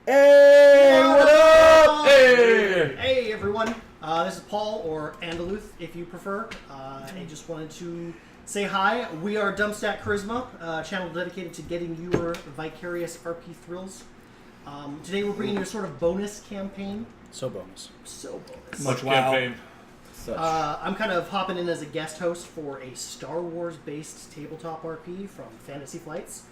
Hey, what up? Hey! Hey, everyone. This is Paul, or Andaluth, if you prefer. I just wanted to say hi. We are Dumpstat Charisma, a channel dedicated to getting your vicarious RP thrills. Today we're bringing you a sort of bonus campaign. So bonus. Much campaign. I'm kind of hopping in as a guest host for a Star Wars-based tabletop RP from Fantasy Flights.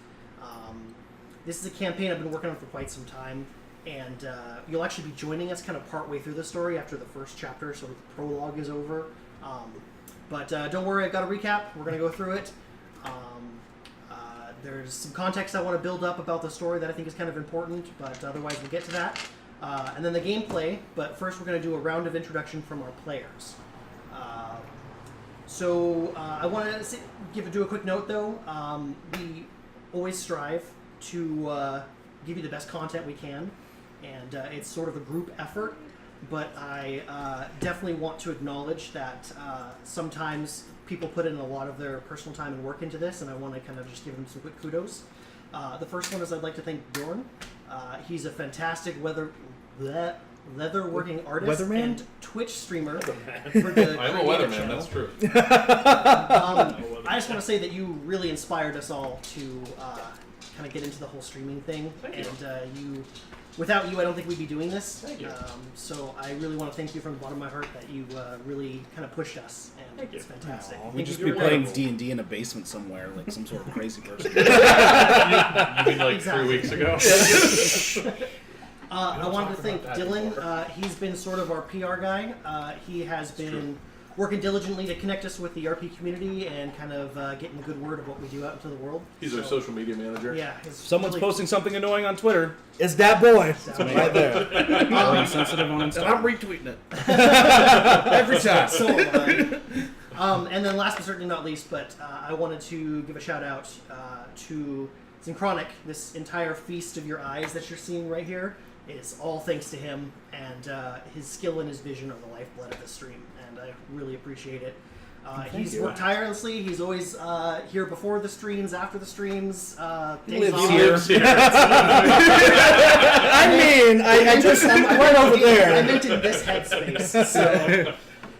This is a campaign I've been working on for quite some time, and you'll actually be joining us kind of partway through the story after the first chapter, so the prologue is over. But don't worry, I've got a recap. We're going to go through it. There's some context I want to build up about the story that I think is kind of important, but otherwise we'll get to that. And then the gameplay, but first we're going to do a round of introduction from our players. I want to do a quick note, though. We always strive to give you the best content we can, and it's sort of a group effort, but I definitely want to acknowledge that sometimes people put in a lot of their personal time and work into this, and I want to kind of just give them some quick kudos. The first one is I'd like to thank Bjorn. He's a fantastic leather-working artist and Twitch streamer. For the I'm a weatherman, that's true. I just want to say that you really inspired us all to kind of get into the whole streaming thing. Thank you. And without you, I don't think we'd be doing this. Thank you. So I really want to thank you from the bottom of my heart that you really kind of pushed us, and Thank you. it's fantastic. We'd just be You're playing wonderful. D&D in a basement somewhere, like some sort of crazy person. You mean like Exactly. 3 weeks ago? I wanted to thank about that Dylan. before. He's been sort of our PR guy. He has been working diligently to connect us with the RP community and kind of getting the good word of what we do out into the world. He's our social media manager. Yeah. Someone's really- posting something annoying on Twitter. It's that boy me. right there. Really sensitive on And Instagram. I'm retweeting it every time. So, and then last but certainly not least, but I wanted to give a shout out to Synchronic. This entire feast of your eyes that you're seeing right here is all thanks to him, and his skill and his vision are the lifeblood of this stream, and I really appreciate it. He's worked tirelessly. He's always here before the streams, after the streams. Days off. I'm right over I there. meant in this headspace. So,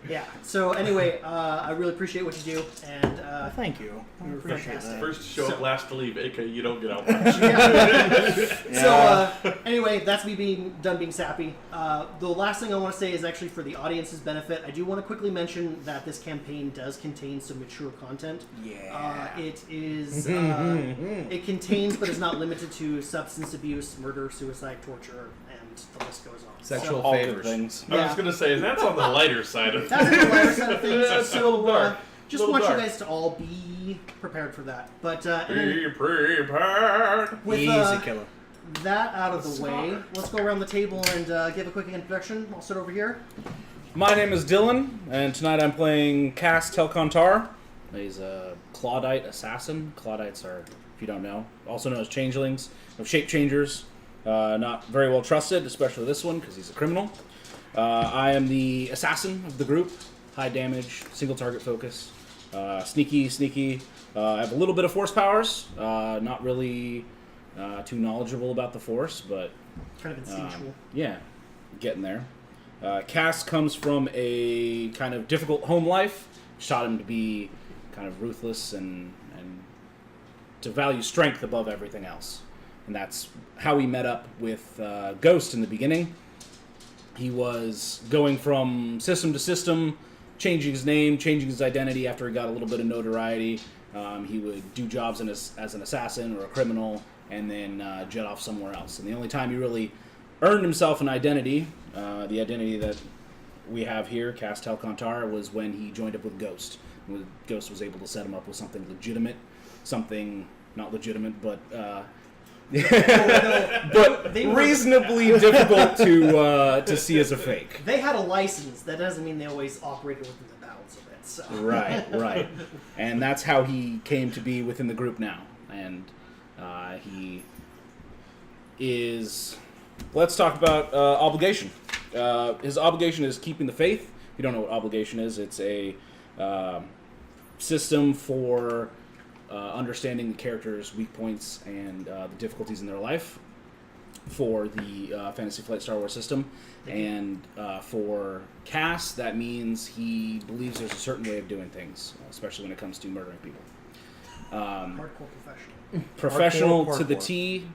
yeah. So anyway, I really appreciate what you do, and Thank you. I you're appreciate fantastic. that. First to show up, So- last to leave, aka you don't get out. So anyway, that's me being sappy. The last thing I want to say is actually for the audience's benefit. I do want to quickly mention that this campaign does contain some mature content. Yeah. It is. It contains, but is not limited to, substance abuse, murder, suicide, torture, and the list goes on. Sexual All good favors. things. I was gonna say, that's on the lighter side of That's the lighter side of things. That's a So little dark. just Little want dark. you guys to all be prepared for that. But and then Be prepared. with Easy killer. that out of the way, let's go around the table and give a quick introduction. I'll sit over here. My name is Dylan, and tonight I'm playing Cass Telcontar. He's a Claudite assassin. Claudites are, if you don't know, also known as changelings, of shape changers. Not very well trusted, especially this one, because he's a criminal. I am the assassin of the group. High damage, single target focus. Sneaky. I have a little bit of force powers. Not really too knowledgeable about the force, but Kind of instinctual. yeah, getting there. Cass comes from a kind of difficult home life. Shot him to be kind of ruthless and to value strength above everything else. And that's how we met up with Ghost in the beginning. He was going from system to system, changing his name, changing his identity after he got a little bit of notoriety. He would do jobs as an assassin or a criminal and then jet off somewhere else. And the only time he really earned himself an identity, the identity that we have here, Cass Telcontar, was when he joined up with Ghost. When Ghost was able to set him up with something legitimate, something not legitimate, but but They were- reasonably difficult to see as a fake. They had a license. That doesn't mean they always operated within the bounds of it. So. Right. And that's how he came to be within the group now. And he is... Let's talk about obligation. His obligation is keeping the faith. If you don't know what obligation is, it's a system for understanding the character's weak points and the difficulties in their life. for the Fantasy Flight Star Wars system. And for Cass, that means he believes there's a certain way of doing things, especially when it comes to murdering people. Hardcore professional. Professional Hardcore, to the hardcore. T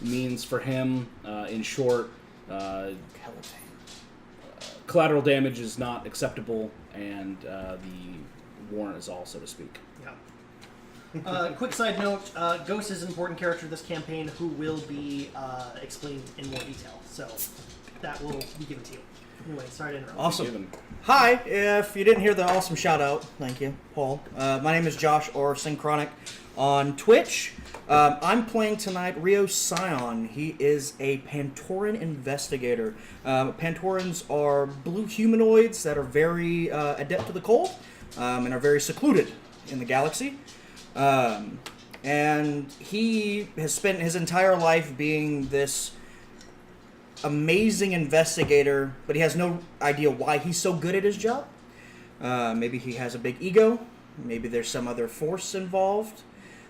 means for him, in short, collateral damage is not acceptable, and the warrant is all, so to speak. Yeah. Quick side note, Ghost is an important character this campaign who will be explained in more detail, so that will be given to you. Anyway, sorry to interrupt. Awesome. Given. Hi, if you didn't hear the awesome shout out, thank you, Paul. My name is Josh or Synchronic on Twitch. I'm playing tonight Rio Scion. He is a Pantoran investigator. Pantorans are blue humanoids that are very adept to the cold and are very secluded in the galaxy. And he has spent his entire life being this amazing investigator, but he has no idea why he's so good at his job. Maybe he has a big ego. Maybe there's some other force involved.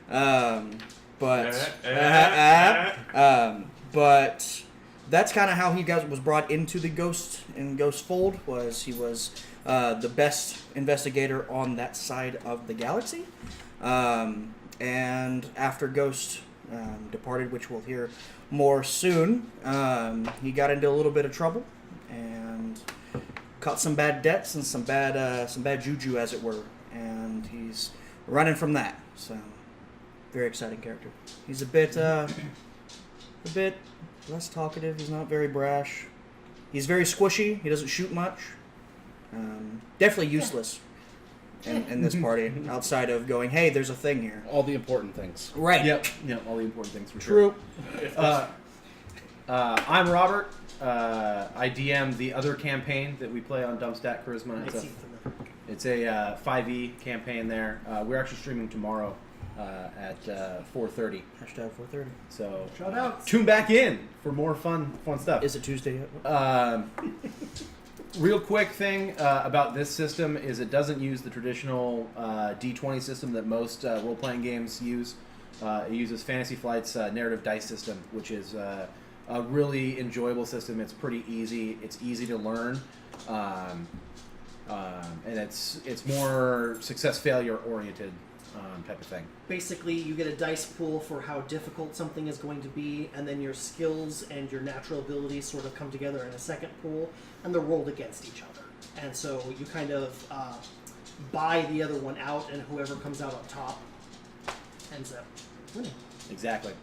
But that's kind of how he was brought into the Ghost fold. Was he was the best investigator on that side of the galaxy. And after Ghost departed, which we'll hear more soon, he got into a little bit of trouble and caught some bad debts and some bad juju, as it were. And he's running from that. So, very exciting character. He's a bit less talkative. He's not very brash. He's very squishy. He doesn't shoot much. Definitely useless in this party, outside of going, hey, there's a thing here. All the important things. Right. Yep, all the important things for True. sure. I'm Robert. I DM the other campaign that we play on Dumpstat Charisma. It's a 5e campaign there. We're actually streaming tomorrow at 4:30. Hashtag 430. So Shout out. tune back in for more fun stuff. Is it Tuesday yet? Real quick thing about this system is it doesn't use the traditional D20 system that most role-playing games use. It uses Fantasy Flight's narrative dice system, which is a really enjoyable system. It's pretty easy. It's easy to learn, and it's more success-failure oriented type of thing. Basically, you get a dice pool for how difficult something is going to be, and then your skills and your natural abilities sort of come together in a second pool, and they're rolled against each other. And so you kind of buy the other one out, and whoever comes out on top ends up winning. Exactly.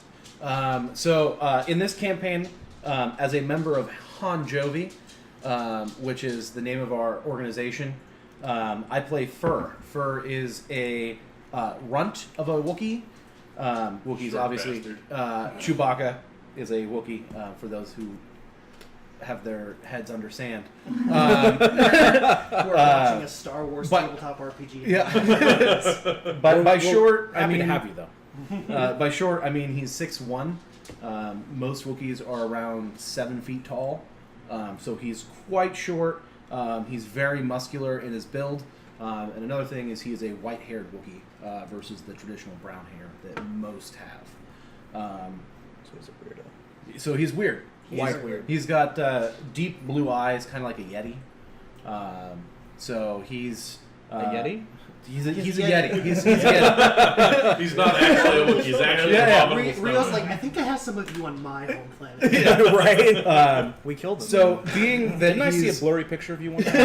So in this campaign, as a member of Han Jovi, which is the name of our organization, I play Fur. Fur is a runt of a Wookiee. Wookiees, Short obviously. Chewbacca is a Wookiee, for those who have their heads under sand. We're watching a Star Wars tabletop RPG. Yeah. By short, I Happy mean to have you, though. by short, I mean he's 6'1". Most Wookiees are around 7 feet tall, so he's quite short. He's very muscular in his build. And another thing is he is a white-haired Wookiee versus the traditional brown hair that most have. So he's a weirdo. So he's weird. White weird. He's got deep blue eyes, kind of like a Yeti. So he's A Yeti? He's a He's a Yeti. Yeti. He's a Yeti. He's not actually a Wookiee. He's actually Yeah, a yeah. abominable Rio's stone. like, I think I have some of you on my home planet. Yeah, right? We killed him. So being that Didn't I see a he's blurry picture of you one time?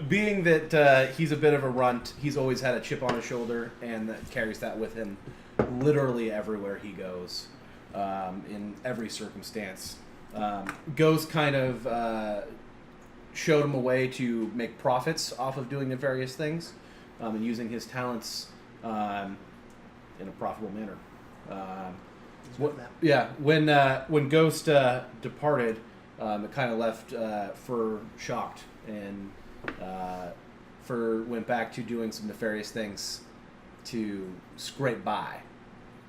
being that he's a bit of a runt, he's always had a chip on his shoulder, and that carries that with him literally everywhere he goes, in every circumstance. Ghost kind of showed him a way to make profits off of doing the various things, and using his talents in a profitable manner. When Ghost departed, it kind of left Fur shocked, and Fur went back to doing some nefarious things to scrape by.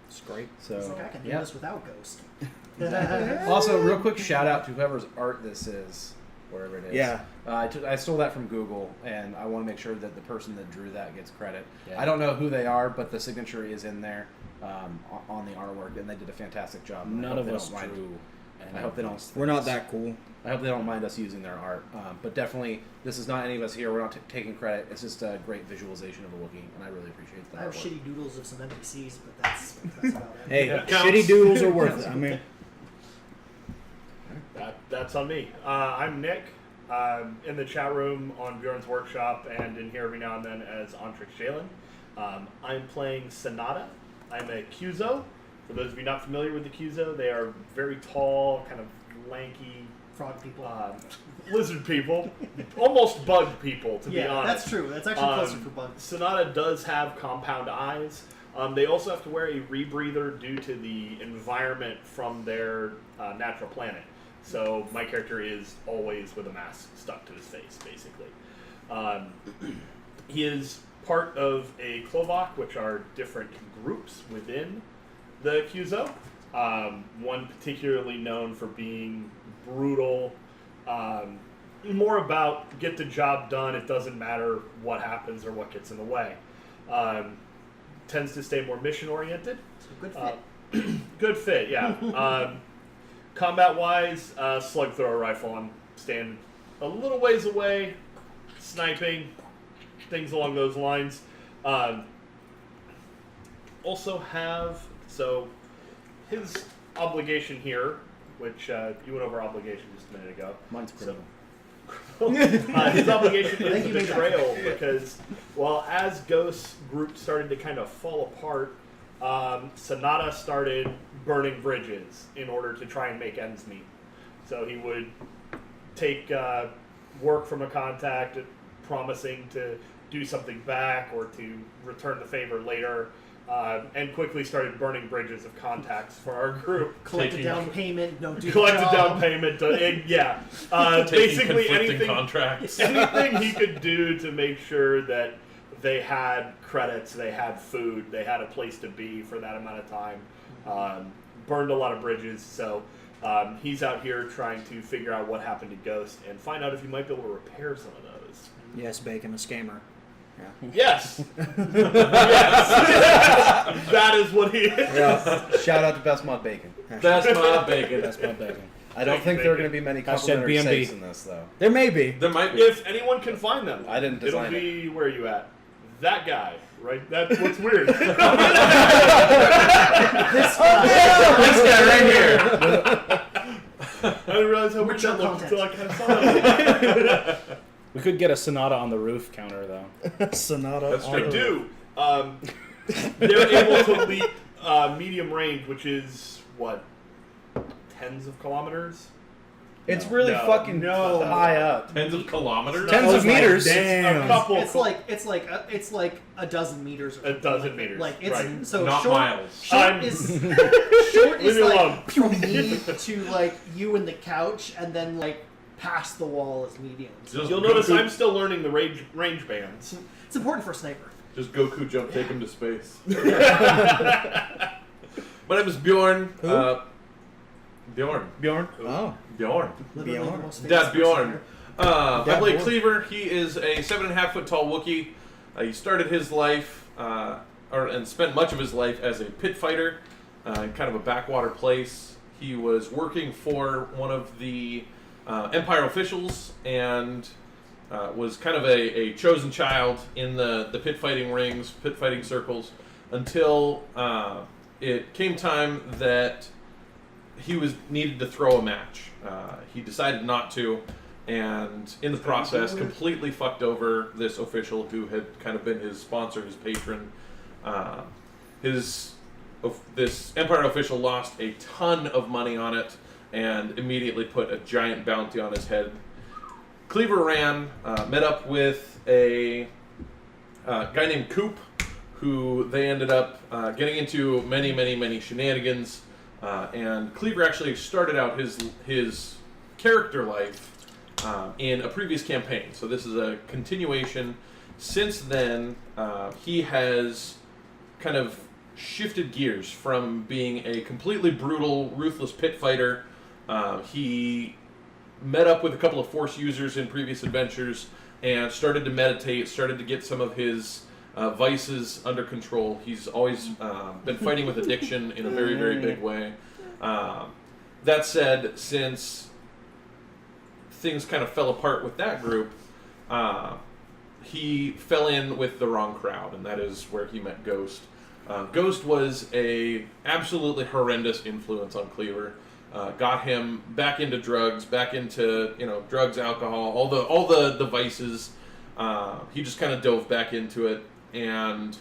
Scrape. So He's like, I can do yeah. this without Ghost. Also, real quick shout out to whoever's art this is, wherever it is. Yeah. I stole that from Google, and I want to make sure that the person that drew that gets credit. Yeah. I don't know who they are, but the signature is in there. on the artwork, and they did a fantastic job. None of us drew. I hope they don't. We're not that cool. I hope they don't mind us using their art. But definitely, this is not any of us here. We're not taking credit. It's just a great visualization of a Wookiee, and I really appreciate that. I have artwork. shitty doodles of some NPCs, but that's about it. Hey, Yeah. shitty doodles are worth it. I mean, That's on me. I'm Nick. In the chat room on Bjorn's Workshop and in here every now and then as Antrix Jalen. I'm playing Sonata. I'm a Cuzo. For those of you not familiar with the Cuzo, they are very tall, kind of lanky Frog people. lizard people. Almost bug people, to be yeah, honest. that's true. That's actually closer for bugs. Sonata does have compound eyes. They also have to wear a rebreather due to the environment from their natural planet. So my character is always with a mask stuck to his face, basically. He is part of a Klovak, which are different groups within the Cuzo. One particularly known for being brutal, more about get the job done, it doesn't matter what happens or what gets in the way. Tends to stay more mission-oriented. So good fit. Good fit, yeah. Combat-wise, slug thrower rifle. I'm standing a little ways away, sniping, things along those lines. Also have, so his obligation here, which you went over obligation just a minute ago. Mine's criminal. His obligation Thank is you, betrayal because, well, as Ghost's group started to kind of fall apart, Sonata started burning bridges in order to try and make ends meet. So he would take work from a contact, promising to do something back or to return the favor later, and quickly started burning bridges of contacts for our group. Collect a Taking- down payment, don't do Collect the a job. down payment. Yeah. Taking Basically conflicting anything, contracts. anything he could do to make sure that they had credits, they had food, they had a place to be for that amount of time. Burned a lot of bridges, so he's out here trying to figure out what happened to Ghost and find out if he might be able to repair some of those. yes, Bacon, a scammer. Yes! Yes! That is what he is. Yeah. Shout out to Best Mod Bacon. That's my bacon. That's my bacon. I don't think there are going to be many complimentary BMB. saves in this, though. There may be. There might be. If anyone can find them, I didn't it'll design be where are you at? That guy, right? That's what's weird. This This guy right here. I didn't realize how weird Mature that looked until I content. kind of saw it. We could get a Sonata on the roof counter, though. Sonata. That's on true. I the- do. They're able to leap medium range, which is what, tens of kilometers? It's No. really No. fucking No. high up. Tens of kilometers. Tens of meters. A couple. It's like a dozen meters. Or A something dozen like meters, Like it's right. so Not short. miles. Short I'm- is short is Leave me like alone. from me to like you and the couch, and then like past the wall is medium. So Just You'll notice Goku, I'm still learning the range bands. it's important for a sniper. just Goku jump, take him to space. My name is Bjorn. Who? Bjorn. Bjorn? Oh. Bjorn. Literally Bjorn. the most famous Dad Bjorn. person here. I Dad play Bjorn. Cleaver. He is a 7.5 foot tall Wookiee. He started his life, and spent much of his life as a pit fighter, in kind of a backwater place. He was working for one of the Empire officials and was kind of a chosen child in the pit fighting rings, pit fighting circles, until it came time that he was needed to throw a match. He decided not to, and in the process, completely fucked over this official who had kind of been his sponsor, his patron. This Empire official lost a ton of money on it, and immediately put a giant bounty on his head. Cleaver ran, met up with a guy named Coop, who they ended up getting into many shenanigans. And Cleaver actually started out his character life in a previous campaign. So this is a continuation. Since then, he has kind of shifted gears from being a completely brutal, ruthless pit fighter. He met up with a couple of Force users in previous adventures and started to meditate, started to get some of his vices under control. He's always been fighting with addiction in a very, very big way. That said, since things kind of fell apart with that group, he fell in with the wrong crowd, and that is where he met Ghost. Ghost was a absolutely horrendous influence on Cleaver. Got him back into drugs, drugs, alcohol, all the vices. He just kind of dove back into it, and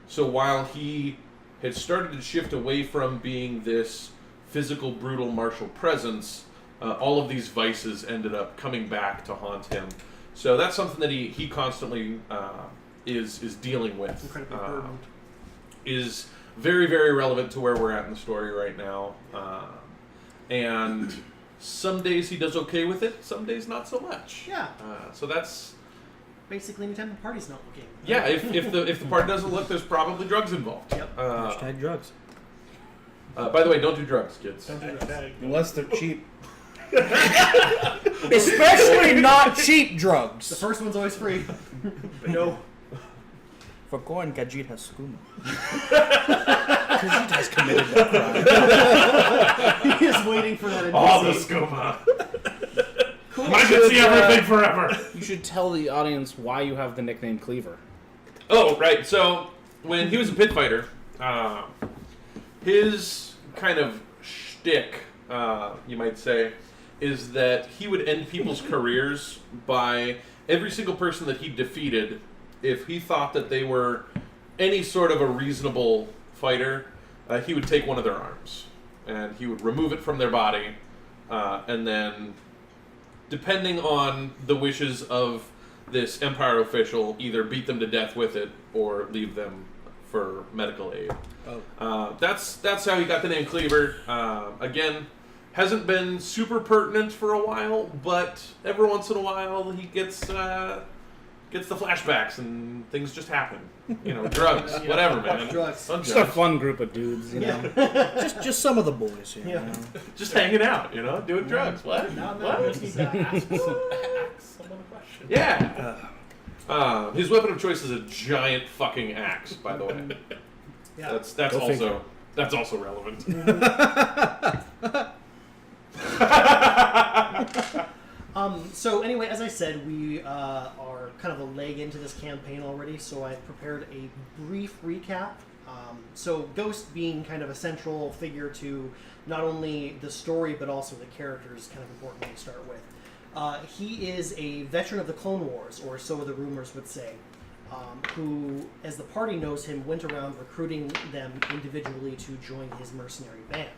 so while he had started to shift away from being this physical, brutal martial presence, all of these vices ended up coming back to haunt him. So that's something that he constantly is dealing with. Incredibly burdened. Is very, very relevant to where we're at in the story right now. And some days he does okay with it, some days not so much. Yeah. So that's Basically, anytime the party's not looking. yeah. If the party doesn't look, there's probably drugs involved. Yep. Hashtag drugs. By the way, don't do drugs, kids. Don't do that. Unless they're cheap. Especially not cheap The drugs. first one's always free. No. For coin, Kajit has skooma. Khajiit has committed that crime. He is waiting for that. All the NPC. skooma. Cool. I can see everything forever. You should tell the audience why you have the nickname Cleaver. Oh, right. So when he was a pit fighter, his kind of shtick, you might say, is that he would end people's careers by every single person that he defeated, if he thought that they were any sort of a reasonable fighter, he would take one of their arms and he would remove it from their body, and then, depending on the wishes of this Empire official, either beat them to death with it or leave them for medical aid. That's how he got the name Cleaver. Again, hasn't been super pertinent for a while, but every once in a while he gets the flashbacks and things just happen. Drugs, whatever, man. Drugs. Fun Just a drugs. fun group of dudes, you know. Just some of the boys here. Yeah. You know? Just hanging out, doing drugs. What? Now What? that just need to ask someone a question. Yeah. His weapon of choice is a giant fucking axe, by the way. Yeah. That's Go figure. also relevant. So anyway, as I said, we are kind of a leg into this campaign already, so I've prepared a brief recap. So Ghost being kind of a central figure to not only the story, but also the characters is kind of important to start with. He is a veteran of the Clone Wars, or so the rumors would say, who, as the party knows him, went around recruiting them individually to join his mercenary band.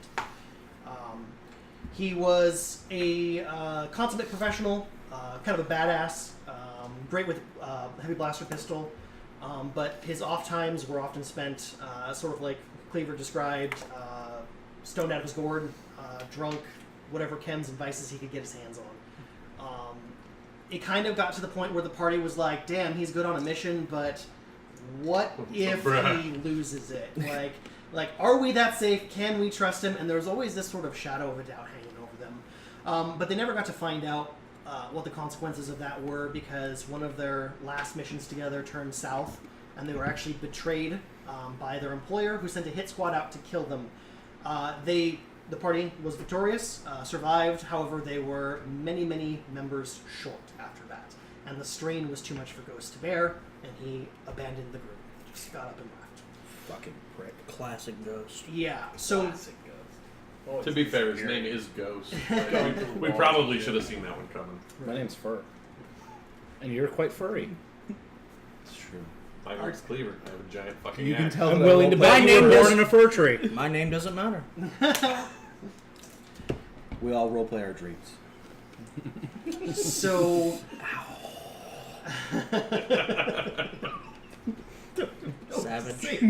He was a consummate professional, kind of a badass, great with heavy blaster pistol, but his off times were often spent sort of like Cleaver described, stoned out of his gourd, drunk, whatever chems and vices he could get his hands on. It kind of got to the point where the party was like, damn, he's good on a mission, but what if he loses it? Like, are we that safe? Can we trust him? And there's always this sort of shadow of a doubt hanging over them. But they never got to find out what the consequences of that were, because one of their last missions together turned south, and they were actually betrayed by their employer, who sent a hit squad out to kill them. The party was victorious, survived. However, they were many, many members short after that, and the strain was too much for Ghost to bear, and he abandoned the group. Just got up and left. Fucking prick. Classic Ghost. Yeah. So Classic Ghost. To be fair, his name is Ghost. We probably should have seen that one coming. My name's Fur. And you're quite furry. It's true. My name's Cleaver. I have a giant fucking You can axe. tell I'm that willing to I bet My you were name born is- in a fir tree. My name doesn't matter. We all roleplay our dreams. So. Savage.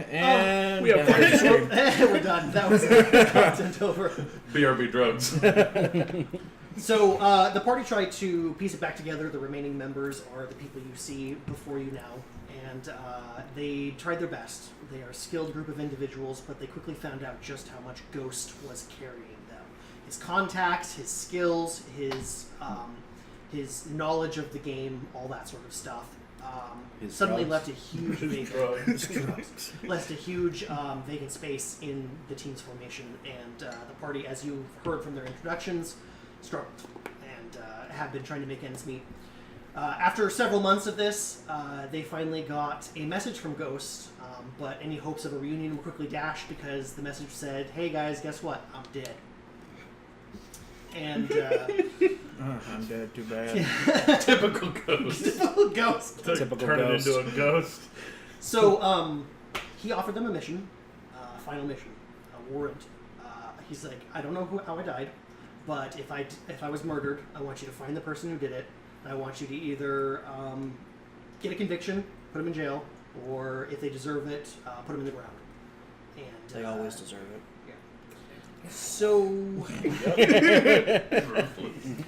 And we have down the stream. We're done. That was content over. BRB drugs. So the party tried to piece it back together. The remaining members are the people you see before you now, and they tried their best. They are a skilled group of individuals, but they quickly found out just how much Ghost was carrying them. His contacts, his skills, his knowledge of the game, all that sort of stuff. His suddenly drugs. left a huge vacant space in the team's formation, and the party, as you've heard from their introductions, struggled and have been trying to make ends meet. After several months of this, they finally got a message from Ghost, but any hopes of a reunion were quickly dashed because the message said, "Hey guys, guess what? I'm dead." And I'm dead. Too bad. Typical ghost. typical Ghost. Typical Turn it ghost. into a ghost. So he offered them a mission, final mission, a warrant. He's like, I don't know how I died, but if I was murdered, I want you to find the person who did it. I want you to either get a conviction, put them in jail, or if they deserve it, put them in the ground. And They always deserve it. So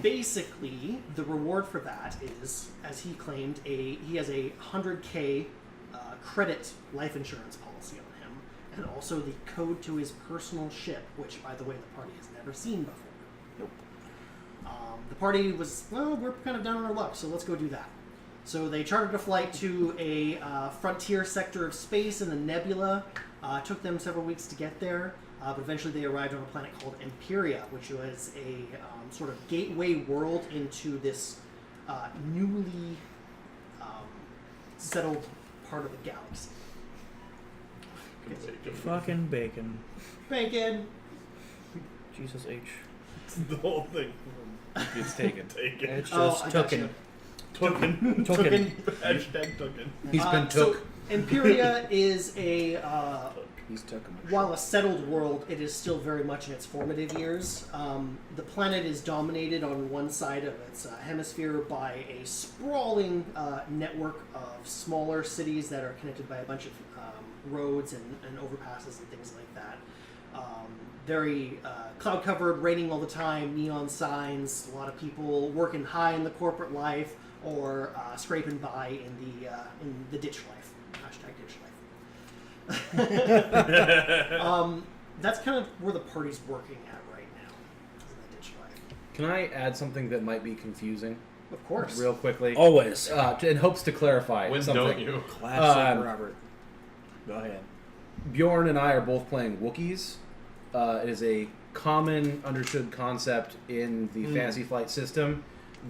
basically, the reward for that is, as he claimed, he has a 100K credit life insurance policy on him, and also the code to his personal ship, which, by the way, the party has never seen before. Nope. The party was, well, we're kind of down on our luck, so let's go do that. So they chartered a flight to a frontier sector of space in the nebula. Took them several weeks to get there. But eventually they arrived on a planet called Imperia, which was a sort of gateway world into this newly settled part of the galaxy. Fucking bacon. Bacon! Jesus H. The whole thing. It's taken. Taken. It's Oh, just I got tooken. you. Token. Tooken. Hashtag token. He's been So took. Imperia is a He's taken. while a settled world, it is still very much in its formative years. The planet is dominated on one side of its hemisphere by a sprawling network of smaller cities that are connected by a bunch of roads and overpasses and things like that. Very cloud-covered, raining all the time, neon signs, a lot of people working high in the corporate life or scraping by in the ditch life. Hashtag ditch life. That's kind of where the party's working at right now. Is in the ditch life. Can I add something that might be confusing? Of course. Real quickly. Always. In hopes to clarify When something. don't you? Classic Robert. Go ahead. Bjorn and I are both playing Wookiees. It is a common understood concept in the Fantasy Flight system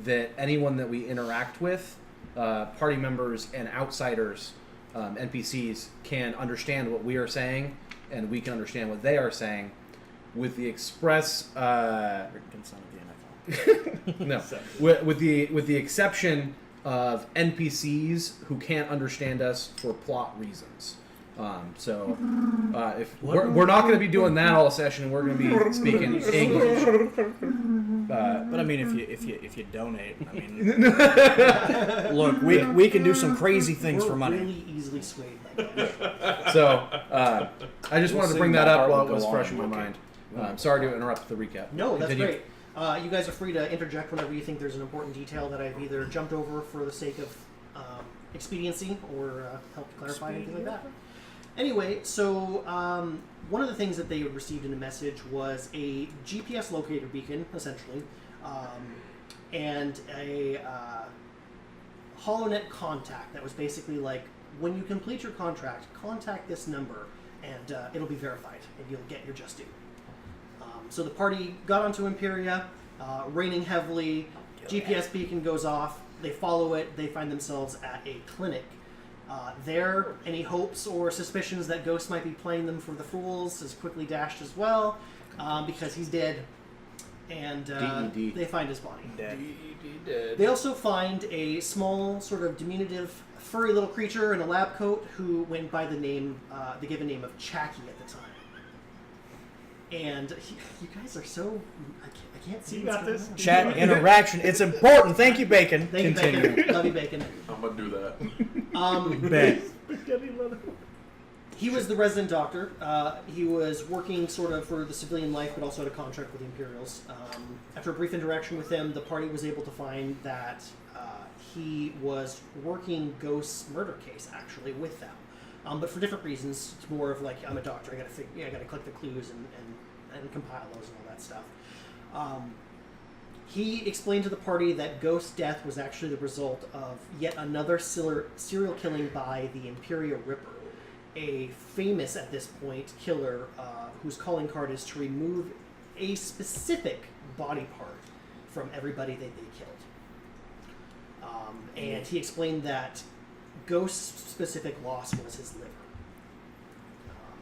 that anyone that we interact with, party members and outsiders, NPCs, can understand what we are saying, and we can understand what they are saying, with the express Written consent of the NFL. no, with the exception of NPCs who can't understand us for plot reasons. If we're not going to be doing that all session, we're going to be speaking English. But I mean, if you donate, I mean, look, we can do some crazy things We're for money. really easily swayed by that. So I just wanted to bring that up while it was Go fresh on, in my okay. mind. Sorry to interrupt the recap. No, that's Continue. great. You guys are free to interject whenever you think there's an important detail that I've either jumped over for the sake of expediency or helped clarify anything like that. Anyway, so one of the things that they received in the message was a GPS locator beacon, essentially, and a HoloNet contact that was basically like, when you complete your contract, contact this number, and it'll be verified, and you'll get your just due. So the party got onto Imperia, raining heavily, GPS beacon goes off, they follow it, they find themselves at a clinic. There, any hopes or suspicions that Ghost might be playing them for the fools is quickly dashed as well, because he's dead, and DED. they find his body. Dead. They also find a small, sort of diminutive, furry little creature in a lab coat who went by the given name of Chacky at the time. And you guys are so... I can't see You what's got going this. on. Chat interaction. It's important. Thank you, Bacon. Thank you, Continue. Bacon. Love you, Bacon. I'm gonna do that. Bet. Spaghetti leather. He was the resident doctor. He was working sort of for the civilian life, but also had a contract with the Imperials. After a brief interaction with him, the party was able to find that he was working Ghost's murder case, actually, with them. But for different reasons. It's more of like, I'm a doctor, I gotta click the clues and compile those and all that stuff. He explained to the party that Ghost's death was actually the result of yet another serial killing by the Imperial Ripper, a famous, at this point, killer whose calling card is to remove a specific body part from everybody that they killed. And he explained that Ghost's specific loss was his liver.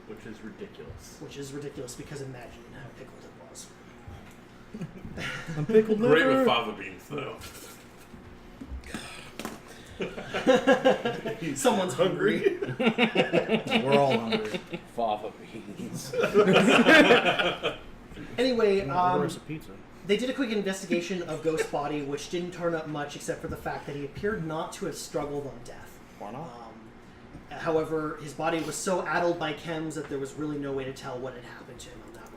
Which is ridiculous. Which is ridiculous because imagine how pickled it was. I'm pickled Great liver. with fava beans, though. Someone's hungry. We're all hungry. Fava beans. Anyway, Order us a pizza. they did a quick investigation of Ghost's body, which didn't turn up much except for the fact that he appeared not to have struggled on death. Why not? However, his body was so addled by chems that there was really no way to tell what had happened to him in that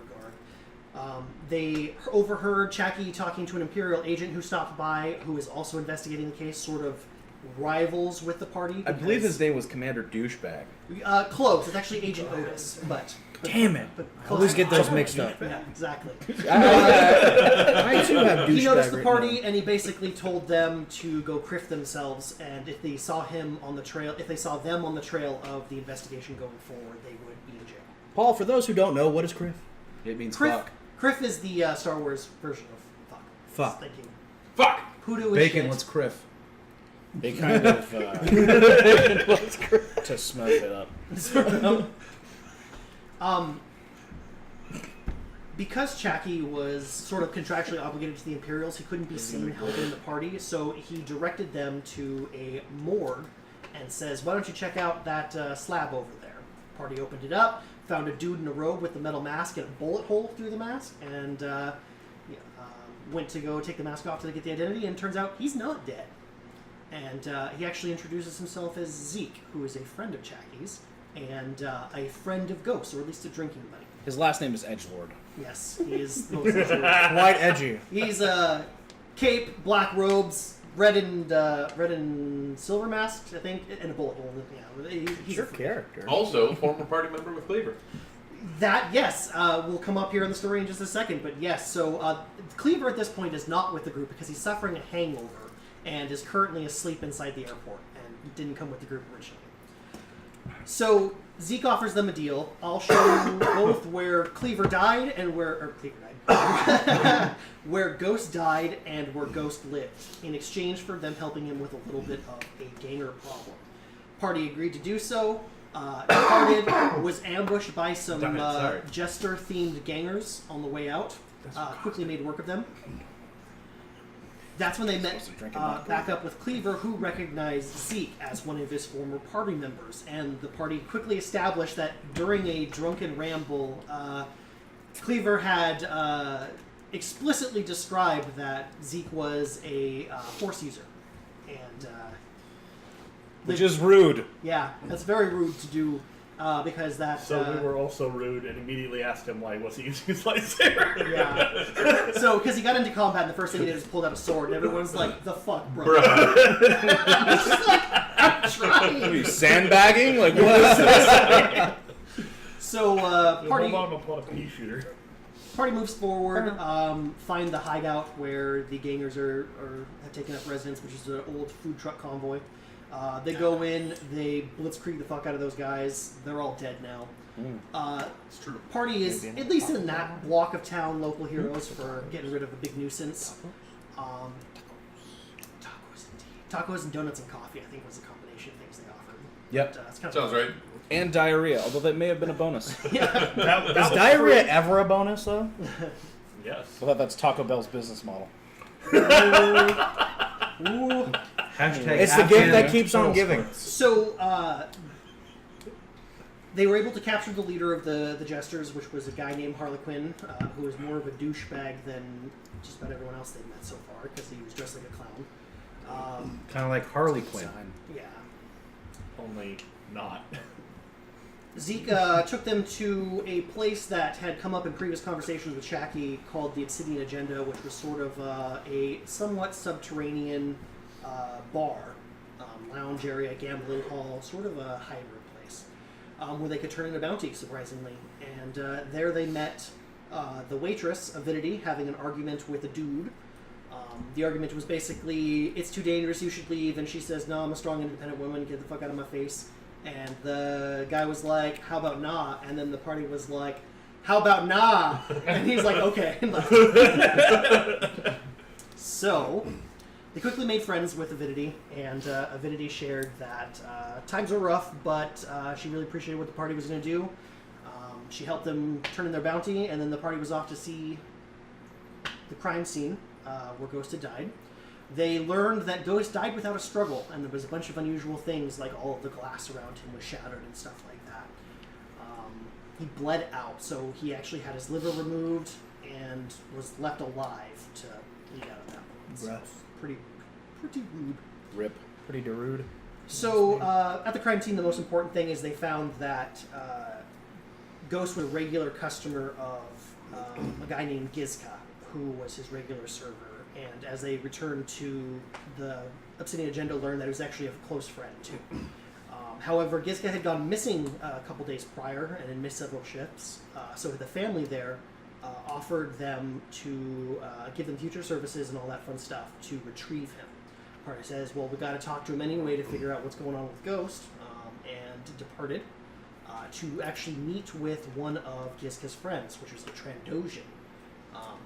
regard. They overheard Chacky talking to an Imperial agent who stopped by, who is also investigating the case, sort of rivals with the party. I believe his name was Commander Douchebag. Close. It's actually Agent Otis, but Damn it! but I always get those mixed up. Yeah, exactly. I too have douchebag. He noticed the written party, down. and he basically told them to go criff themselves. And if they saw him on the trail, if they saw them on the trail of the investigation going forward, they would be in jail. Paul, for those who don't know, what is Criff? It means Criff, fuck. Criff is the Star Wars version of fuck. Fuck. Thank you. Fuck! Hoodoo is Bacon, shit. let's criff. They kind of to smoke it up. Because Chacky was sort of contractually obligated to the Imperials, he couldn't be seen helping the party, so he directed them to a morgue and says, "Why don't you check out that slab over there?" Party opened it up, found a dude in a robe with a metal mask and a bullet hole through the mask, and went to go take the mask off to get the identity, and turns out he's not dead. And he actually introduces himself as Zeke, who is a friend of Chacky's, and a friend of Ghost, or at least a drinking buddy. His last name is Edgelord. Yes, he is the most interesting. Quite edgy. He's cape, black robes, red and silver mask, I think, and a bullet hole. Yeah, he's Your a freak. character. Also, former party member with Cleaver. That, yes, will come up here in the story in just a second. But yes, so Cleaver at this point is not with the group because he's suffering a hangover and is currently asleep inside the airport and didn't come with the group originally. So Zeke offers them a deal. I'll show you both where Cleaver died and where Ghost died and where Ghost lived, in exchange for them helping him with a little bit of a ganger problem. Party agreed to do so. Departed, was ambushed by some Damn it, sorry. jester-themed gangers on the way out. Quickly made work of them. That's when they met back up with Cleaver, who recognized Zeke as one of his former party members. And the party quickly established that during a drunken ramble, Cleaver had explicitly described that Zeke was a horse user. And Which is rude. yeah, that's very rude to do because that. So we were also rude and immediately asked him, like, was he using his lightsaber? Yeah. So, because he got into combat, and the first thing he did was pulled out a sword, and everyone's like, "The fuck, bro?" Bruh. It's just like, I'm What are trying. you, sandbagging? Like, what is this? So, Hold on, I'll pull out a pea shooter. party moves forward, find the hideout where the gangers have taken up residence, which is an old food truck convoy. They go in, they blitzkrieg the fuck out of those guys. They're all dead now. It's true. Party is, at least in that block of town, local heroes for getting rid of a big nuisance. Tacos and donuts and coffee, I think, was a combination of things they offered. Yep. But, it's kind Sounds right. And diarrhea, although that may have been a bonus. That Is was diarrhea free. ever a bonus, though? Yes. I thought that's Taco Bell's business model. Ooh. Hashtag It's the gift Afghan that keeps on turtle giving. squirts. So, they were able to capture the leader of the Jesters, which was a guy named Harlequin, who was more of a douchebag than just about everyone else they've met so far, because he was dressed like a clown. Kind of like Harley Quinn. Yeah. Only not. Zeke took them to a place that had come up in previous conversations with Shacky called the Obsidian Agenda, which was sort of a somewhat subterranean bar, lounge area, gambling hall, sort of a hybrid place, where they could turn in a bounty, surprisingly. And there they met the waitress, Avidity, having an argument with a dude The argument was basically, it's too dangerous, you should leave. And she says, no, I'm a strong, independent woman, get the fuck out of my face. And the guy was like, how about nah? And then the party was like, how about nah? And he's like, okay. And left. So, they quickly made friends with Avidity, and Avidity shared that times were rough, but she really appreciated what the party was going to do. She helped them turn in their bounty, and then the party was off to see the crime scene where Ghost had died. They learned that Ghost died without a struggle, and there was a bunch of unusual things, like all of the glass around him was shattered and stuff like that. He bled out, so he actually had his liver removed and was left alive to bleed out of that. So Rough. pretty rude. Rip. Pretty derude. So at the crime scene, the most important thing is they found that Ghost was a regular customer of a guy named Gizka, who was his regular server. And as they returned to the Obsidian Agenda, learned that he was actually a close friend too. However, Gizka had gone missing a couple days prior and had missed several shifts. So the family there offered them to give them future services and all that fun stuff to retrieve him. Party says, well, we got to talk to him anyway to figure out what's going on with Ghost, and departed to actually meet with one of Gizka's friends, which was the Trandoshan.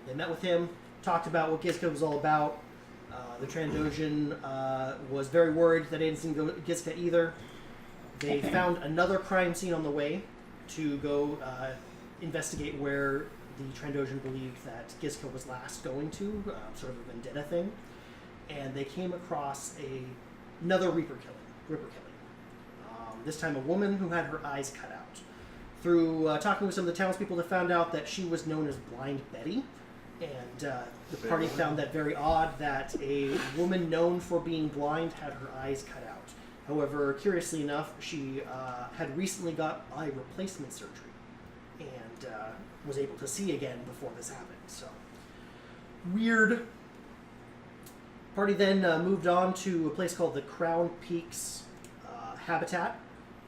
They met with him, talked about what Gizka was all about. The Trandoshan was very worried that they didn't see Gizka either. They found another crime scene on the way to go investigate where the Trandoshan believed that Gizka was last going to, sort of a vendetta thing. And they came across another Reaper killing. This time a woman who had her eyes cut out. Through talking with some of the townspeople, they found out that she was known as Blind Betty. And the party found that very odd that a woman known for being blind had her eyes cut out. However, curiously enough, she had recently got eye replacement surgery and was able to see again before this happened. So, weird. Party then moved on to a place called the Crown Peaks Habitat,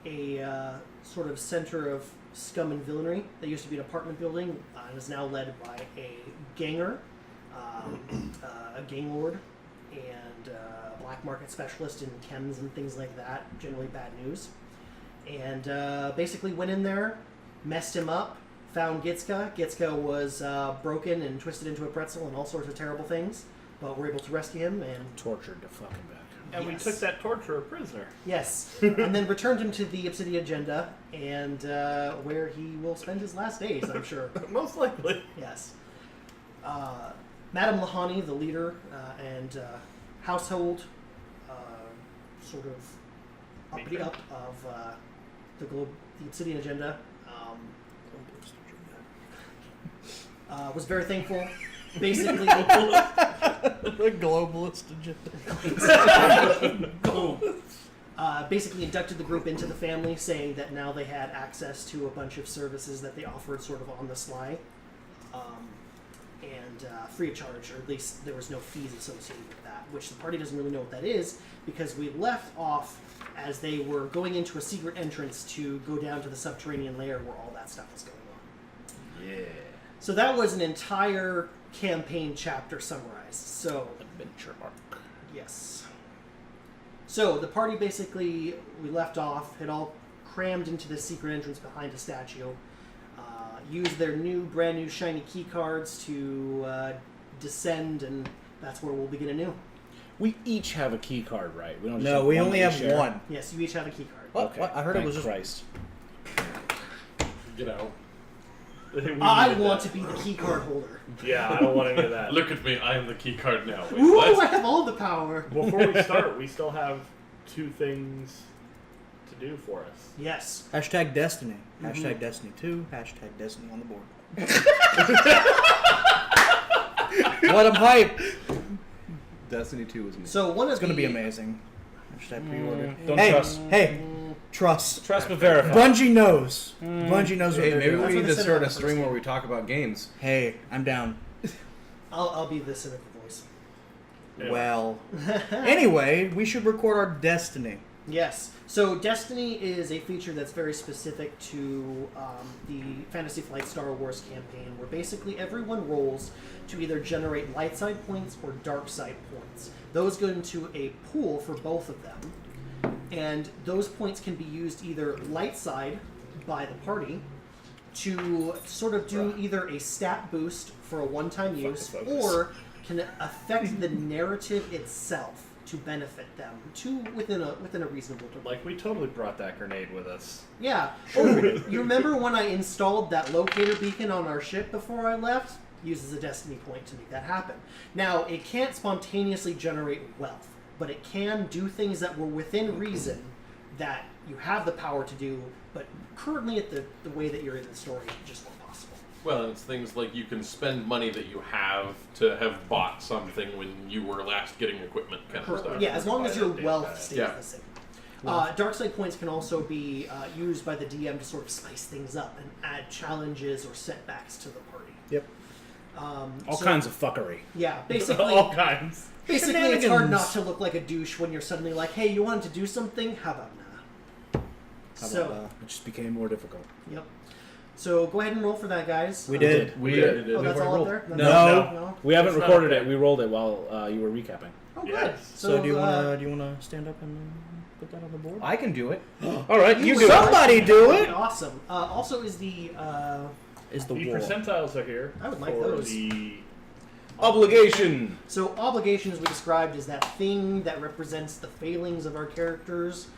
a sort of center of scum and villainy. That used to be an apartment building and is now led by a ganger, a gang lord, and a black market specialist in chems and things like that. Generally bad news. And basically went in there, messed him up, found Gizka. Gizka was broken and twisted into a pretzel and all sorts of terrible things. But we're able to rescue him and Tortured to fucking back. And we took that torturer prisoner. yes, and then returned him to the Obsidian Agenda, and where he will spend his last days, I'm sure. Most likely. Yes. Madame Lahani, the leader and household, sort of uppity up of the Obsidian Agenda, was very thankful. Basically, The globalist agenda. basically inducted the group into the family, saying that now they had access to a bunch of services that they offered sort of on the sly, and free of charge, or at least there was no fees associated with that, which the party doesn't really know what that is, because we left off as they were going into a secret entrance to go down to the subterranean layer where all that stuff was going on. Yeah. So that was an entire campaign chapter summarized. So Adventure arc. yes. So the party basically, we left off, had all crammed into the secret entrance behind a statue, used their brand new shiny key cards to descend, and that's where we'll begin anew. We each have a key card, right? We don't. Just No, have we one only that have share? one. Yes, you each have a key card. What? Okay. What? I heard it Thank was just Christ. Get out. I want to be the key card holder. Yeah, I don't want any of that. Look at me. I am the key card now. Wait, Ooh, what? I have all the power. Before we start, we still have 2 things to do for us. Yes. hashtag Destiny. Hashtag Destiny 2. Hashtag Destiny on the board. What a hype! Destiny 2 was amazing. So one of It's going to be the- amazing. Hashtag pre-order. Don't hey, trust. Hey, trust. Trust but verify. Bungie knows. Bungie knows what Hey, they're maybe doing. That's we what need they to said start about a the stream first where game. we talk about games. Hey, I'm down. I'll be the cynical voice. Yeah. Well, anyway, we should record our Destiny. Yes. So Destiny is a feature that's very specific to the Fantasy Flight Star Wars campaign, where basically everyone rolls to either generate light side points or dark side points. Those go into a pool for both of them, and those points can be used either light side by the party to sort of do either a stat boost for a one-time use, or can affect the narrative itself to benefit them to within a reasonable term. Like, we totally brought that grenade with us. Yeah. Oh, you remember when I installed that locator beacon on our ship before I left? Uses a destiny point to make that happen. Now, it can't spontaneously generate wealth, but it can do things that were within reason that you have the power to do, but currently at the way that you're in the story, it just won't possible. Well, it's things like you can spend money that you have to have bought something when you were last getting equipment kind of stuff. Yeah, as long as your wealth stays Yeah. the same. Dark side points can also be used by the DM to sort of spice things up and add challenges or setbacks to the party. Yep. All kinds of fuckery. Yeah, basically, All kinds. it's hard Shenanigans. not to look like a douche when you're suddenly like, "Hey, you wanted to do something? How about nah?" So, It just became more difficult. yep. So go ahead and roll for that, guys. We did. We Oh, that's all up there. No. We haven't It's not recorded okay. it. We rolled it while you were recapping. Oh, good. Yes. So do you wanna stand up and put that on the board? I can do it. All right, you do it. Somebody do it. Awesome. Also, is the Is the The wall? percentiles are here. I would like for those. The Obligation. So obligation, as we described, is that thing that represents the failings of our characters.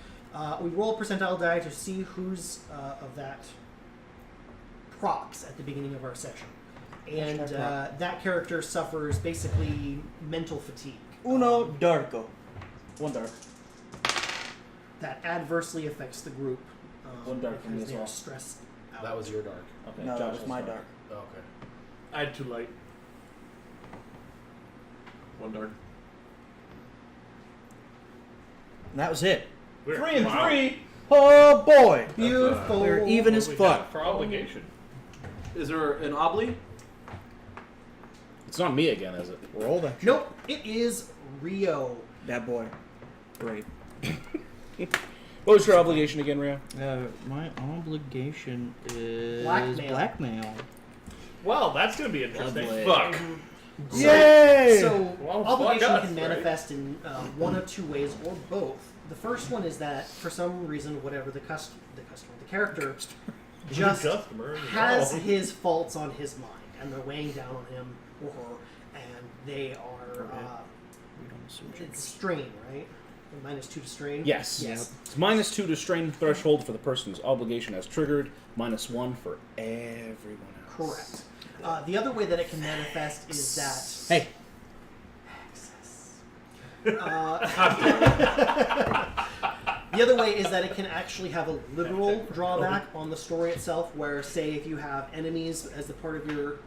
We roll a percentile die to see whose of that procs at the beginning of our session. And that character suffers basically mental fatigue. Uno darko. One dark. That adversely affects the group. One dark from me because as they are well. stressed out. That was your dark. Okay. No, Josh that was has my dark. Oh, okay. I had too light. One dark. And that was it. 3 and 3. Oh boy. Beautiful. We're even as fuck. For obligation. Is there an obli? It's not me again, is it? Roll that. Nope, it is Rio. That boy. Great. What was your obligation again, Rio? My obligation is Blackmail. blackmail. Well, that's going to be interesting. Lovely. Fuck. Yay! So Well, obligation fuck us, can manifest in one of two ways or both. The first one is that for some reason, whatever the character just Customer. has his faults on his mind, and they're weighing down on him or her, and they are it's strain, right? -2 to strain. Yes. Yes. It's -2 to strain threshold for the person whose obligation has triggered. -1 for everyone else. Correct. The other way that it can manifest is that Hey. the other way is that it can actually have a literal drawback on the story itself, where, say, if you have enemies as the part of your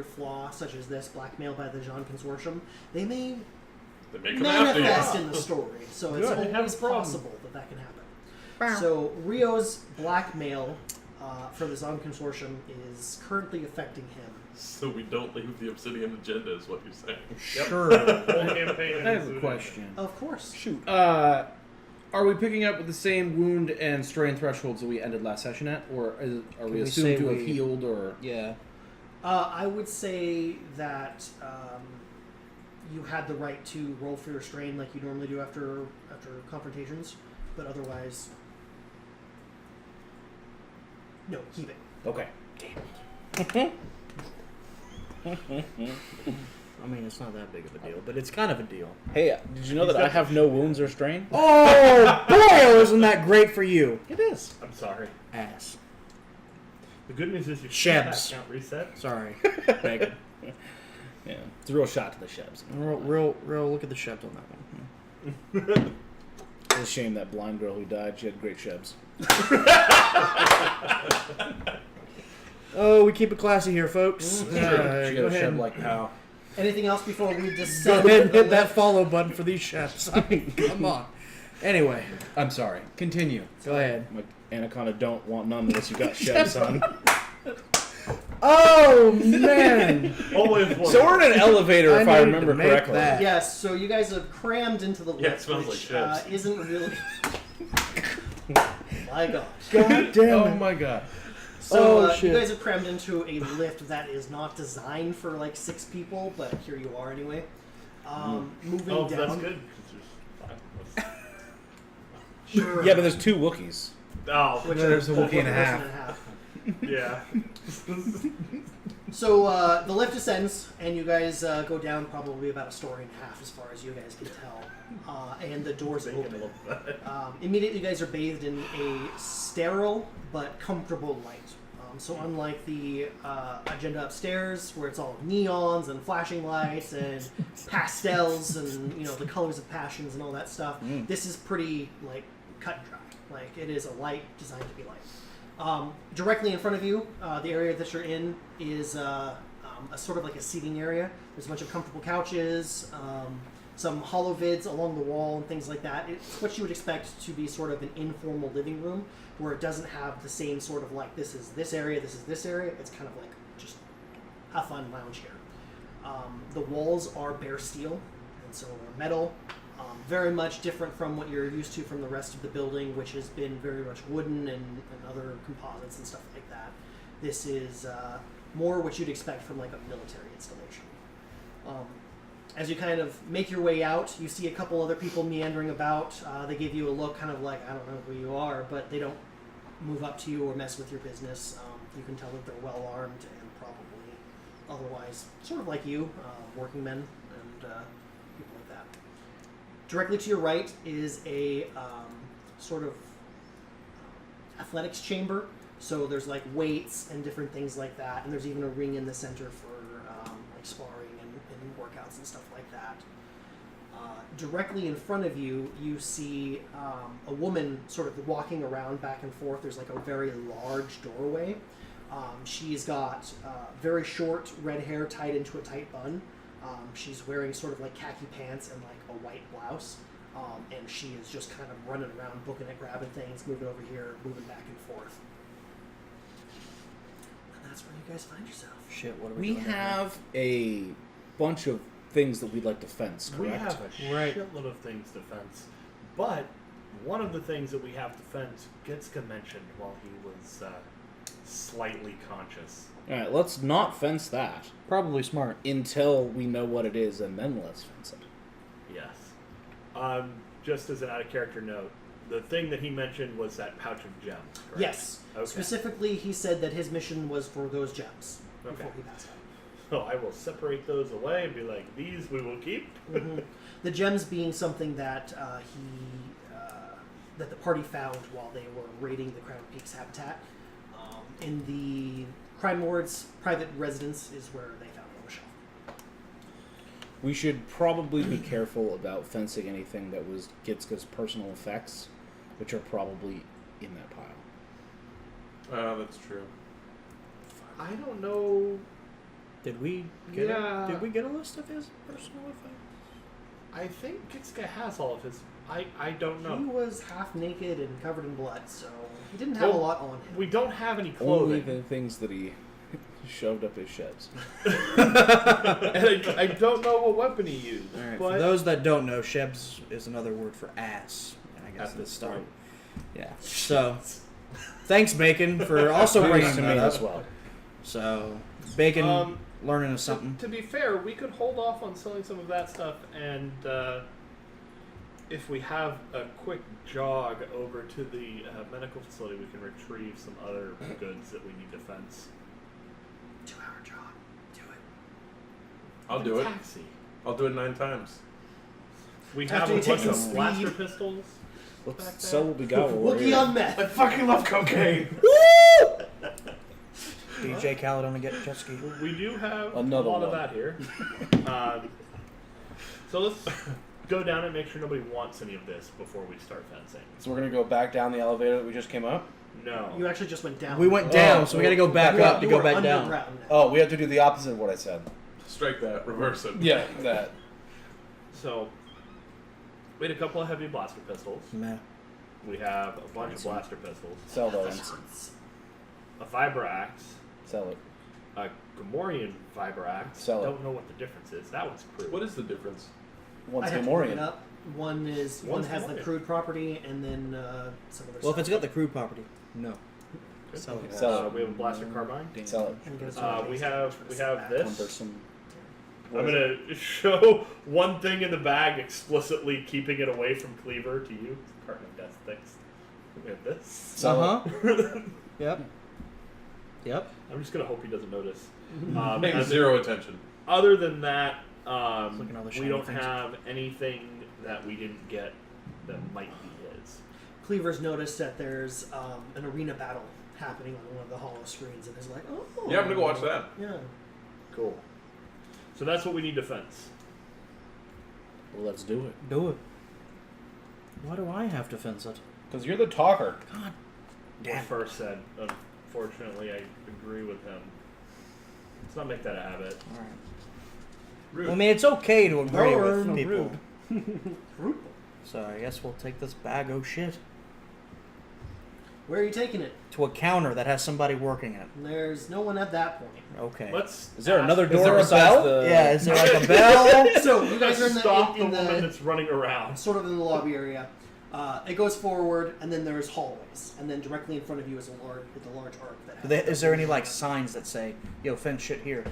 flaw, such as this, blackmail by the Jean Consortium, they may They may come after you. manifest in the story. So it's Good, they have always a problem. possible that can happen. So Rio's blackmail for the Jean Consortium is currently affecting him. So we don't leave the Obsidian agenda, is what you're saying. Sure. Whole campaign I have is a question. Of course. Shoot. Are we picking up with the same wound and strain thresholds that we ended last session at, or are we we assumed say to have we- healed, or Yeah. I would say that you had the right to roll for your strain like you normally do after confrontations, but otherwise, no, keep it. Okay. I mean, it's not that big of a deal, but it's kind of a deal. Hey, did you know that I have no wounds or strain? Oh boy, isn't that great for you? It is. I'm sorry. Ass. The good news is your Shebs. stat count reset. Sorry. Megan. Yeah, it's a real shot to the Shebs. real. Look at the shebs on that one. It's a shame that blind girl who died. She had great Shebs. Oh, we keep it classy here, folks. she Go got a ahead. shed like pow. Anything else before we Go descend? ahead and hit that follow button for these chefs. I mean, come on. Anyway, I'm sorry. Continue. go ahead. My Anaconda don't want none unless you got Shebs on. Oh man! Always one. So we're in an elevator, if I needed remember to make correctly. Yes, so you guys have crammed into the lift, Yeah, it smells which like chips. isn't really my god. God damn Oh it. my god. So Oh, you shit. guys are crammed into a lift that is not designed for like 6 people, but here you are anyway. Moving Oh, down. that's good. 'Cause there's 5 of us. Sure. Yeah, but there's 2 Wookiees. Oh, Which There's a are Wookiee and a one half. person and yeah. So the lift descends, and you guys go down probably about a story and a half, as far as you guys can tell. And the doors Bacon open. love that. Immediately, you guys are bathed in a sterile but comfortable light. So unlike the agenda upstairs, where it's all neons and flashing lights and pastels and the colors of passions and all that stuff, this is pretty like cut and dry. Like it is a light designed to be light. Directly in front of you, the area that you're in is a sort of like a seating area. There's a bunch of comfortable couches, some hollow vids along the wall and things like that. It's what you would expect to be sort of an informal living room, where it doesn't have the same sort of like this is this area, this is this area. It's kind of like just have fun lounge here. The walls are bare steel, and so are metal. Very much different from what you're used to from the rest of the building, which has been very much wooden and other composites and stuff like that. This is more what you'd expect from like a military installation. As you kind of make your way out, you see a couple other people meandering about. They give you a look kind of like, I don't know who you are, but they don't move up to you or mess with your business. You can tell that they're well armed and probably otherwise sort of like you, working men and people like that. Directly to your right is a sort of athletics chamber. So there's like weights and different things like that, and there's even a ring in the center for like sparring and workouts and stuff like that. Directly in front of you, you see a woman sort of walking around back and forth. There's like a very large doorway. She's got very short red hair tied into a tight bun. She's wearing sort of like khaki pants and like a white blouse. And she is just kind of running around, booking it, grabbing things, moving over here, moving back and forth. And that's where you guys find yourself. Shit, what are We we doing? have a bunch of things that we'd like to fence, correct? We have a Right. shitload of things to fence, but one of the things that we have to fence gets mentioned while he was slightly conscious. Alright, let's not fence that Probably smart. until we know what it is, and then let's fence it. Yes. Just as an out-of-character note, the thing that he mentioned was that pouch of gems, correct? Yes. Okay. Specifically, he said that his mission was for those gems Okay. before he passed out. So I will separate those away and be like, these we will keep. The gems being something that that the party found while they were raiding the Crown Peaks habitat. In the crime lord's private residence is where they found it on the shelf. We should probably be careful about fencing anything that was Gitska's personal effects, which are probably in that pile. That's true. I don't know. Did we get Yeah. Did we get a list of his personal effects? I think Gitska has all of his. I don't He know. was half naked and covered in blood, so he didn't have a Well, lot on him. We don't have any Only clothing. the things that he shoved up his sheds. And I don't know what weapon he used. All right. But For those that don't know, Shebs is another word for ass. I guess At the this start. point. Yeah. So, thanks, Bacon, for also Nice bringing to that me up. as well. So, Bacon Um, learning something. To be fair, we could hold off on selling some of that stuff, and if we have a quick jog over to the medical facility, we can retrieve some other goods that we need to fence. 2-hour job. Do it. I'll do it. Taxi. I'll do it 9 times. We After have you a take bunch some of speed. blaster pistols. Back Let's there. sell what we got. while we're Wookiee here. on meth. fucking love cocaine. DJ Khaled on the jet ski. We do have Another a lot of one. that here. So let's go down and make sure nobody wants any of this before we start fencing. So we're gonna go back down the elevator that we just came up. No. You actually just went down. We went down, so we got to go back You up to you go were back down. underground now. Oh, we have to do the opposite of what I said. Strike that. Reverse it. Yeah, that. So we had a couple of heavy blaster pistols. Nah. We have a bunch of blaster pistols. Sell those. A vibra axe. Sell it. A Gamorrean vibra axe. Sell it. Don't know what the difference is. That one's crude. What is the difference? One's I have to look it Gamorrean. up. One has the crude property, and then some other. Well, if stuff. it's got the crude property, no. Good. Sell it. Sell it. We have a blaster carbine. Sell it. And get us We have this. Cumbersome. I'm gonna show one thing in the bag, explicitly keeping it away from Cleaver to you. Carton of Death things. We have this. Yep. Yep. I'm just gonna hope he doesn't notice. Paying and zero attention. Other than that, Looking at all the we shiny don't things. have anything that we didn't get that might be his. Cleaver's noticed that there's an arena battle happening on one of the hollow screens, and is like, oh. Yeah, I'm gonna go watch that. Yeah. Cool. So that's what we need to fence. Well, let's do it. Do it. Why do I have to fence it? Because you're the talker. God What damn. first said. Unfortunately, I agree with him. Let's not make that a habit. All right. Rude. Well, I mean, it's okay to agree with No, people. Rude. So I guess we'll take this bag of shit Where are you taking it? to a counter that has somebody working it. There's no one at that point. Okay. Let's. Is there ask- another Is door there a besides bell? the? Yeah, is there like a bell? So you guys are in Stop the, in the woman the that's running around. sort of in the lobby area. It goes forward, and then there's hallways, and then directly in front of you is a large arc that has. Is there any like signs that say, "Yo, fence shit here"?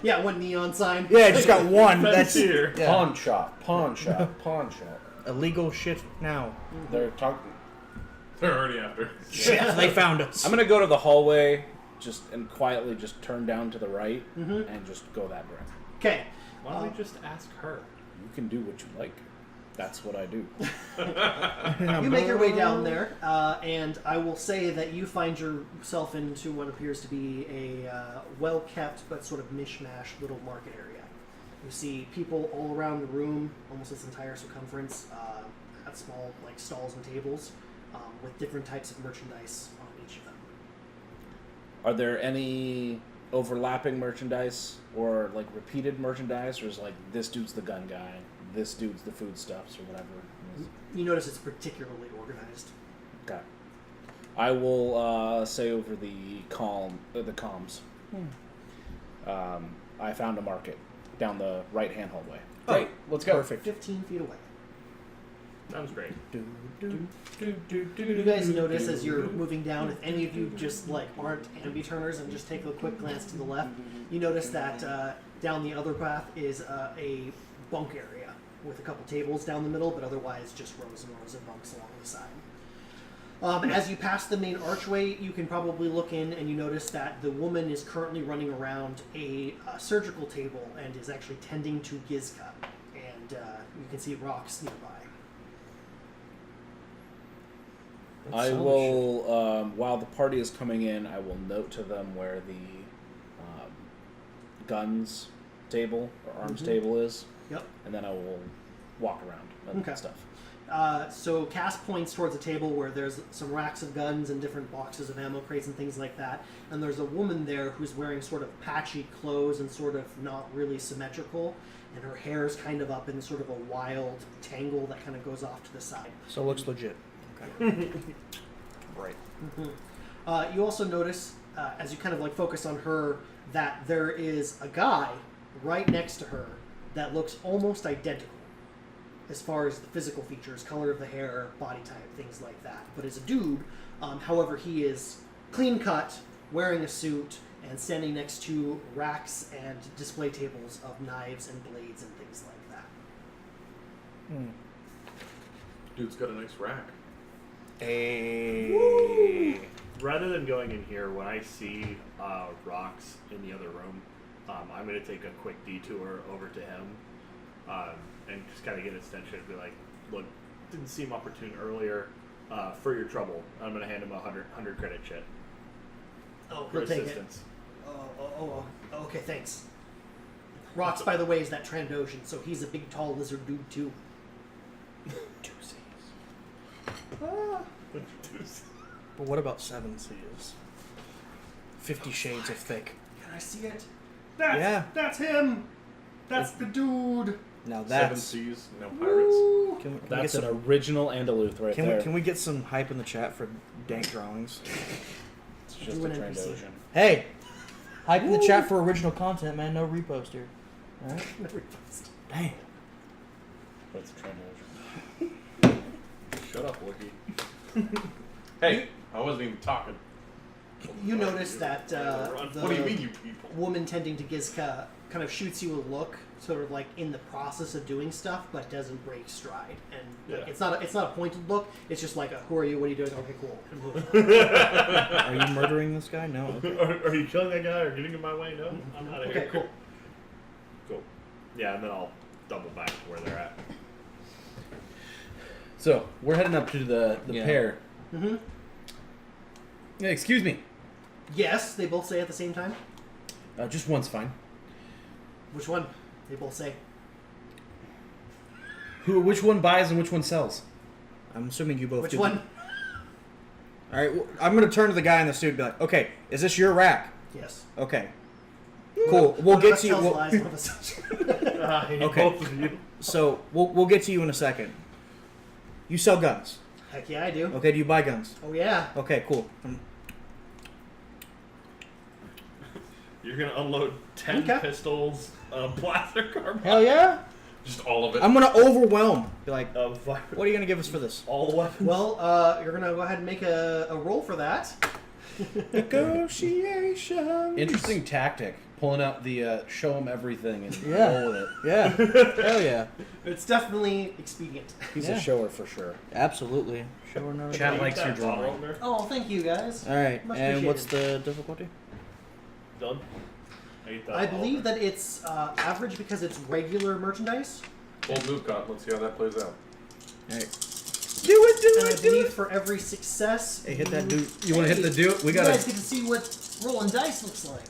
Yeah, one neon sign. Yeah, I just got one. Fence That's here. yeah. Pawn shop. Pawn shop. Pawn shop. Illegal shit now. They're talking. They're already after. Shit, they found us. I'm gonna go to the hallway, and quietly just turn down to the right, and just go that direction. Okay. Why don't we just ask her? You can do what you like. That's what I do. You make your way down there, and I will say that you find yourself into what appears to be a well-kept but sort of mishmash little market area. You see people all around the room, almost its entire circumference, at small like stalls and tables, with different types of merchandise on each of them. Are there any overlapping merchandise or like repeated merchandise, or is like this dude's the gun guy, this dude's the foodstuffs, or whatever? You notice it's particularly organized. Okay. I will say over the comms. I found a market down the right-hand hallway. Great. Let's go. Perfect. 15 feet away. Sounds great. You guys notice as you're moving down, if any of you just like aren't ambi-turners and just take a quick glance to the left, you notice that down the other path is a bunk area with a couple tables down the middle, but otherwise just rows and rows of bunks along the side. As you pass the main archway, you can probably look in and you notice that the woman is currently running around a surgical table and is actually tending to Gizka, and you can see rocks nearby. I will, while the party is coming in, I will note to them where the guns table or arms table is. Yep. And then I will walk around and Okay. stuff. So Cass points towards a table where there's some racks of guns and different boxes of ammo crates and things like that. And there's a woman there who's wearing sort of patchy clothes and sort of not really symmetrical. And her hair is kind of up in sort of a wild tangle that kind of goes off to the side. So it looks legit. Okay. Right. You also notice, as you kind of like focus on her, that there is a guy right next to her that looks almost identical as far as the physical features, color of the hair, body type, things like that. But is a dude. However, he is clean cut, wearing a suit, and standing next to racks and display tables of knives and blades and things like that. Dude's got a nice rack. Hey. Rather than going in here, when I see rocks in the other room, I'm going to take a quick detour over to him and just kind of get his attention and be like, look, didn't seem opportune earlier. For your trouble, I'm going to hand him a 100 credit chit Oh, for he'll take it. assistance. Okay, thanks. Rocks, by the way, is that Trandoshan, so he's a big, tall lizard dude, too. But what about 7 C's? 50 Shades of Thick. Can I see it? Yeah. That's him! That's the dude! Now 7 that's. Seas, no pirates. Ooh. Can we get That's an some? original Andalouth right there. Can we get some hype in the chat for dank drawings? It's just Do a an NPC. Trandoshan. Hey, hype in the chat for original content, man. No repost here. All right. Dang. quite the trouble. Shut up, Wookie. Hey, I wasn't even talking. You notice that What do you mean, you people? woman tending to Gizka kind of shoots you a look, sort of like in the process of doing stuff, but doesn't break stride. And like, Yeah. it's not a pointed look. It's just like, who are you? What are you doing? Okay, cool. And move on. Are you murdering this guy? No. Okay. Are you killing that guy or getting in my way? No, I'm out of Okay, here. cool. Cool. Yeah, and then I'll double back to where they're at. So we're heading up to the Yeah. pair. Mm-hmm. Yeah, excuse me. Yes, they both say at the same time. Just one's fine. Which one? They both say. Which one buys and which one sells? I'm assuming you both Which do. one? All right, I'm going to turn to the guy in the suit and be like, okay, is this your rack? Yes. Okay. Cool. We'll One of get us to you. tells We'll, lies, one of us tells- I hate Okay. both of you. so we'll get to you in a second. You sell guns. Heck yeah, I do. Okay, do you buy guns? Oh yeah. Okay, cool. You're gonna unload 10 Okay. pistols, blaster carbine, Hell yeah. Just all of it. I'm going to overwhelm. Be like, of what are you going to give us for this? all the weapons. Well, you're gonna go ahead and make a roll for that. Negotiation. Interesting tactic. Pulling out the show them everything and Yeah. roll with it. Yeah. Hell yeah. It's definitely expedient. He's Yeah. a shower for sure. Absolutely. Show another. Chat Eat likes that your bottle drawing. opener. Oh, thank you guys. All right. Much And what's appreciated. the difficulty? Done. Ate that I bottle believe opener. that it's average because it's regular merchandise. Old move caught. Let's see how that plays out. All right. Do it, And I believe for every success, Hey, hit that dude. You want to hit the do? We you got guys to. get to see what rolling dice looks like.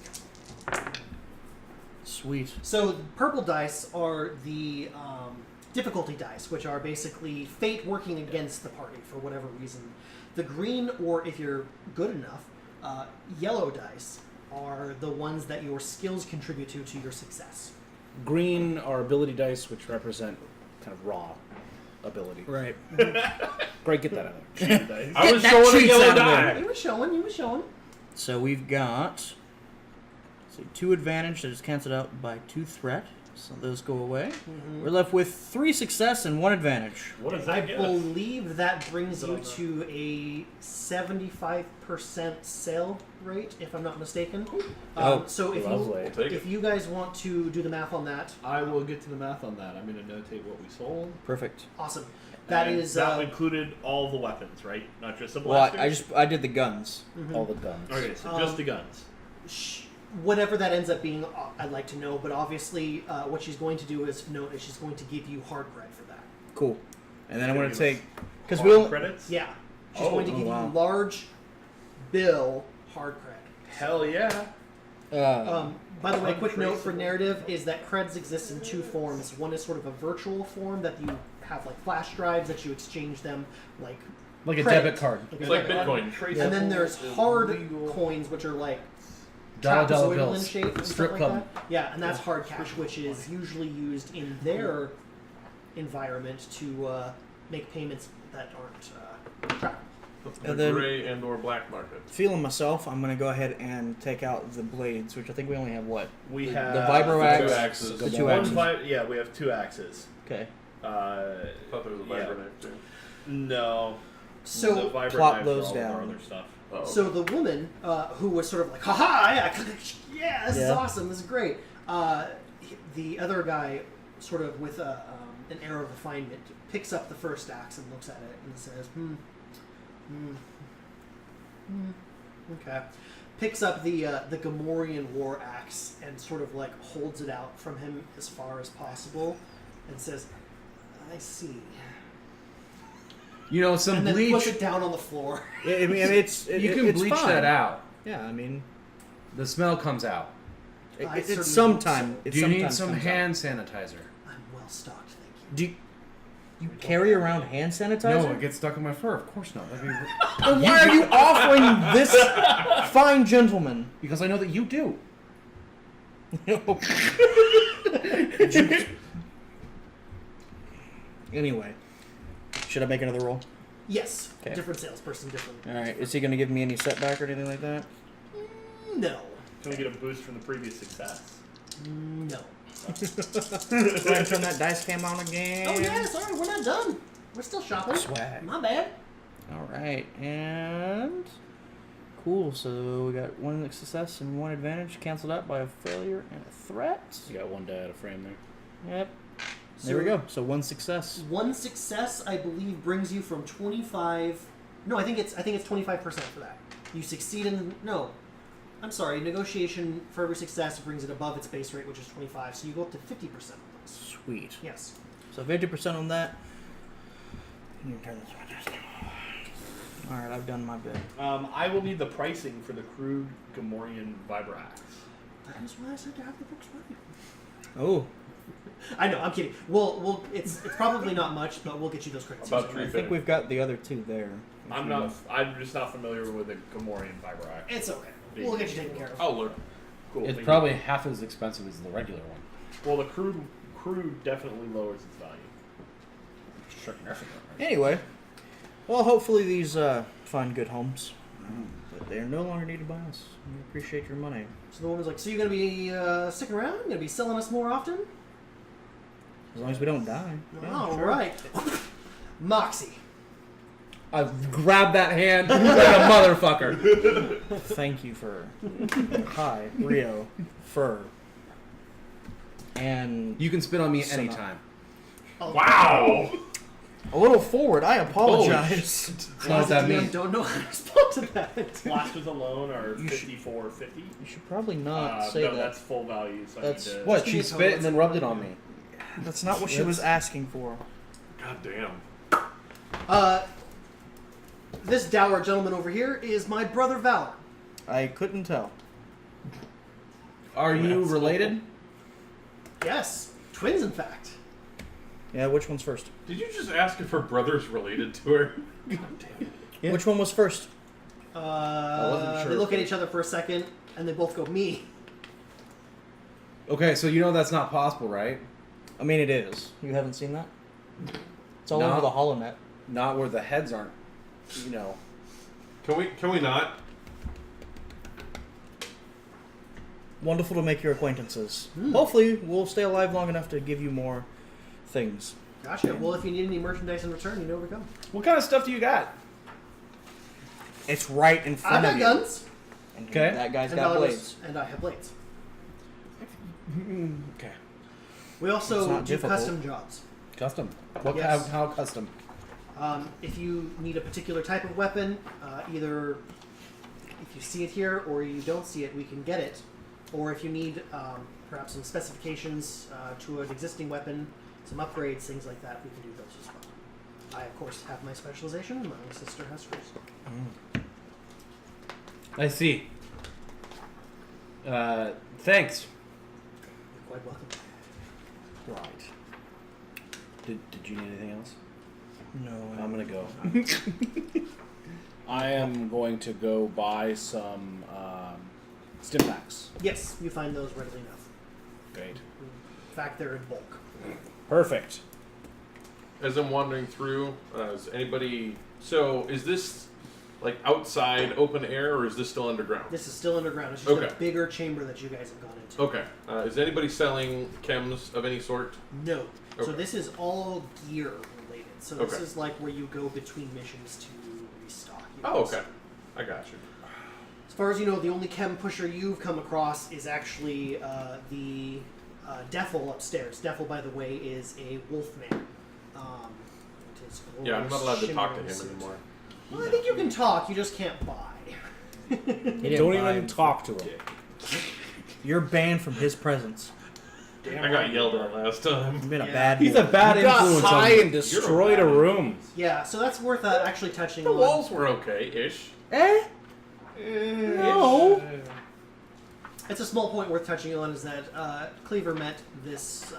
Sweet. So the purple dice are the difficulty dice, which are basically fate working against the party for whatever reason. The green, or if you're good enough, yellow dice are the ones that your skills contribute to your success. Green are ability dice, which represent kind of raw ability. Right. Great, get that out of there. Dice. I was that showing a cheats yellow out of die. You were showing. So we've got, let's see, 2 advantage that is canceled out by 2 threat. So those go away. We're left with 3 success and 1 advantage. What does I that get us? believe that brings you Don't know. to a 75% sale rate, if I'm not mistaken. Oh, so if lovely. We'll take if it. you guys want to do the math on that, I will get to the math on that. I'm going to notate what we sold. Perfect. awesome. That And is that included all the weapons, right? Not just the Well, blasters. I did the guns. All the guns. Okay, so just the guns. whatever that ends up being. I'd like to know, but obviously, what she's going to do is note that she's going to give you hard cred for that. Cool. And then I'm Gonna going to give take, because Hard we'll, credits. Yeah, she's Oh, going to oh, give wow. you large bill hard cred. Hell yeah. By the way, quick note for Untraceable. narrative is that creds exist in 2 forms. One is sort of a virtual form that you have like flash drives that you exchange them like Like a credit. debit card. It's like debit card. Bitcoin. And then there's Traceable, hard illegal. coins, which are like Dollar trapezoidal in bills. shape and Strip stuff like club. that. Yeah, and that's hard cash, which is usually used in their environment to make payments that aren't tracked. The And then- gray and or black market. feeling myself, I'm going to go ahead and take out the blades, which I think we only have what? We The have vibro the axe. two axes. The two one axes. yeah, we have 2 axes. Okay. I thought there was a Yeah. vibrant axe too. No. So the vibrant plop knives those are all of our down. other stuff. Oh, So the woman who was sort of like, haha, yeah, this is Yeah. awesome, this is great. The other guy, sort of with an air of refinement, picks up the first axe and looks at it and says, okay. Picks up the Gamorrean war axe and sort of like holds it out from him as far as possible and says, I see. You know, some And then bleach. puts it down on the floor. I mean, it's You can it's bleach fine. that out. Yeah, I mean, The smell comes out. I it's certainly sometime. hope It Do you need sometimes some comes out. hand sanitizer? I'm well stocked, thank you. Do you carry around hand sanitizer? No, it gets stuck in my fur. Of course not. That'd be... Then why are you offering this fine gentleman? because I know that you do. Anyway, should I make another roll? Yes. Okay. Different salesperson, different. All right. Is he going to give me any setback or anything like that? No. Can we get a boost from the previous success? No. Sorry. Go ahead and turn that dice cam on again. Oh yeah, sorry, we're not done. We're still shopping. Swag. My bad. All right, and cool. So we got one success and one advantage canceled out by a failure and a threat. You got one die out of frame there. Yep. There we go. So one success. One success, I believe, brings you from 25. No, I think it's 25% for that. You succeed in I'm sorry. Negotiation for every success brings it above its base rate, which is 25. So you go up to 50% of those. Sweet. Yes. So 50% on that. You can turn this one. All right, I've done my bit. I will need the pricing for the crude Gamorrean Vibrax. That is why I said to have the books ready. Oh, I know. I'm kidding. We'll it's probably not much, but we'll get you those credits. About I think we've got the other two there. I'm just not familiar with the Gamorrean Vibrax. It's okay. We'll get you taken care of. I'll learn. Cool. It's thank probably half as expensive as the regular one. you. Well, the crude definitely lowers its value. Anyway, well, hopefully these find good homes. But they're no longer needed by us. We appreciate your money. So the woman's like, "So you're gonna be sticking around? You're gonna be selling us more often?" As long as we don't die. All right. Moxie. I grabbed that hand like a motherfucker. Thank you for hi Rio Fur and You can spit on me Son of- anytime. Oh, Wow. a little forward. I apologize. That's not what that DM means. don't know how to respond to that. Blasters alone are You should- 54.50. You should probably not say no, that. that's full value. So That's- I need to, What? give me She a spit total. and then rubbed it on me. That's not what she was asking for. God damn. This dour gentleman over here is my brother Valor. I couldn't tell. Are you That's related? Yes, twins, in fact. Yeah, which one's first? Did you just ask if her brother's related to her? God damn it. Yeah. Which one was first? wasn't sure. They look at each other for a second, and they both go, "Me." Okay, so you know that's not possible, right? I mean, it is. You haven't seen that? It's all No. over the HoloNet. Not where the heads aren't. You know. Can we not? Wonderful to make your acquaintances. Hopefully, we'll stay alive long enough to give you more things. Gotcha. Well, if you need any merchandise in return, you know where to go. What kind of stuff do you got? It's right in I've front got of you. guns, And Okay. that guy's and got Valor blades. and I have blades. Okay. We It's also not do difficult. custom jobs. Custom. What? Yes. How custom? If you need a particular type of weapon, either if you see it here or you don't see it, we can get it. Or if you need perhaps some specifications to an existing weapon, some upgrades, things like that, we can do those as well. I, of course, have my specialization. My sister has hers. I see. Thanks. You're quite welcome. Right. Did you need anything else? No, I'm gonna go. I am going to go buy some stim packs. Yes, you find those readily enough. Great. In fact, they're in bulk. Perfect. As I'm wandering through, is anybody? So is this like outside open air, or is this still underground? This is still underground. It's just a Okay. bigger chamber that you guys have gone into. Okay. Is anybody selling chems of any sort? No. So Okay. this is all gear related. So this Okay. is like where you go between missions to restock. Oh, okay. I got you. As far as you know, the only chem pusher you've come across is actually the Defil upstairs. Defil, by the way, is a wolfman. It is Yeah, I'm not allowed to talk to shimmering him suit. anymore. Well, I think you can talk. You just can't buy. He didn't Don't buy even him. talk to him. You're banned from his presence. I got yelled at last time. You've been a Yeah. bad He's boy. a bad You got influence. high on and destroyed a bad room. Yeah, so that's worth actually touching The on. walls were okay-ish. Eh? No. It's a small point worth touching on is that Cleaver met this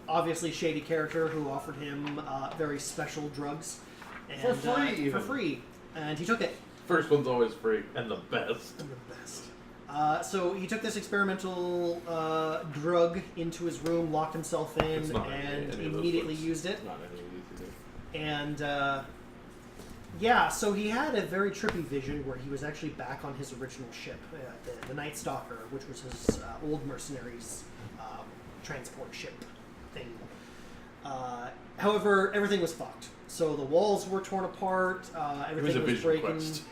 obviously shady character who offered him very special drugs. And, For free, for even. free. And he took it. First one's always free and the best. And the best. So he took this experimental drug into his room, locked himself in, It's not and any of those immediately books. used it. Not any of these either. And yeah, so he had a very trippy vision where he was actually back on his original ship, the Night Stalker, which was his old mercenaries' transport ship thing. However, everything was fucked. So the walls were torn apart. Everything was vision quest.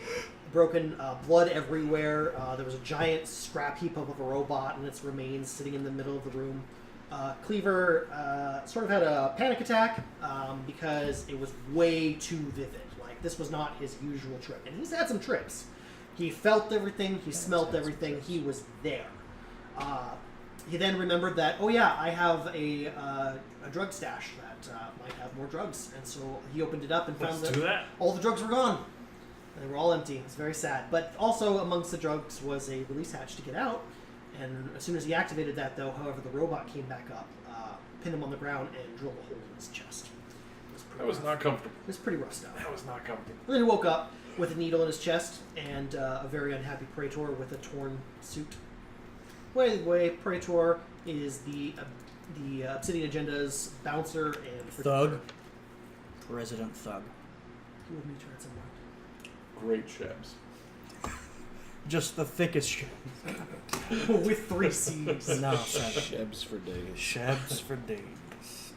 broken. Blood everywhere. There was a giant scrap heap of a robot and its remains sitting in the middle of the room. Cleaver sort of had a panic attack because it was way too vivid. Like, this was not his usual trip. And he's had some trips. He felt everything. He smelt everything. He was there. He then remembered that, oh yeah, I have a drug stash that might have more drugs. And so he opened it up and found that all the drugs were gone. They were all empty. It's very sad. But also amongst the drugs was a release hatch to get out. And as soon as he activated that, though, however, the robot came back up, pinned him on the ground, and drilled a hole in his chest. That was not comfortable. It was pretty rough stuff. That was not comfortable. And then he woke up with a needle in his chest and a very unhappy Praetor with a torn suit. Way, Praetor is the Obsidian Agenda's bouncer and Thug. Resident thug. He would meet her at some point. Great Shebs. Just the thickest shit. With 3 C's. No, 7. Shebs for days. Shebs for days.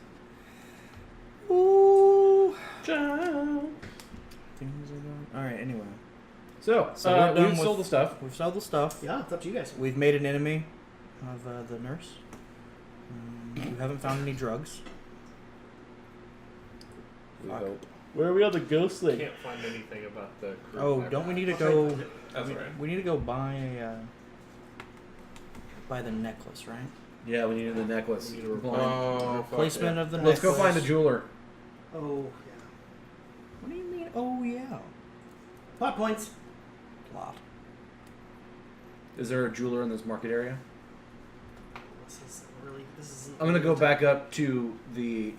Ooh. Things are going. Alright, anyway. So, So we're done we've with- sold the stuff. We've sold the stuff. Yeah, it's up to you guys. We've made an enemy of the nurse. You haven't found any drugs. We Fuck. hope. Where are we on the ghost thing? Can't find anything about the crew. Oh, don't we need to I'll try to go? find it. That's all right. We need to go buy the necklace, right? Yeah, we needed the necklace. We need to Oh, fuck Placement yeah. of the Let's necklace. go find a jeweler. Oh, yeah. What do you mean? Oh yeah. Plot points. Plot. Is there a jeweler in this market area? This is. I'm gonna go back up to the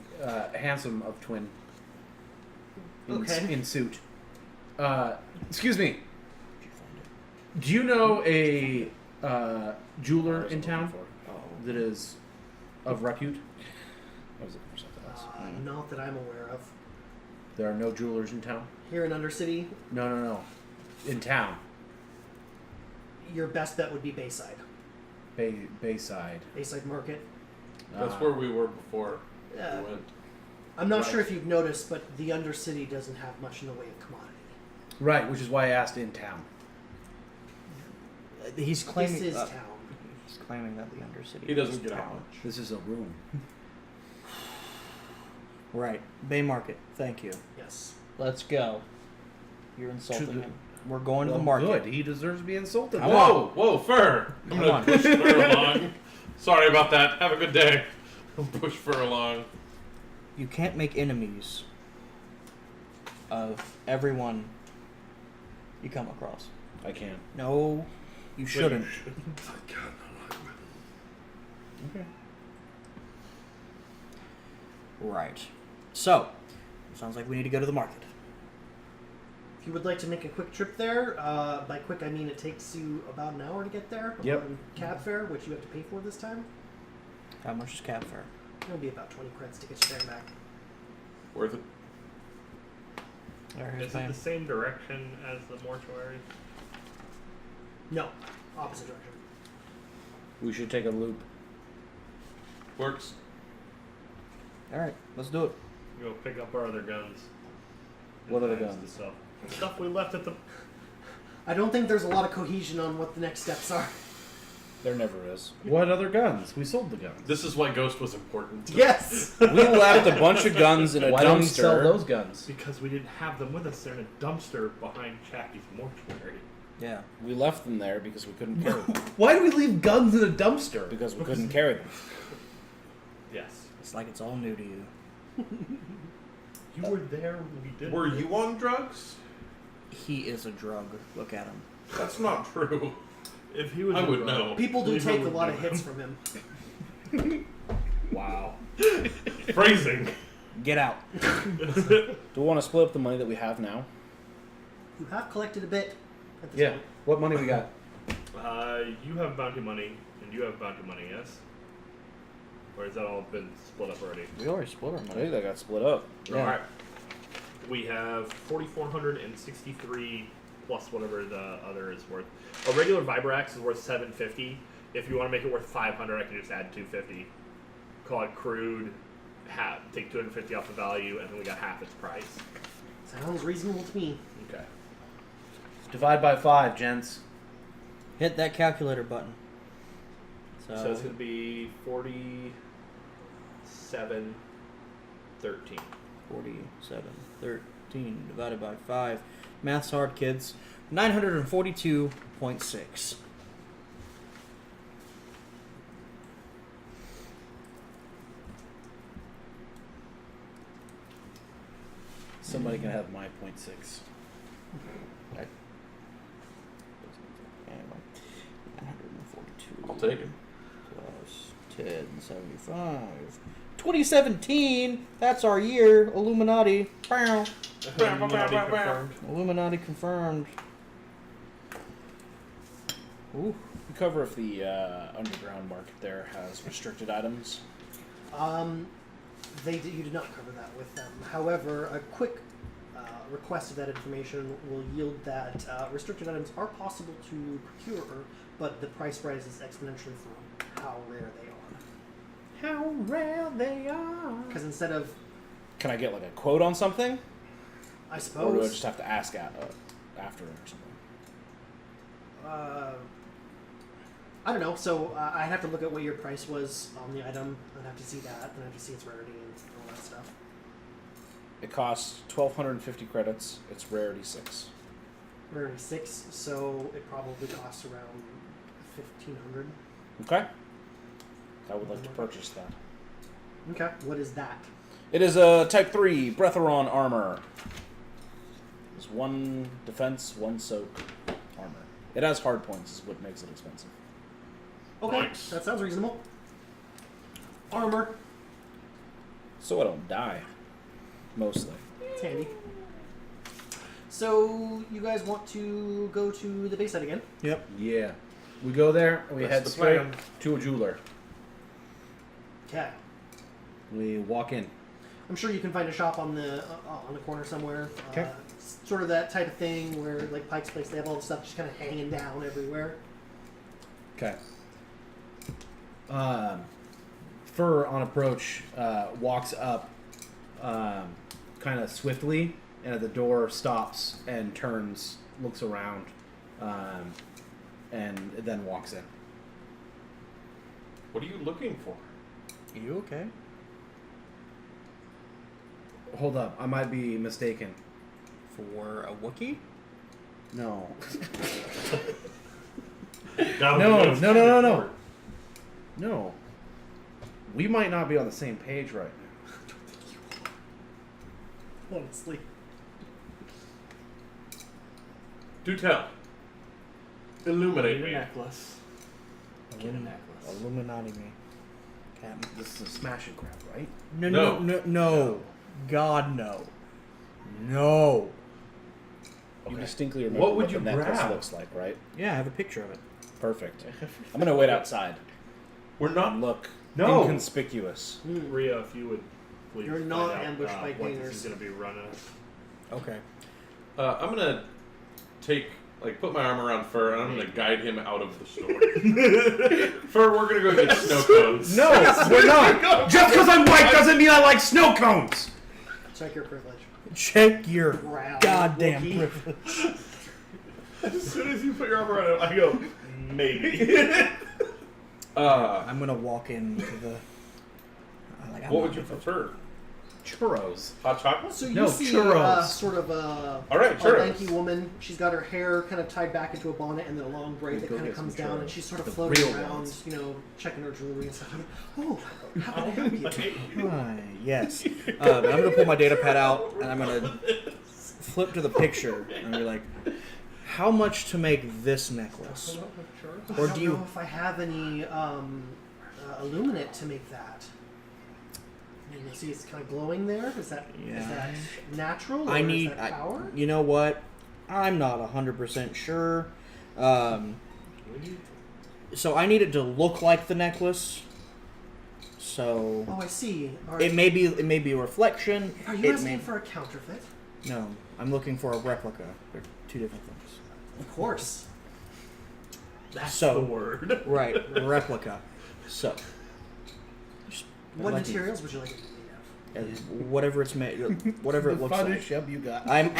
handsome of twin. Okay. In suit. Excuse me. Did you find it? Do you know a jeweler in town Oh, that is of repute? I was looking for something else. Not that I'm aware of. There are no jewelers in town. Here in Undercity, No. In town, your best bet would be Bayside. Bayside. Bayside Market. That's where we were before we Yeah. went. I'm not Right. sure if you've noticed, but the Undercity doesn't have much in the way of commodity. Right, which is why I asked in town. He's claiming. This is town. He's claiming that the Undercity. He doesn't is get out town. much. This is a room. Right, Bay Market. Thank you. Yes. Let's go. You're insulting To the- him. We're going to Well, the market. good. He deserves to be insulted. Come Whoa, Fur! I'm Come gonna on. push Fur along. Sorry about that. Have a good day. Push Fur along. You can't make enemies of everyone you come across. I can. No, you shouldn't. Okay. Right. So, sounds like we need to go to the market. If you would like to make a quick trip there, by quick I mean it takes you about an hour to get there. Yep. On cab fare, which you have to pay for this time. How much is cab fare? It'll be about 20 credits to get you there and back. Worth it. Is it the same direction as the mortuary? No, opposite direction. We should take a loop. Works. All right, let's do it. Go pick up our other guns. What other And guns? the stuff. The stuff we left at the. I don't think there's a lot of cohesion on what the next steps are. There never is. What other guns? We sold the guns. This is why Ghost was important. Yes! We left a bunch of guns in a Why don't we sell dumpster. those guns? Because we didn't have them with us. They're in a dumpster behind Chappie's mortuary. Yeah. We left them there because we couldn't carry them. Why do we leave guns in a dumpster? Because we couldn't carry them. Yes. It's like it's all new to you. You were there when we did. Were you on drugs? He is a drug. Look at him. That's not true. If he was, I a would drug, know. People do Cleaver take a would lot of know. hits from him. Wow. Phrasing. Get out. Do we want to split up the money that we have now? You have collected a bit at this Yeah. point. What money we got? You have bounty money, and you have bounty money, yes? Or has that all been split up already? We already split our I money. think that got split up. Yeah. Alright. We have 4,463 plus whatever the other is worth. A regular Vibrax is worth 750. If you want to make it worth 500, I can just add 250. call it crude, take 250 off the value, and then we got half its price. Sounds reasonable to me. Okay. Divide by 5, gents. Hit that calculator button. So it's going to be 47.13. 47.13 divided by 5. Math's hard, kids. 942.6. Somebody can have my 0.6. Okay. 942. I'll take it. Plus 1075. 2017. That's our year. Illuminati. Bow. Illuminati confirmed. Illuminati confirmed. Ooh. You cover if the underground market there has restricted items. You did not cover that with them. However, a quick request of that information will yield that restricted items are possible to procure, but the price rises exponentially for how rare they are. How rare they are. Because instead of, Can I get like a quote on something? I Or do I suppose, just have to ask after or something? I don't know. So I'd have to look at what your price was on the item. I'd have to see that. Then I'd have to see its rarity and all that stuff. It costs 1,250 credits. It's rarity 6. Rarity 6, so it probably costs around 1,500. Okay. I would like to purchase that. Okay, what is that? It is a Type 3 Breatheron armor. It's 1 defense, 1 soak armor. It has hard points, is what makes it expensive. Okay, Nice. that sounds reasonable. Armor. So I don't die. Mostly. It's handy. So, you guys want to go to the base side again? Yep. Yeah. We go there, and we That's head the straight plan. to a jeweler. Okay. We walk in. I'm sure you can find a shop on the corner somewhere. Okay. Sort of that type of thing where, like Pike's Place, they have all the stuff just kind of hanging down everywhere. Okay. Fur on approach walks up kind of swiftly, and at the door stops and turns, looks around, and then walks in. What are you looking for? You okay? Hold up, I might be mistaken. For a Wookiee? No. That No, would be no, no, no, no. No. We might not be on the same page right now. Honestly. Do tell. Illuminate Need a me. necklace. Get a necklace. Illuminati me. Captain. This is a smash and grab, right? No, No. no, no, no. God, no. No. You Okay. distinctly remember What would the you necklace grab? looks like, right? Yeah, I have a picture of it. Perfect. I'm going to wait outside We're and not. look No. inconspicuous. Rio, if you would please You're find not out, ambushed by what gangers. this is going to be running. Okay. I'm gonna put my arm around Fur, and I'm gonna guide him out of the store. Fur, we're gonna go get snow cones. No, we're not. Just because I'm white doesn't mean I like snow cones. Check your privilege. Check your Proud goddamn Wookiee. privilege. As soon as you put your arm around it, I go, maybe. I'm gonna walk into the. I'm What not would you gonna- prefer? Churros. Hot chocolate? So you No, see churros. sort of All right, a churros. lanky woman. She's got her hair kind of tied back into a bonnet and then a long braid We'll that go kind of get some comes down, and churros. she's sort of The floating real around, ones. checking her jewelry and stuff. Oh, how can I help you? Hi, yes. I'm gonna pull my data pad out and I'm gonna flip to the picture and be like, "How much to make this necklace?" I Or don't do you- know if I have any illuminate to make that. I mean, you see, it's kind of glowing there. Is that natural? Or I need. Is that power? You know what? I'm not 100% sure. So I need it to look like the necklace. So Oh, I see. All right. it may be a reflection. Are you It asking may, for a counterfeit? no, I'm looking for a replica. They're two different things. Of course. That's So- the word. Right, replica. So, just What Like materials would you like it to be made of? Whatever it's made, whatever it looks Funny like. shub you got. I'm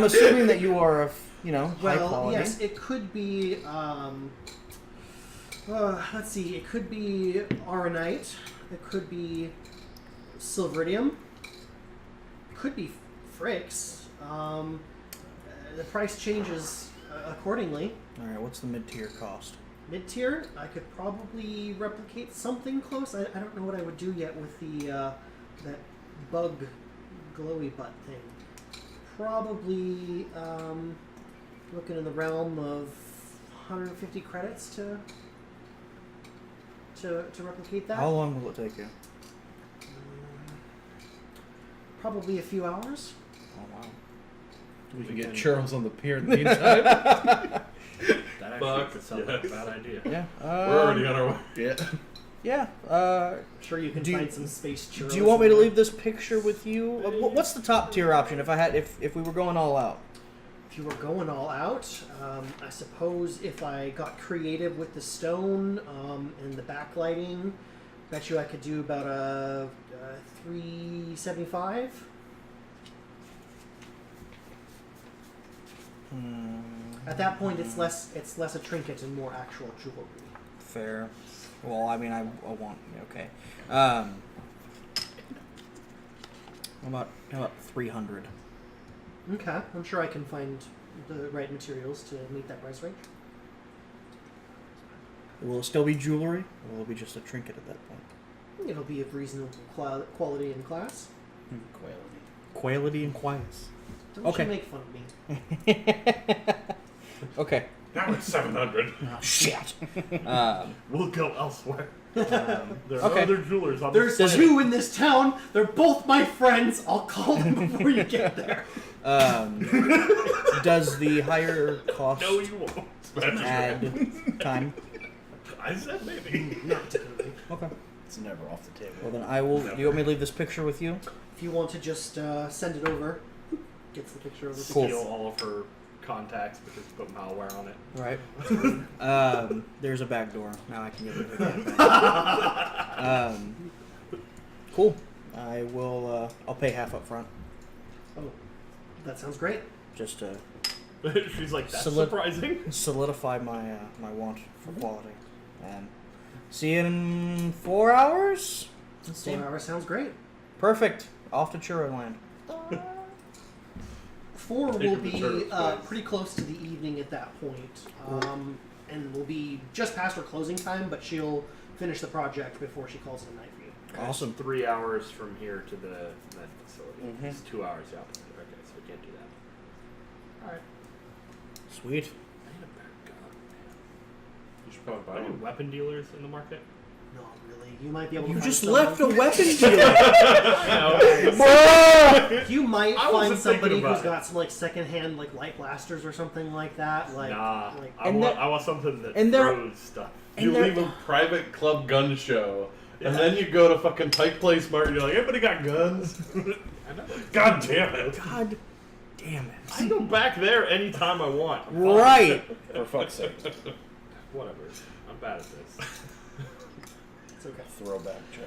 assuming that you are, high Well, quality. yes, it could be. Let's see. It could be aronite. It could be silveridium. It could be fricks. The price changes accordingly. All right, what's the mid-tier cost? Mid-tier, I could probably replicate something close. I don't know what I would do yet with the that bug glowy butt thing. Probably looking in the realm of 150 credits to replicate that. How long will it take you? Probably a few hours. Oh wow. We can get churros on the pier in the meantime. That actually Fuck, could sound like a yes. bad idea. Yeah. We're already on our way. Yeah. Yeah. Sure, you can Do you- find some space churros. Do you want me to in there. leave this picture with you? What's the top tier option if we were going all out? If you were going all out, I suppose if I got creative with the stone and the backlighting, bet you I could do about a 375. At that point, it's less a trinket and more actual jewelry. Fair. Well, I mean, I want. Okay. How about 300? Okay, I'm sure I can find the right materials to meet that price range. Will it still be jewelry, or will it be just a trinket at that point? It'll be of reasonable quality and class. Quality and quiets. Don't Okay. you make fun of me. Okay. Now it's 700. Oh, shit. We'll go elsewhere. There are Okay. other jewelers on There's this two in this town. They're both my friends. I'll call them before you get there. Does the higher cost No, you won't. add time? I said maybe. Not particularly. Okay. It's never off the table. Well, then I will. Do you want me to leave this picture with you? If you want to just send it over, gets the picture over to Cool. Steal all of her contacts because you put malware on it. Right. There's a back door. Now I can get rid of that. Cool. I will. I'll pay half up front. Oh, that sounds great. Just to She's like, that's Solid- surprising. solidify my my want for quality. And see you in 4 hours. 4 hours sounds great. Perfect. Off to Churro Land. 4 Take will her to be church, please. pretty close to the evening at that point. And will be just past her closing time, but she'll finish the project before she calls it a night for you. Awesome. 3 hours from here to the med facility. Mhm. It's 2 hours the opposite. Okay, so we can't do that. Alright. Sweet. I need a better gun, man. You should probably Are buy there any one. weapon dealers in the market? Not really. You might be able to You find just someone- left a weapon dealer. You might I find wasn't somebody thinking about who's it. got some like secondhand like light blasters or something like that. Like, Nah. like I And want, there- I want something that and there- throws stuff. and You there- leave a private club gun show, and Yeah. then you go to fucking Pike Place Mart, and you're like, everybody got guns? I know. God damn it. God damn it. I can go back there anytime I want. I'm fine. Right. For fuck's sake. Whatever. I'm bad at this. it's okay. Throwback joke.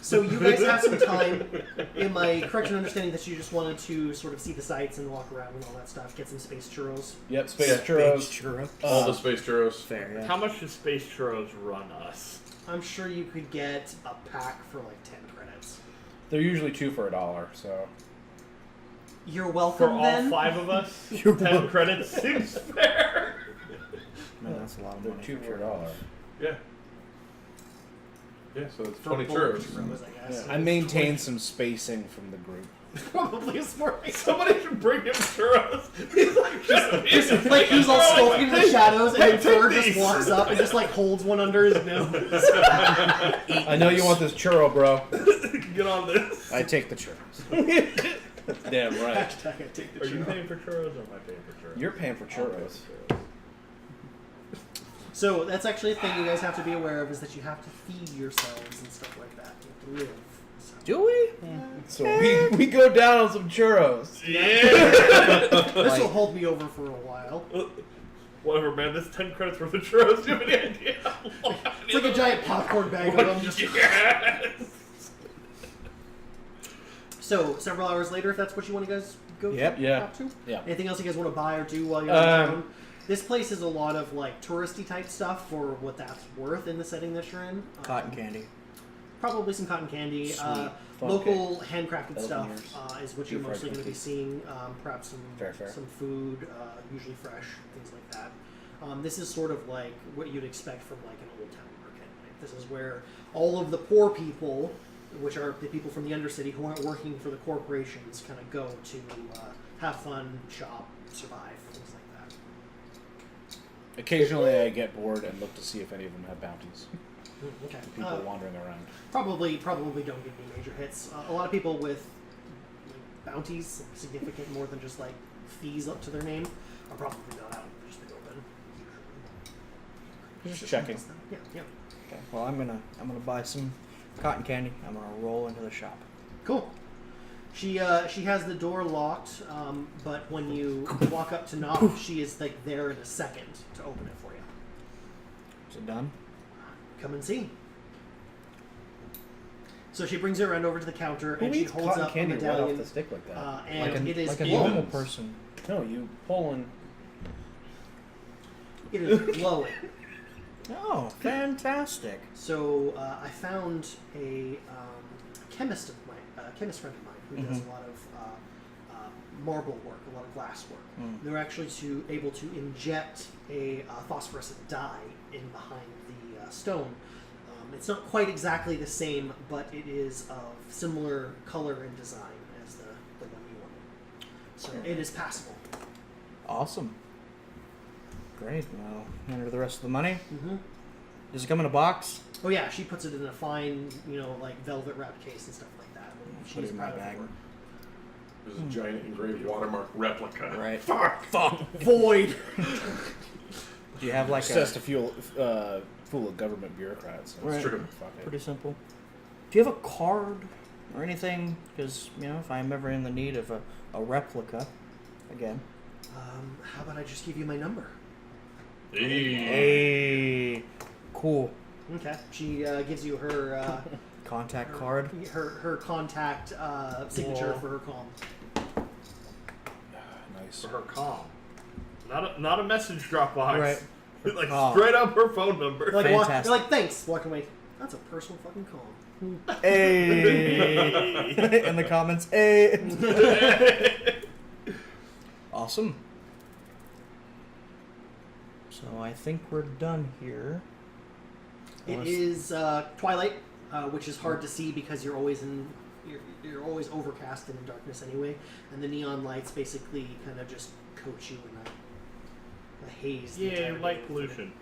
So you guys have some time. Am I correct in understanding that you just wanted to sort of see the sights and walk around and all that stuff, get some space churros? Yep, space churros. Churro. All the space churros. Fair, yeah. How much does Space Churros run us? I'm sure you could get a pack for like 10 credits. They're usually 2 for $1, so. You're For welcome all then. 5 of us, You're 10 credits seems fair. Man, that's a lot of They're money. 2 for $1. Yeah. Yeah, so it's For 20 both churros. churros, I guess. I maintain some spacing from the group. Probably a smart idea. Somebody should bring him churros. He's like, just Like he's all skulking in the shadows, and then Take Fur just these. walks up and just like holds one under his nose. I know you want this churro, bro. Get on this. I take the churros. Damn right. Hashtag I take the Are you churro. paying for churros or am I paying for churros? You're paying for I'll pay churros. for churros. So that's actually a thing you guys have to be aware of, is that you have to feed yourselves and stuff like that. You have to live. So. Do we? So we go down on some churros. Yeah. This will hold me over for a while. Whatever, man. This 10 credits worth of churros. Do you have any idea? It's like a giant popcorn bag of them. Just... Yes. So, several hours later, if that's what you want to guys go Yep. to, Yeah. out to? Yeah. Anything else you guys want to buy or do while you're in town? This place is a lot of like touristy type stuff for what that's worth in the setting that you're in. Cotton candy. Probably some cotton candy. Sweet. Local handcrafted Elven stuff is what you're Deep fried mostly going to be cookies. seeing. Perhaps some Fair. some food, usually fresh, things like that. This is sort of like what you'd expect from like an old town market. Like, this is where all of the poor people, which are the people from the Undercity who aren't working for the corporations, kind of go to have fun, shop, survive, things like that. Occasionally, I get bored and look to see if any of them have bounties. Okay. People wandering around. Probably don't get any major hits. A lot of people with like, bounties, significant more than just like fees up to their name, are probably not out. Just been open. Just checking. Yeah. Okay. Well, I'm gonna buy some cotton candy. I'm gonna roll into the shop. Cool. She has the door locked, but when you walk up to knock, she is like there in a second to open it for you. Is it done? Come and see. So she brings it around over to the counter Who and she eats holds cotton up a candy right medallion. off the stick like that? And it is like a glowing. normal person. No, you pull and... It is glowing. Oh, fantastic! So I found a chemist friend of mine who does a lot of marble work, a lot of glass work. They're actually able to inject a phosphorescent dye in behind the stone. It's not quite exactly the same, but it is of similar color and design as the one you wanted. So it is passable. Awesome. Great. Well, enter the rest of the money. Mm-hmm. Does it come in a box? Oh yeah, she puts it in a fine, like velvet wrapped case and stuff like that. Put it in my proud of bag. her. There's a giant engraved watermark replica. Right. Fuck. Void. Do you have like Just a full of government bureaucrats. So Right. it's true. Fuck it. pretty simple? Do you have a card or anything? Because if I'm ever in the need of a replica, again. How about I just give you my number? Hey, cool. Okay. She gives you her Contact card. her contact signature Whoa. for her calm. Nice. For her calm. Not a message drop box. Right. Like calm. straight up her phone number. Like Fantastic. you're like thanks. Walk away. That's a personal fucking calm. Hey. In the comments. Hey. Awesome. So I think we're done here. It Unless- is twilight, which is hard to see because you're always you're always overcast and in darkness anyway, and the neon lights basically kind of just coat you in a haze. the Yeah, entire light day. pollution.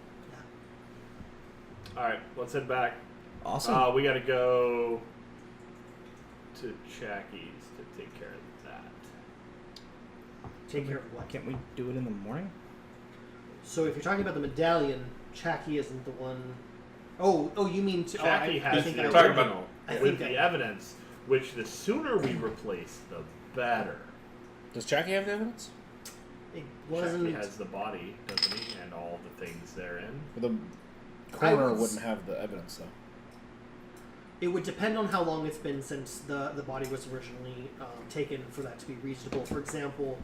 Yeah. Alright, let's head back. Awesome. We gotta go to Chackie's to take care of that. Take care of what? Can't we do it in the morning? So if you're talking about the medallion, Chacky isn't the one. Oh, you mean to? Jackie I has think the I talking about- original I with think the I- evidence, which the sooner we replace, the better. Does Jackie have the evidence? It Jackie wasn't. has the body, doesn't he, and all the things therein. The coroner would s- wouldn't have the evidence, though. It would depend on how long it's been since the body was originally taken for that to be reasonable. For example,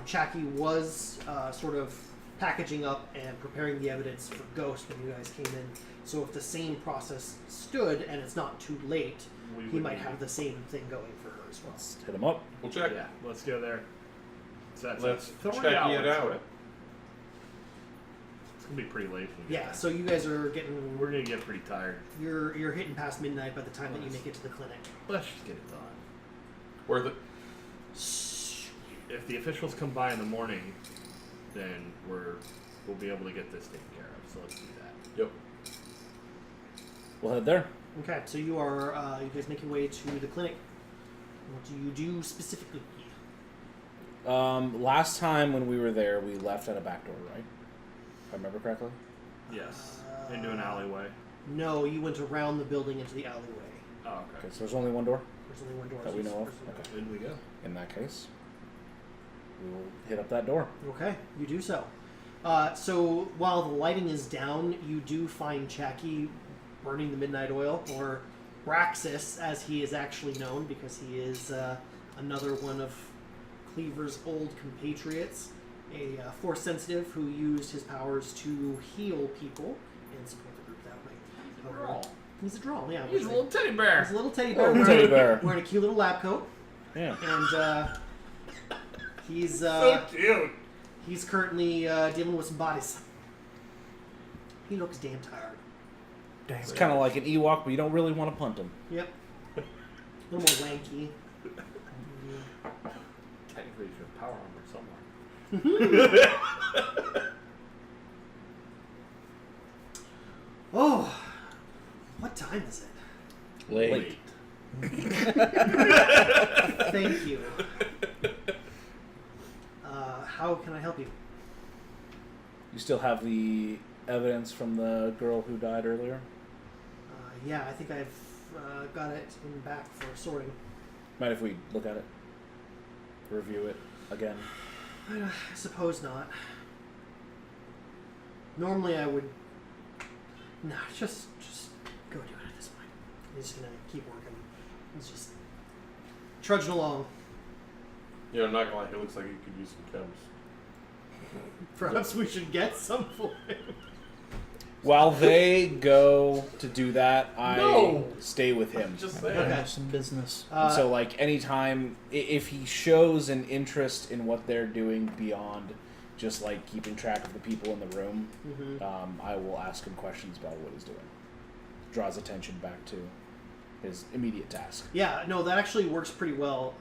Chacky was sort of packaging up and preparing the evidence for Ghost when you guys came in. So if the same process stood and it's not too late, We he would might need- have the same thing going for her as well. Let's hit him up. We'll check. Yeah, let's go there. So that's Let's 3 check hours, it out. right? It's gonna be pretty late. when we get Yeah, there. so you guys are getting We're gonna get pretty tired. you're hitting past midnight by the time that you make it to the clinic. Let's just get it done. Worth it. If the officials come by in the morning, then we'll be able to get this taken care of. So let's do that. Yep. We'll head there. Okay, so you guys make your way to the clinic. What do you do specifically? Last time when we were there, we left at a back door, right? If I remember correctly. Yes. Into an alleyway. No, you went around the building into the alleyway. Oh, Okay, okay. so there's only one door There's only one door. that we know of. There's- Okay. In we go. In that case, we will hit up that door. Okay, you do so. So while the lighting is down, you do find Chacky burning the midnight oil, or Raxus, as he is actually known, because he is another one of Cleaver's old compatriots, a force sensitive who used his powers to heal people and support the group that way. Drawl. He's a drawl, yeah. He's a little teddy bear. He's a little teddy bear. Little teddy bear. Wearing a cute little lab coat. Yeah. And he's So cute. he's currently dealing with some bodies. He looks damn tired. Damn. It's kind of like an Ewok, but you don't really want to punt him. Yep. A little more lanky. Technically, you should have power armor somewhere. Oh, what time is it? Late. Thank you. How can I help you? You still have the evidence from the girl who died earlier? Yeah, I think I've got it in back for sorting. Mind if we look at it? Review it again? I suppose not. Normally I would... No, just go do it at this point. He's just gonna keep working. He's just trudging along. Yeah, I'm not gonna lie, he looks like he could use some chems. Perhaps we should get some for him. While they go to do that, I No! stay with him. Just I saying. Okay. have some business. So, like, anytime, if he shows an interest in what they're doing beyond just, like, keeping track of the people in the room, I will ask him questions about what he's doing. Draws attention back to his immediate task. Yeah, no, that actually works pretty well.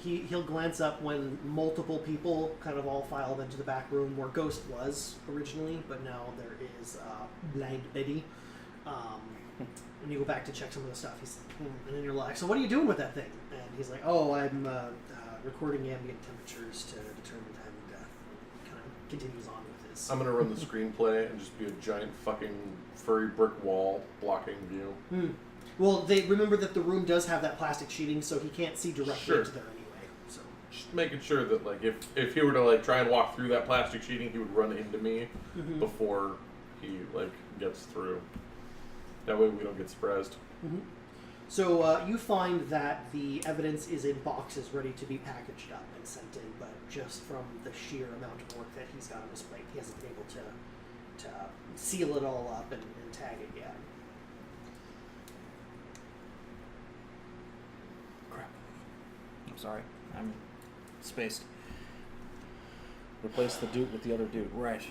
He'll glance up when multiple people kind of all filed into the back room where Ghost was originally, but now there is Blind Betty. And you go back to check some of the stuff. He's and then you're like, so what are you doing with that thing? And he's like, oh, I'm recording ambient temperatures to determine time of death. Kind of continues on with his. I'm gonna run the screenplay and just be a giant fucking furry brick wall blocking view. Well, they remember that the room does have that plastic sheeting, so he can't see directly Sure. into there anyway. So. Just making sure that, like, if he were to, like, try and walk through that plastic sheeting, he would run into me before he, like, gets through. That way we don't get surprised. So you find that the evidence is in boxes ready to be packaged up and sent in, but just from the sheer amount of work that he's got on his plate, he hasn't been able to seal it all up and tag it yet. Crap. I'm sorry. I'm spaced. Replace the dude with the other dude. Right.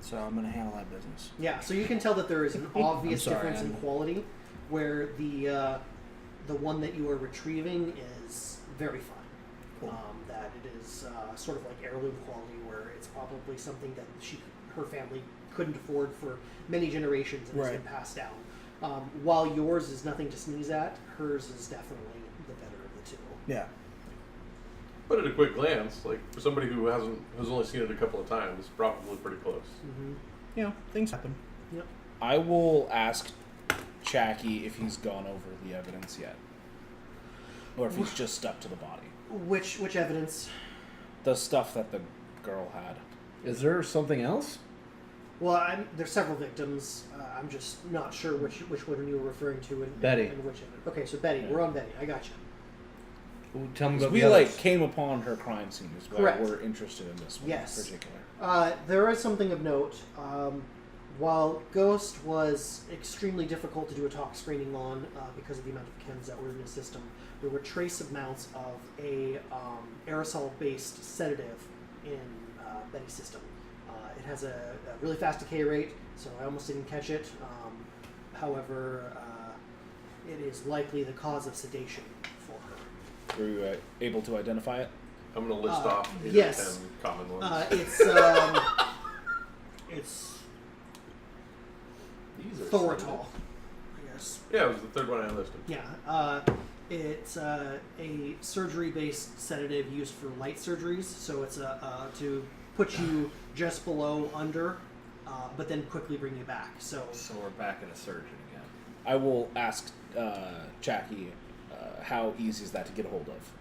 So I'm going to handle that business. Yeah, so you can tell that there is an obvious sorry, difference in I'm- quality, where the one that you are retrieving is very fine. Cool. That it is sort of like heirloom quality, where it's probably something that her family couldn't afford for many generations and has been Right. passed down. While yours is nothing to sneeze at, hers is definitely the better of the two. Yeah. But at a quick glance, like, for somebody who has only seen it a couple of times, it's probably pretty close. You know, things happen. Yep. I will ask Chacky if he's gone over the evidence yet. Or if he's just stuck to the body. Which evidence? The stuff that the girl had. Is there something else? Well, there's several victims. I'm just not sure which one you were referring to and Betty. and which. Okay, so Betty, we're on Betty. I got you. Well, tell me about We the others. came upon her crime scene is why Correct. we're interested in this one Yes. in particular. There is something of note. While Ghost was extremely difficult to do a talk screening on because of the amount of chems that were in his system, there were trace amounts of a aerosol-based sedative in Betty's system. It has a really fast decay rate, so I almost didn't catch it. However, it is likely the cause of sedation for her. Were you able to identify it? I'm going to list off 8 yes. or 10 common ones. It's These are Thoritol, I guess. Yeah, it was the third one I listed. Yeah, it's a surgery-based sedative used for light surgeries. So it's to put you just below under, but then quickly bring you back. So we're back in a surgeon again. I will ask Chacky how easy is that to get a hold of?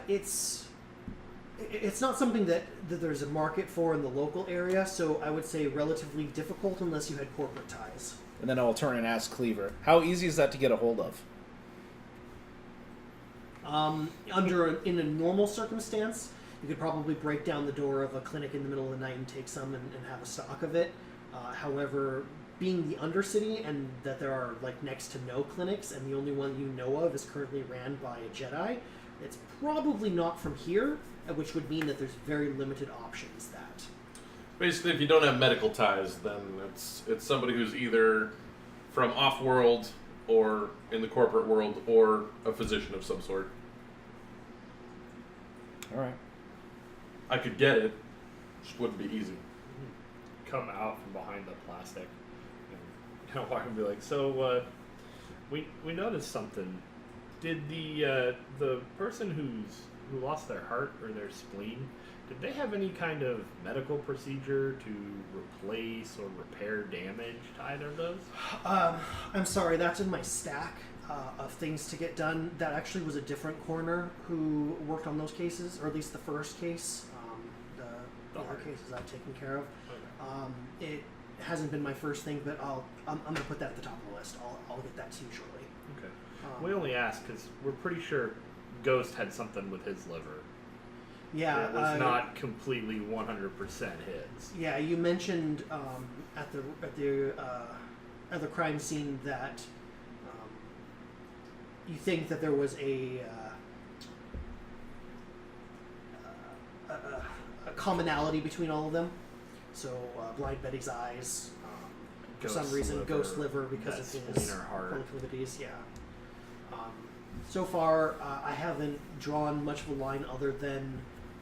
it's It's not something that there's a market for in the local area, so I would say relatively difficult unless you had corporate ties. And then I'll turn and ask Cleaver, how easy is that to get a hold of? In a normal circumstance, you could probably break down the door of a clinic in the middle of the night and take some and have a stock of it. However, being the Undercity and that there are like next to no clinics and the only one you know of is currently ran by a Jedi, it's probably not from here, which would mean that there's very limited options that. Basically, if you don't have medical ties, then it's somebody who's either from off-world or in the corporate world or a physician of some sort. All right. I could get it, just wouldn't be easy. Come out from behind the plastic and walk and be like, so we noticed something. Did the person who lost their heart or their spleen, did they have any kind of medical procedure to replace or repair damage to either of those? I'm sorry, that's in my stack of things to get done. That actually was a different coroner who worked on those cases, or at least the first case. The other cases I've taken care of. Okay. It hasn't been my first thing, but I'm going to put that at the top of the list. I'll get that to you shortly. Okay. We only asked because we're pretty sure Ghost had something with his liver. Yeah, It was not completely 100% his. Yeah, you mentioned at the crime scene that you think that there was a commonality between all of them. So Blind Betty's eyes, for some reason, Ghost liver because of his proclivities. Yeah. So far, I haven't drawn much of a line other than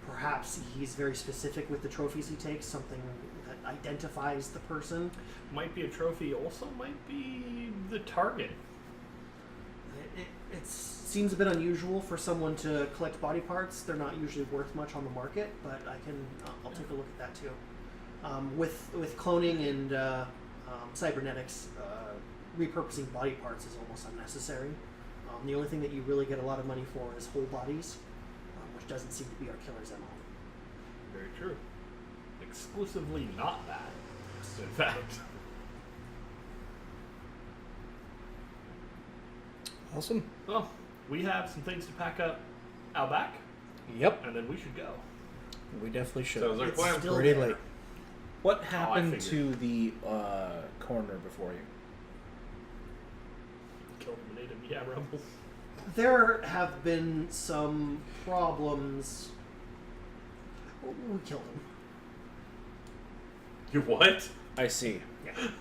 perhaps he's very specific with the trophies he takes, something that identifies the person. Might be a trophy, also might be the target. It seems a bit unusual for someone to collect body parts. They're not usually worth much on the market, but I'll take a look at that too. With cloning and cybernetics, repurposing body parts is almost unnecessary. The only thing that you really get a lot of money for is whole bodies, which doesn't seem to be our killer's MO. Very true. Exclusively not that, in fact. Awesome. Well, we have some things to pack up out back, Yep. and then we should go. We definitely should. Sounds like a It's plan. still Pretty there. late. What happened figured. to the coroner before you? Kill the native rebels. There have been some problems. We killed him. You what? I see.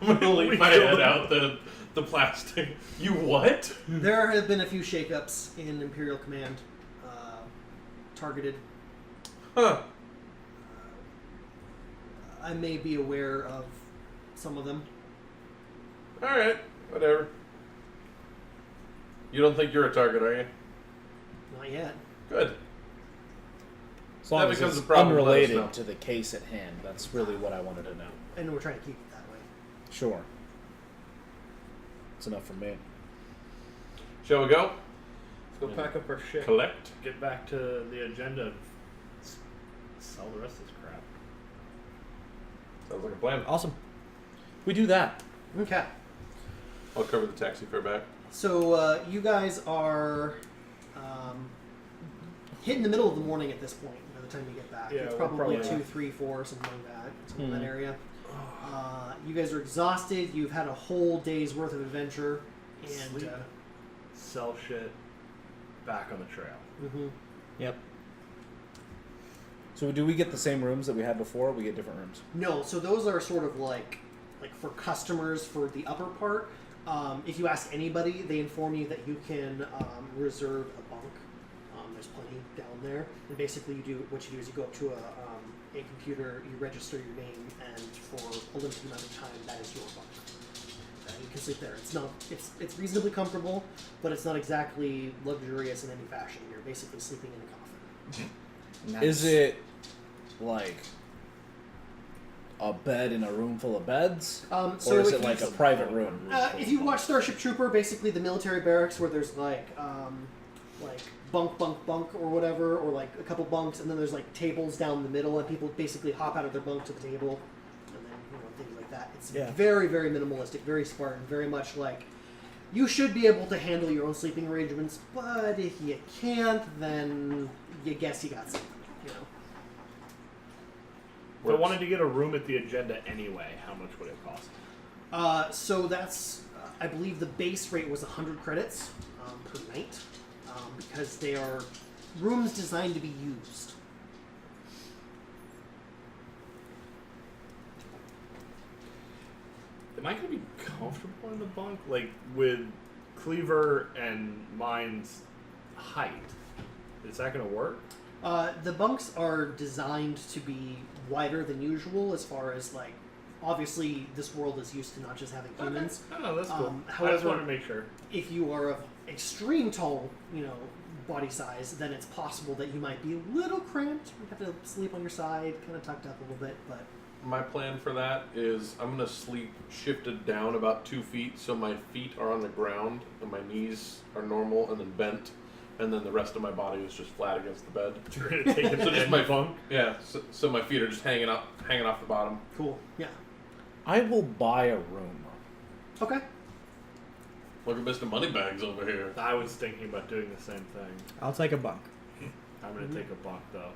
I'm gonna leave We my killed head him. out the plastic. You what? There have been a few shakeups in Imperial Command. Targeted. Huh. I may be aware of some of them. Alright, whatever. You don't think you're a target, are you? Not yet. Good. As long That as becomes it's a problem, let us unrelated know. to the case at hand. That's really what I wanted to know. And we're trying to keep it that way. Sure. That's enough for me. Shall we go? Let's go pack up our shit. Collect. Get back to the agenda. Sell the rest of this crap. Sounds like a plan. Awesome. We do that. Okay. I'll cover the taxi fare back. So you guys are hitting the middle of the morning at this point. By the time you get back, Yeah, it's we're probably probably- 2, 3, 4, something like that. Something in that area. You guys are exhausted. You've had a whole day's worth of adventure, and Sleep. Sell shit. Back on the trail. Yep. So do we get the same rooms that we had before, or we get different rooms? no. So those are sort of like for customers for the upper part. If you ask anybody, they inform you that you can reserve a bunk. There's plenty down there, and basically you do what you do is you go up to a computer, you register your name, and for a limited amount of time, that is your bunk. You can sleep there. It's reasonably comfortable, but it's not exactly luxurious in any fashion. You're basically sleeping in a coffin. Nice. Is it like a bed in a room full of beds? So Or is if it you- like a private room? If you watch Starship Trooper, basically the military barracks where there's like like bunk or whatever, or like a couple bunks, and then there's like tables down the middle, and people basically hop out of their bunk to the table, and then things like that. It's very, very minimalistic, very Spartan, very much like you should be able to handle your own sleeping arrangements, but if you can't, then you guess you got something, If I wanted to get a room at the agenda anyway, how much would it cost? So that's, I believe the base rate was 100 credits per night, because they are rooms designed to be used. Am I going to be comfortable in the bunk? Like, with Cleaver and mine's height, is that going to work? The bunks are designed to be wider than usual as far as, like, obviously this world is used to not just having humans. Okay. Oh, that's cool. I However, just wanted to make sure. if you are of extreme tall, body size, then it's possible that you might be a little cramped. You have to sleep on your side, kind of tucked up a little bit, but... My plan for that is I'm going to sleep shifted down about 2 feet so my feet are on the ground and my knees are normal and then bent, and then the rest of my body is just flat against the bed. You're going to take it So just my bunk? Yeah, so my feet are just hanging off the bottom. Cool, yeah. I will buy a room. Okay. Look at Mr. Moneybags over here. I was thinking about doing the same thing. I'll take a bunk. I'm going to take a bunk, though.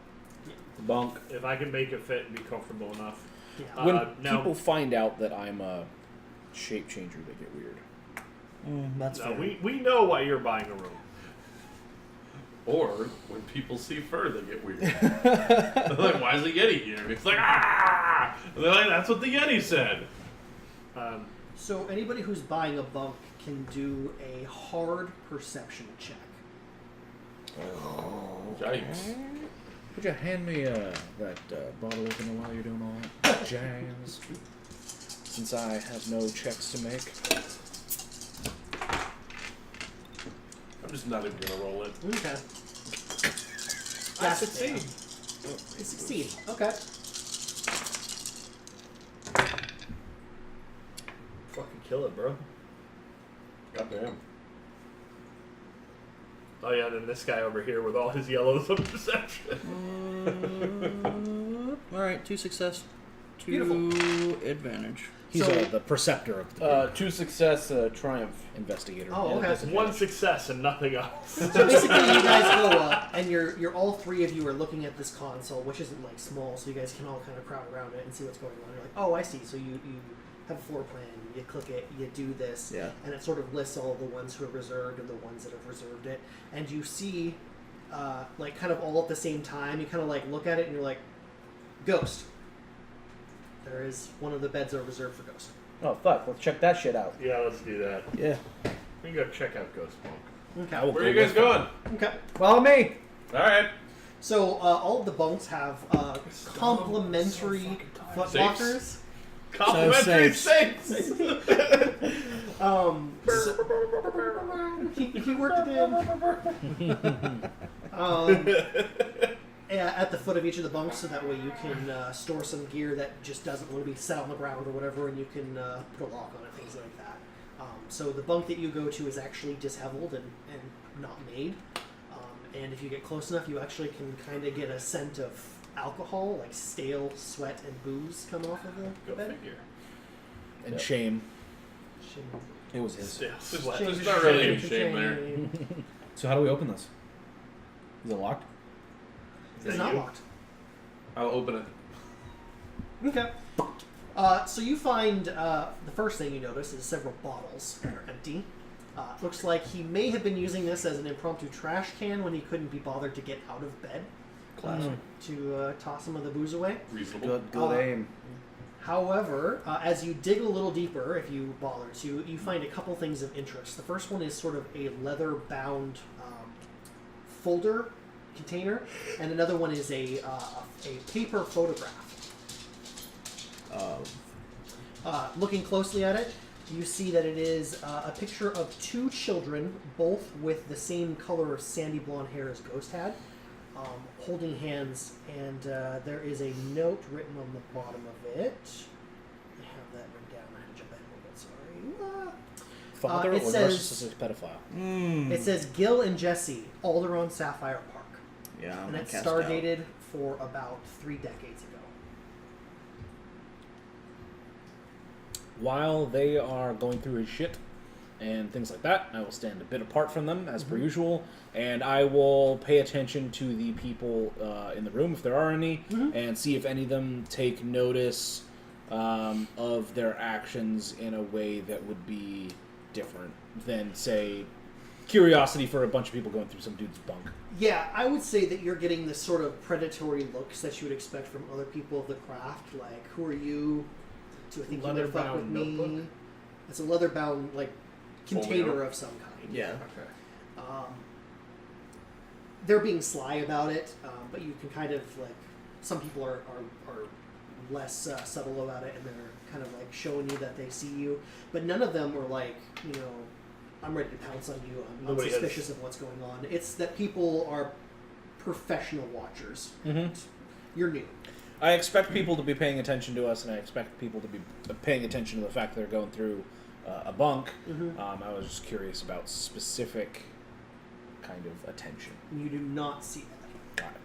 Bunk. If I can make it fit and be comfortable enough. Yeah. When now- people find out that I'm a shape changer, they get weird. That's No, fair. we know why you're buying a room. Or when people see fur, they get weird. They're like, "Why is the Yeti here?" And it's like, "Ah!" And they're like, "That's what the Yeti said." So anybody who's buying a bunk can do a hard perception check. Yikes! Would you hand me that bottle opener while you're doing all that jazz? Since I have no checks to make. I'm just not even gonna roll it. Okay. I succeed. You succeed. Okay. Fucking kill it, bro. Goddamn. Oh yeah, then this guy over here with all his yellows of perception. All right, 2 success, 2 Beautiful. advantage. He's So- the preceptor of the group. 2 success, investigator. Investigator. Oh, okay. One success and nothing else. So basically, you guys go up, and you're all three of you are looking at this console, which isn't like small, so you guys can all kind of crowd around it and see what's going on. You're like, oh, I see. So you have a floor plan. You click it. You do this, Yeah. and it sort of lists all the ones who are reserved and the ones that have reserved it. And you see, like, kind of all at the same time. You kind of like look at it, and you're like, Ghost. There is one of the beds are reserved for Ghost. Oh fuck! Let's check that shit out. Yeah, let's do that. Yeah. We can go check out Ghost Bunk. Okay. I will Where go are you guys with going? Okay. Follow me. All right. So all of the bunks have complimentary foot Safes. lockers. Complimentary safes. safes. He worked it in. At the foot of each of the bunks, so that way you can store some gear that just doesn't want to be set on the ground or whatever, and you can put a lock on it, things like that. So the bunk that you go to is actually disheveled and not made. And if you get close enough, you actually can kind of get a scent of alcohol, like stale sweat and booze come off of the Go bed. figure. And shame. It was his. Still There's sweat. there's not really any shame there. So how do we open this? Is it locked? Is It's that not you? locked. I'll open it. Okay. So you find the first thing you notice is several bottles that are empty. Looks like he may have been using this as an impromptu trash can when he couldn't be bothered to get out of bed to toss some of the booze away. Reasonable. Good aim. However, as you dig a little deeper, if you bother to, you find a couple things of interest. The first one is sort of a leather-bound folder container, and another one is a paper photograph. Looking closely at it, you see that it is a picture of two children, both with the same color sandy blonde hair as Ghost had, holding hands, and there is a note written on the bottom of it. I have that written down. I had to jump ahead a little bit, sorry. father it or says- narcissistic pedophile? It says Gil and Jesse, Alderon Sapphire Park. Yeah, I'm And gonna it's cast star doubt. dated for about 3 decades ago. While they are going through his shit and things like that, I will stand a bit apart from them as per usual, and I will pay attention to the people in the room if there are any, and see if any of them take notice of their actions in a way that would be different than, say, curiosity for a bunch of people going through some dude's bunk. Yeah, I would say that you're getting the sort of predatory looks that you would expect from other people of the craft. Like, who are you to think you would fuck with Leather-bound me? notebook? It's a leather-bound, like, container Folio? of some kind. Yeah. Okay. They're being sly about it, but you can kind of, like, some people are less subtle about it, and they're kind of, like, showing you that they see you. But none of them are like, you know, I'm ready to pounce on you. I'm Nobody has- suspicious of what's going on. It's that people are professional watchers. You're new. I expect people to be paying attention to us, and I expect people to be paying attention to the fact that they're going through a bunk. I was just curious about specific kind of attention. You do not see that. Got it.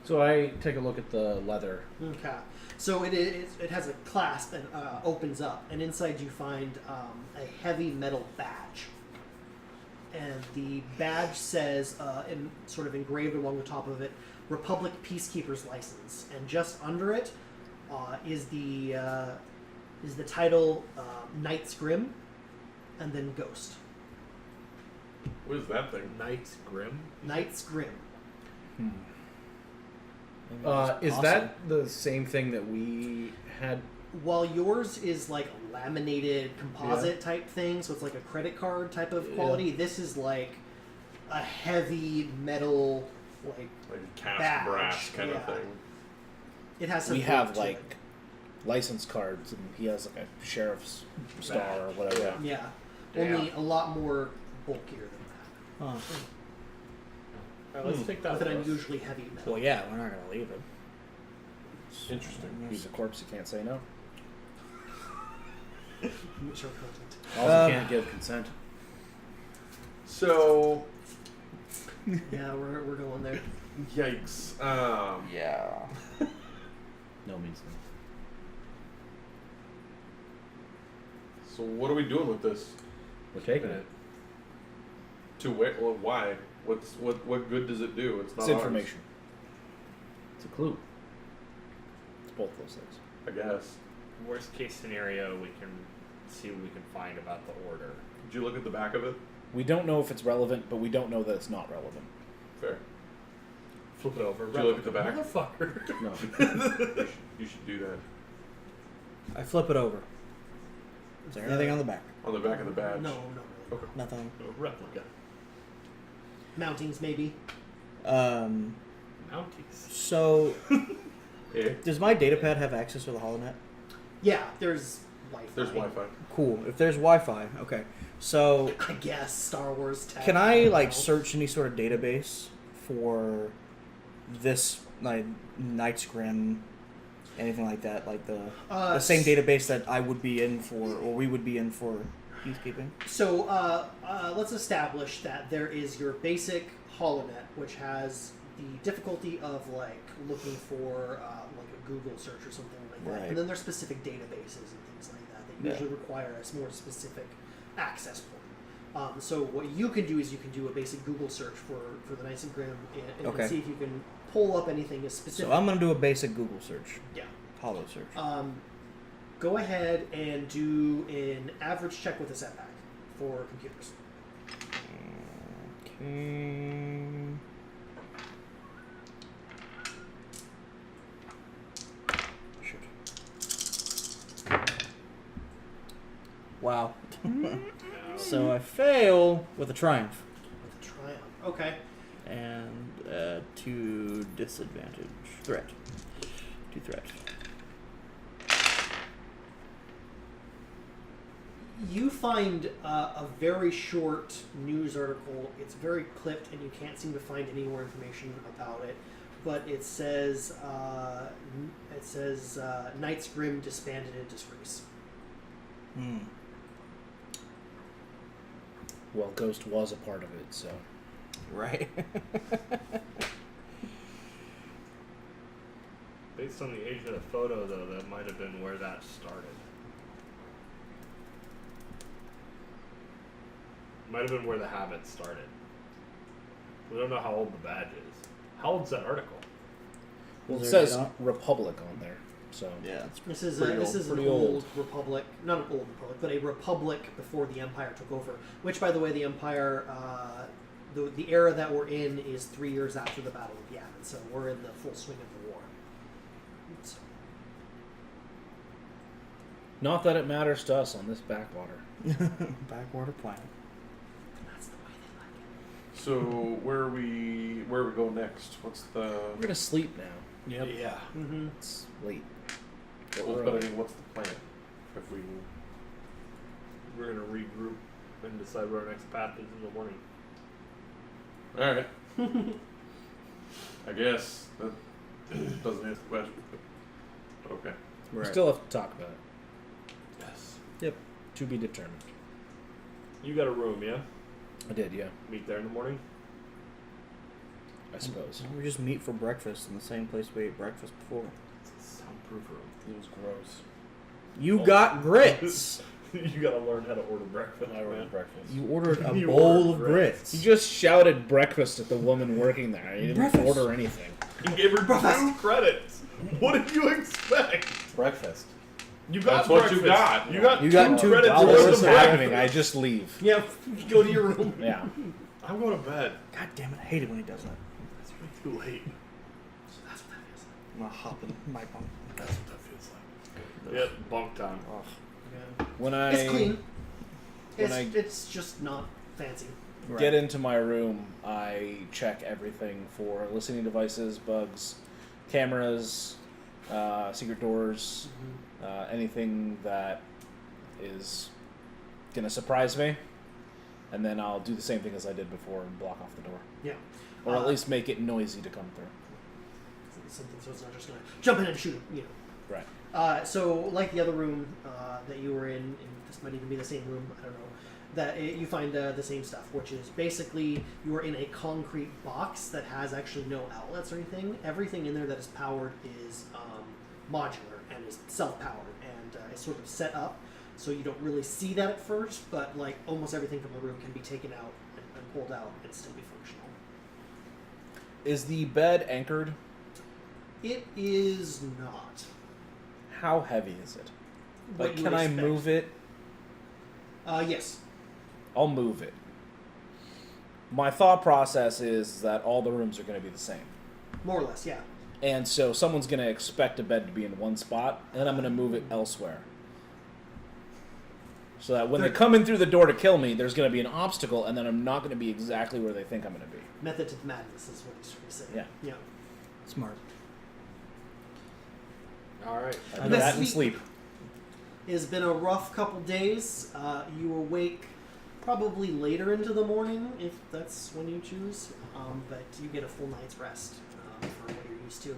So I take a look at the leather. Okay. So it has a clasp and opens up, and inside you find a heavy metal badge. And the badge says, in sort of engraved along the top of it, Republic Peacekeeper's License, and just under it is the title Knight's Grim, and then Ghost. What is that thing? Knight's Grim. Knight's Grim. Is that the same thing that we had? While yours is like a laminated composite type thing, so it's like a credit card type of quality, this is like a heavy metal, like Like cast Badge, brass kind of yeah. thing. it has some We weight have to like it. license cards, and he has like a sheriff's star or whatever. Yeah. Yeah, only a lot more bulkier than that, Huh. All right, let's take that. with an with us. unusually heavy metal. Well, yeah, we're not gonna leave it. Interesting. He's a corpse, you can't say no. Sure content. Also can't give consent. So, Yeah, we're going there. yikes. Yeah. No means no. So what are we doing with this? We're taking it. To where? Well, why? What good does it do? It's not It's ours, information. It's a clue. It's both those things. I guess. Worst case scenario, we can see what we can find about the order. Did you look at the back of it? We don't know if it's relevant, but we don't know that it's not relevant. Fair. Flip it over. Did you look at the back? Motherfucker. No. You should do that. I flip it over. Is there anything on the back? On the back of the badge. No, not really. Okay. Nothing. A replica. Mountings maybe. Um. Mounties. So, Yeah. does my datapad have access to the HoloNet? Yeah, there's Wi-Fi. There's Wi-Fi. Cool. If there's Wi-Fi, okay. So, I guess Star Wars tech. can I like know. search any sort of database for this like Knight's Grim, anything like that? Like the same database that I would be in for, or we would be in for peacekeeping. So let's establish that there is your basic HoloNet, which has the difficulty of like looking for like a Google search or something like that, Right. and then there's specific databases and things like that that Yeah. usually require a more specific access point. So what you can do is you can do a basic Google search for the Nice and Grim and Okay. see if you can pull up anything as specific. So I'm gonna do a basic Google search, yeah. Holo search. Go ahead and do an average check with a setback for computers. Okay. Shoot. Wow. So I fail with a triumph. With a triumph. Okay. And 2 disadvantage. Threat. 2 threat. You find a very short news article. It's very clipped, and you can't seem to find any more information about it. But it says Knights Grim disbanded in disgrace. Well, Ghost was a part of it, so. Right. Based on the age of the photo, though, that might have been where that started. Might have been where the habit started. We don't know how old the badge is. How old's that article? Well, it Is there says a date Republic on there, so. Yeah. This is Pretty this old- is an pretty old old. republic, not an old republic, but a republic before the Empire took over. Which, by the way, the Empire, the era that we're in is 3 years after the Battle of Yavin, so we're in the full swing of the war. So, Not that it matters to us on this backwater. Backwater planet. that's the way they like it. So where are we going next? What's the We're gonna sleep now. Yep. Yeah. Mm-hmm. It's late. well, but I mean, what's the plan? If we We're gonna regroup and decide what our next path is in the morning. all right, I guess that doesn't answer the question. But okay. We still have to talk about it. Yes. Yep. To be determined. You got a room, yeah? I did, yeah. Meet there in the morning? I suppose. We just meet for breakfast in the same place we ate breakfast before. It's a soundproof room. It was gross. You got grits. You gotta learn how to order breakfast. I ordered man. breakfast. You ordered a You bowl ordered of grits. grits. You just shouted breakfast at the woman working there. You didn't Breakfast. order anything. You gave her 2 credits. What did you expect? Breakfast. You got That's what you breakfast. got. You got You got two $2 credits worth worth What's of happening? breakfast. I just leave. Yeah, go to your room. Yeah. I'm going to bed. God damn it! I hate it when he does that. It's way too late. So that's what that feels like. I'm gonna hop in my bunk. That's what that feels like. Yep, bunk time. Yeah. When I It's clean. when It's just not fancy. get into my room, I check everything for listening devices, bugs, cameras, secret doors, anything that is gonna surprise me, and then I'll do the same thing as I did before and block off the door, Yeah. or at least make it noisy to come through. Something so it's not just gonna jump in and shoot him, you know. Right. So, like the other room that you were in, and this might even be the same room, I don't know, that you find the same stuff, which is basically you are in a concrete box that has actually no outlets or anything. Everything in there that is powered is modular and is self-powered and is sort of set up, so you don't really see that at first, but like almost everything from the room can be taken out and pulled out and still be functional. Is the bed anchored? It is not. How heavy is it? what Like, you can would I expect. move it? Yes. I'll move it. My thought process is that all the rooms are going to be the same. More or less, yeah. And so someone's going to expect a bed to be in one spot, and then I'm going to move it elsewhere. So that when they come in through the door to kill me, there's going to be an obstacle, and then I'm not going to be exactly where they think I'm going to be. Method to the madness is what he's trying to say. Yeah. Yeah. Smart. All right. I do The that and sleep- sleep. It's been a rough couple days. You awake probably later into the morning, if that's when you choose. But you get a full night's rest for what you're used to.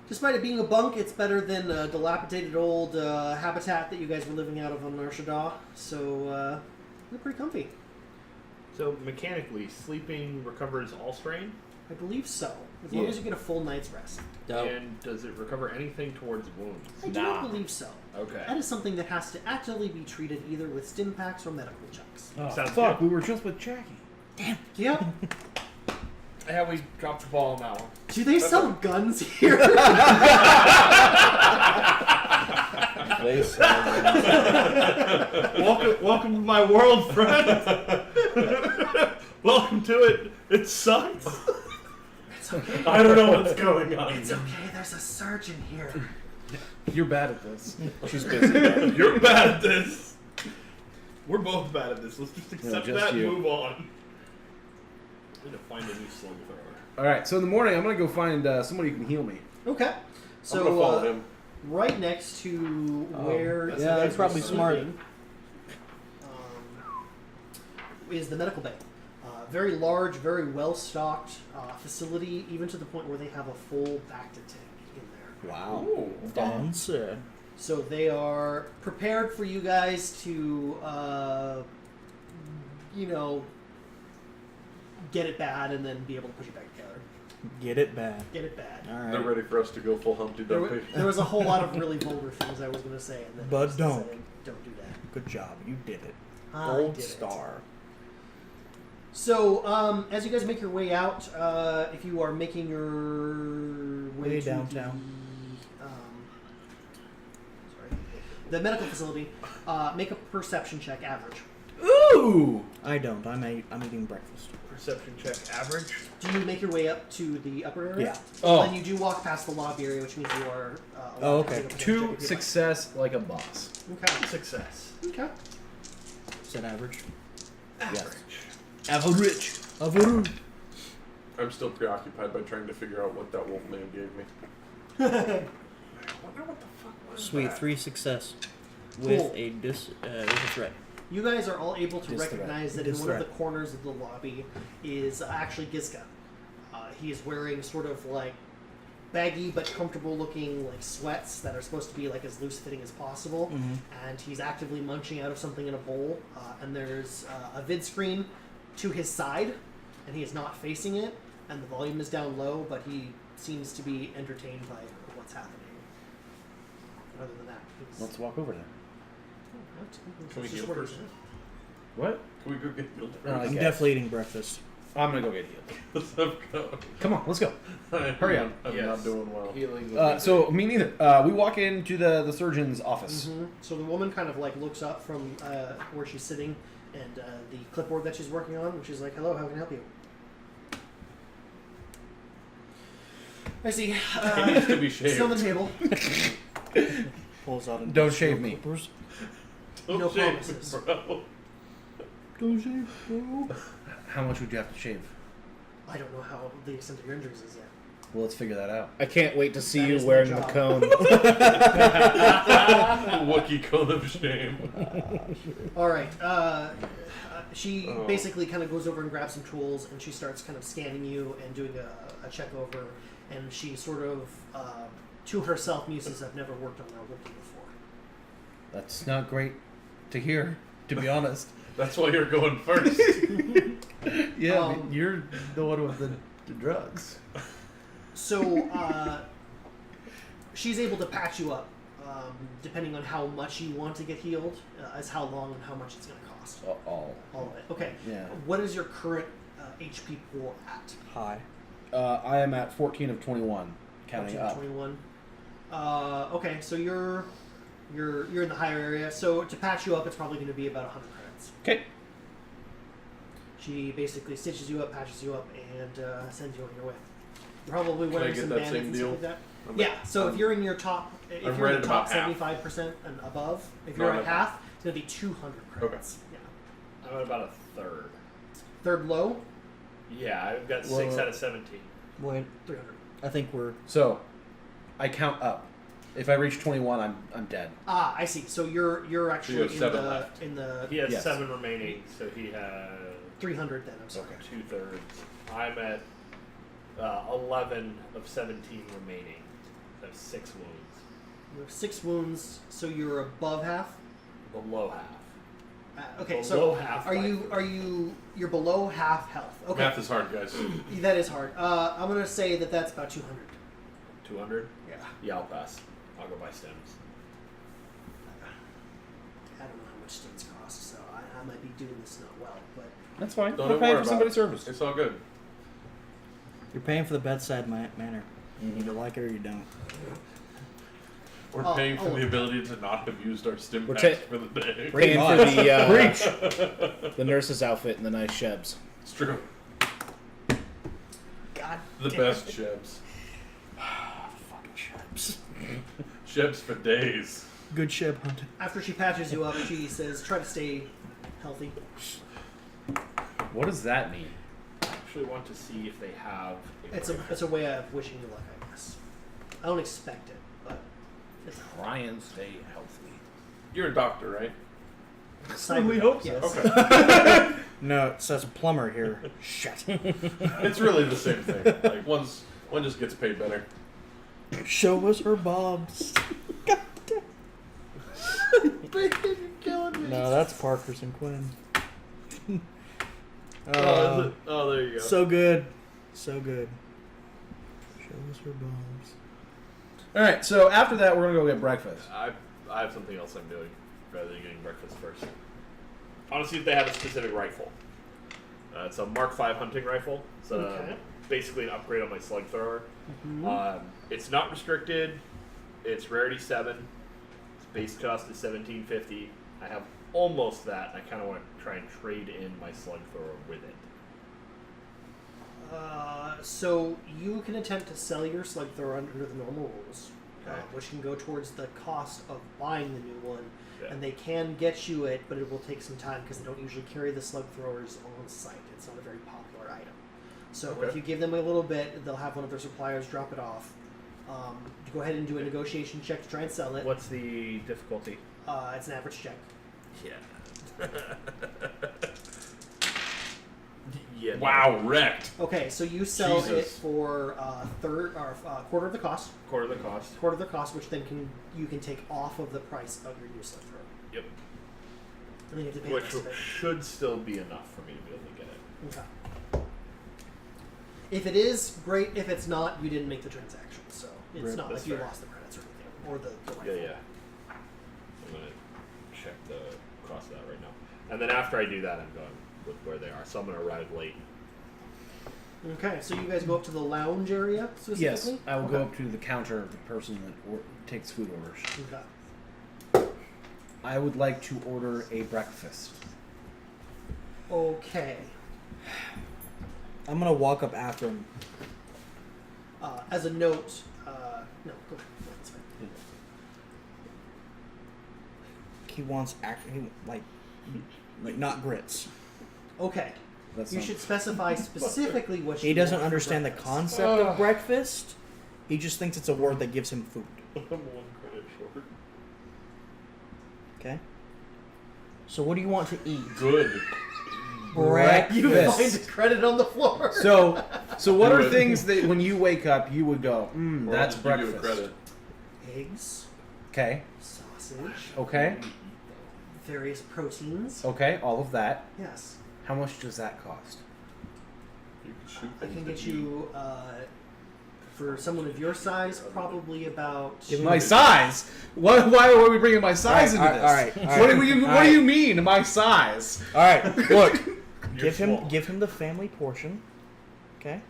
Despite it being a bunk, it's better than a dilapidated old habitat that you guys were living out of on Nar Shaddaa. So you're pretty comfy. So mechanically, sleeping recovers all strain, I believe so, as long Yeah. as you get a full night's rest. and does it recover anything towards wounds? I do not believe so. Okay. That is something that has to actively be treated either with stim packs or medical checks. Oh, Sounds fuck, good. we were just with Jackie. Yep. Yeah, we dropped the ball on that one. Do they sell guns here? Welcome to my world, friend. Welcome to it. It sucks. It's okay. I don't know what's going on. It's okay. There's a surgeon here. You're bad at this. She's busy. You're bad at this. We're both bad at this. Let's just accept just that and you. move on. I need to find a new slug thrower. All right, so in the morning, I'm gonna go find somebody who can heal me. Okay. I'm So gonna follow him. right next to where that's you yeah, guys that's probably were smart. sleeping, is the medical bay. Very large, very well stocked facility, even to the point where they have a full Bacta tank in there. Wow. Ooh. Fancy. So they are prepared for you guys to you know, get it bad and then be able to push it back together. Get it bad. Get it bad. All They're right. ready for us to go full Humpty Dumpty. There was a whole lot of really vulgar things I was going to say, and then But I just don't. decided, don't do that. Good job. You did it. I Gold did it. star. So, as you guys make your way out, if you are making your way Way to downtown. the medical facility, make a perception check, average. Ooh! I don't. I'm eating breakfast. Perception check average. Do you make your way up to the upper area? Yeah. Oh. Then you do walk past the lobby area, which means you are. Oh, allowed to okay. make a perception check 2 if you'd like. success like a boss. Okay. Success. Okay. Is that average? Average. Average. Average. I'm still preoccupied by trying to figure out what that wolf man gave me. I wonder what the fuck was Sweet. that? 3 success. With Cool. with a threat. You guys are all able to Dis threat. recognize that in Dis one of the threat. corners of the lobby is actually Gizka. He is wearing sort of like baggy but comfortable looking like sweats that are supposed to be like as loose fitting as possible, and he's actively munching out of something in a bowl. And there's a vid screen to his side, and he is not facing it, and the volume is down low, but he seems to be entertained by what's happening. Other than that, he's... Let's walk over there. Can we It's just heal what he first? said. What? Can we go get healed Oh, first? I'm Okay. definitely eating breakfast. I'm gonna go get healed. Let's go. Come on, let's go. Hurry up. I'm Yes. not doing well. Healing. So me neither. We walk into the surgeon's office. So the woman kind of like looks up from where she's sitting and the clipboard that she's working on, and she's like, "Hello, how can I help you?" I see. He needs to be Sit on the shaved. table. Pulls out. Don't shave me. Clippers. Don't No shave me, promises. bro. Don't shave, bro. How much would you have to shave? I don't know how the extent of your injuries is yet. Well, let's figure that out. I can't wait to see That you is my wearing the job. cone. Wookiee cone of shame. All right. She Oh. basically kind of goes over and grabs some tools, and she starts kind of scanning you and doing a check over, and she sort of, to herself, muses, "I've never worked on a Wookiee before." That's not great to hear, to be honest. That's why you're going first. Yeah, Um, you're the one with the drugs. So she's able to patch you up, depending on how much you want to get healed, as how long and how much it's going to cost. All. All of it. Okay. Yeah. What is your current HP pool at? Hi. I am at 14 of 21, counting 14, up. 21. Okay, so you're in the higher area. So to patch you up, it's probably going to be about 100 credits. Okay. She basically stitches you up, patches you up, and sends you on your way. You're probably Can I wearing get some that bandits same and deal? stuff like that. I'm Yeah. So if you're in your top, if I'm you're in right the at top about half. 75% and above, if No, you're I'm at at half, it's going to be 200 credits. Yeah. I'm at about a third. Third low, Yeah, I've got Whoa. 6 out of 17. Wait. 300. I think we're. So, I count up. If I reach 21, I'm dead. Ah, I see. So you're actually have in 7 the left. in the He has Yes. 7 remaining, so he has 300. Then I'm sorry. 2/3. I'm at 11 of 17 remaining. I have 6 wounds. You have 6 wounds, so you're above half. Below half. Okay, Below so half are by you 3. you're below half health? Okay, Math is hard, guys. that is hard. I'm gonna say that's about 200. 200? Yeah, Yeah, I'll pass. I'll go buy stems. I don't know how much stems cost, so I might be doing this not well, but That's fine. Don't We're even paying worry for about somebody's it. service. It's all good. You're paying for the bedside manner. You either like it or you don't. We're Oh, paying for oh. the ability to not have used our stim We're packs ta- for the day. Paying for the nurse's outfit and the nice shebs. It's true. God, The damn best it. Shebs. Fucking shabs. Shebs for days. Good sheb hunt. After she patches you up, she says, "Try to stay healthy." What does that mean? I actually want to see if they have It's a way of wishing you luck, I guess. I don't expect it, but it's Try and stay healthy. You're a doctor, right? we hope so. Yes. Okay. No, it says plumber here. Shit. It's really the same thing. Like one just gets paid better. Show us her bobs. No, that's Parker's and Quinn. Oh, is it? Oh, there you go. So good. So good. Show us her bombs. All right, so after that, we're gonna go get breakfast. I have something else I'm doing rather than getting breakfast first. I want to see if they have a specific rifle. It's a Mark V hunting rifle. It's basically an upgrade on my slug thrower. It's not restricted. It's rarity 7. Its base cost is $17.50. I have almost that, and I kind of want to try and trade in my slug thrower with it. So you can attempt to sell your slug thrower under the normal rules, Okay. which can go towards the cost of buying the new one. Yeah. And they can get you it, but it will take some time because they don't usually carry the slug throwers on site. It's not a very popular item. So Okay. if you give them a little bit, they'll have one of their suppliers drop it off. Go ahead and do a negotiation check to try and sell it. What's the difficulty? It's an average check. Yeah. Yeah. Wow, wrecked. Okay, so you sell it Jesus. for quarter of the cost. Quarter of the cost. Quarter of the cost, which then you can take off of the price of your new slug thrower. Yep. And then you have to pay Which the rest of it. should still be enough for me to be able to get it. Okay. If it is, great. If it's not, you didn't make the transaction, so it's Right. not That's like you fair. lost the credits or anything, or the rifle. Yeah. I'm gonna check the cost of that right now, and then after I do that, I'm going with where they are. So I'm gonna arrive late. Okay, so you guys go up to the lounge area specifically. Yes, I will go Okay. up to the counter of the person that takes food orders. Okay. I would like to order a breakfast. Okay. I'm gonna walk up after him. As a note, no, go ahead. No, that's fine. He wants like not grits. Okay. That's You not- should specify specifically what He you doesn't want for understand the breakfast. concept of breakfast. He just thinks it's a word that gives him food. I'm 1 credit short. Okay. So what do you want to eat? Good. Breakfast. You find a credit on the floor. So what Do are it. things that when you wake up you would go, Or that's I'll just give you a breakfast. credit. Eggs, Okay, sausage, okay, various proteins. okay, all of that. Yes. How much does that cost? You can shoot I things can that get you, for someone of your size, probably about. Give me My size? Why are we bringing my size into this? all right. What do you mean, my size? All right. Look. You're small. Give him the family portion. Okay.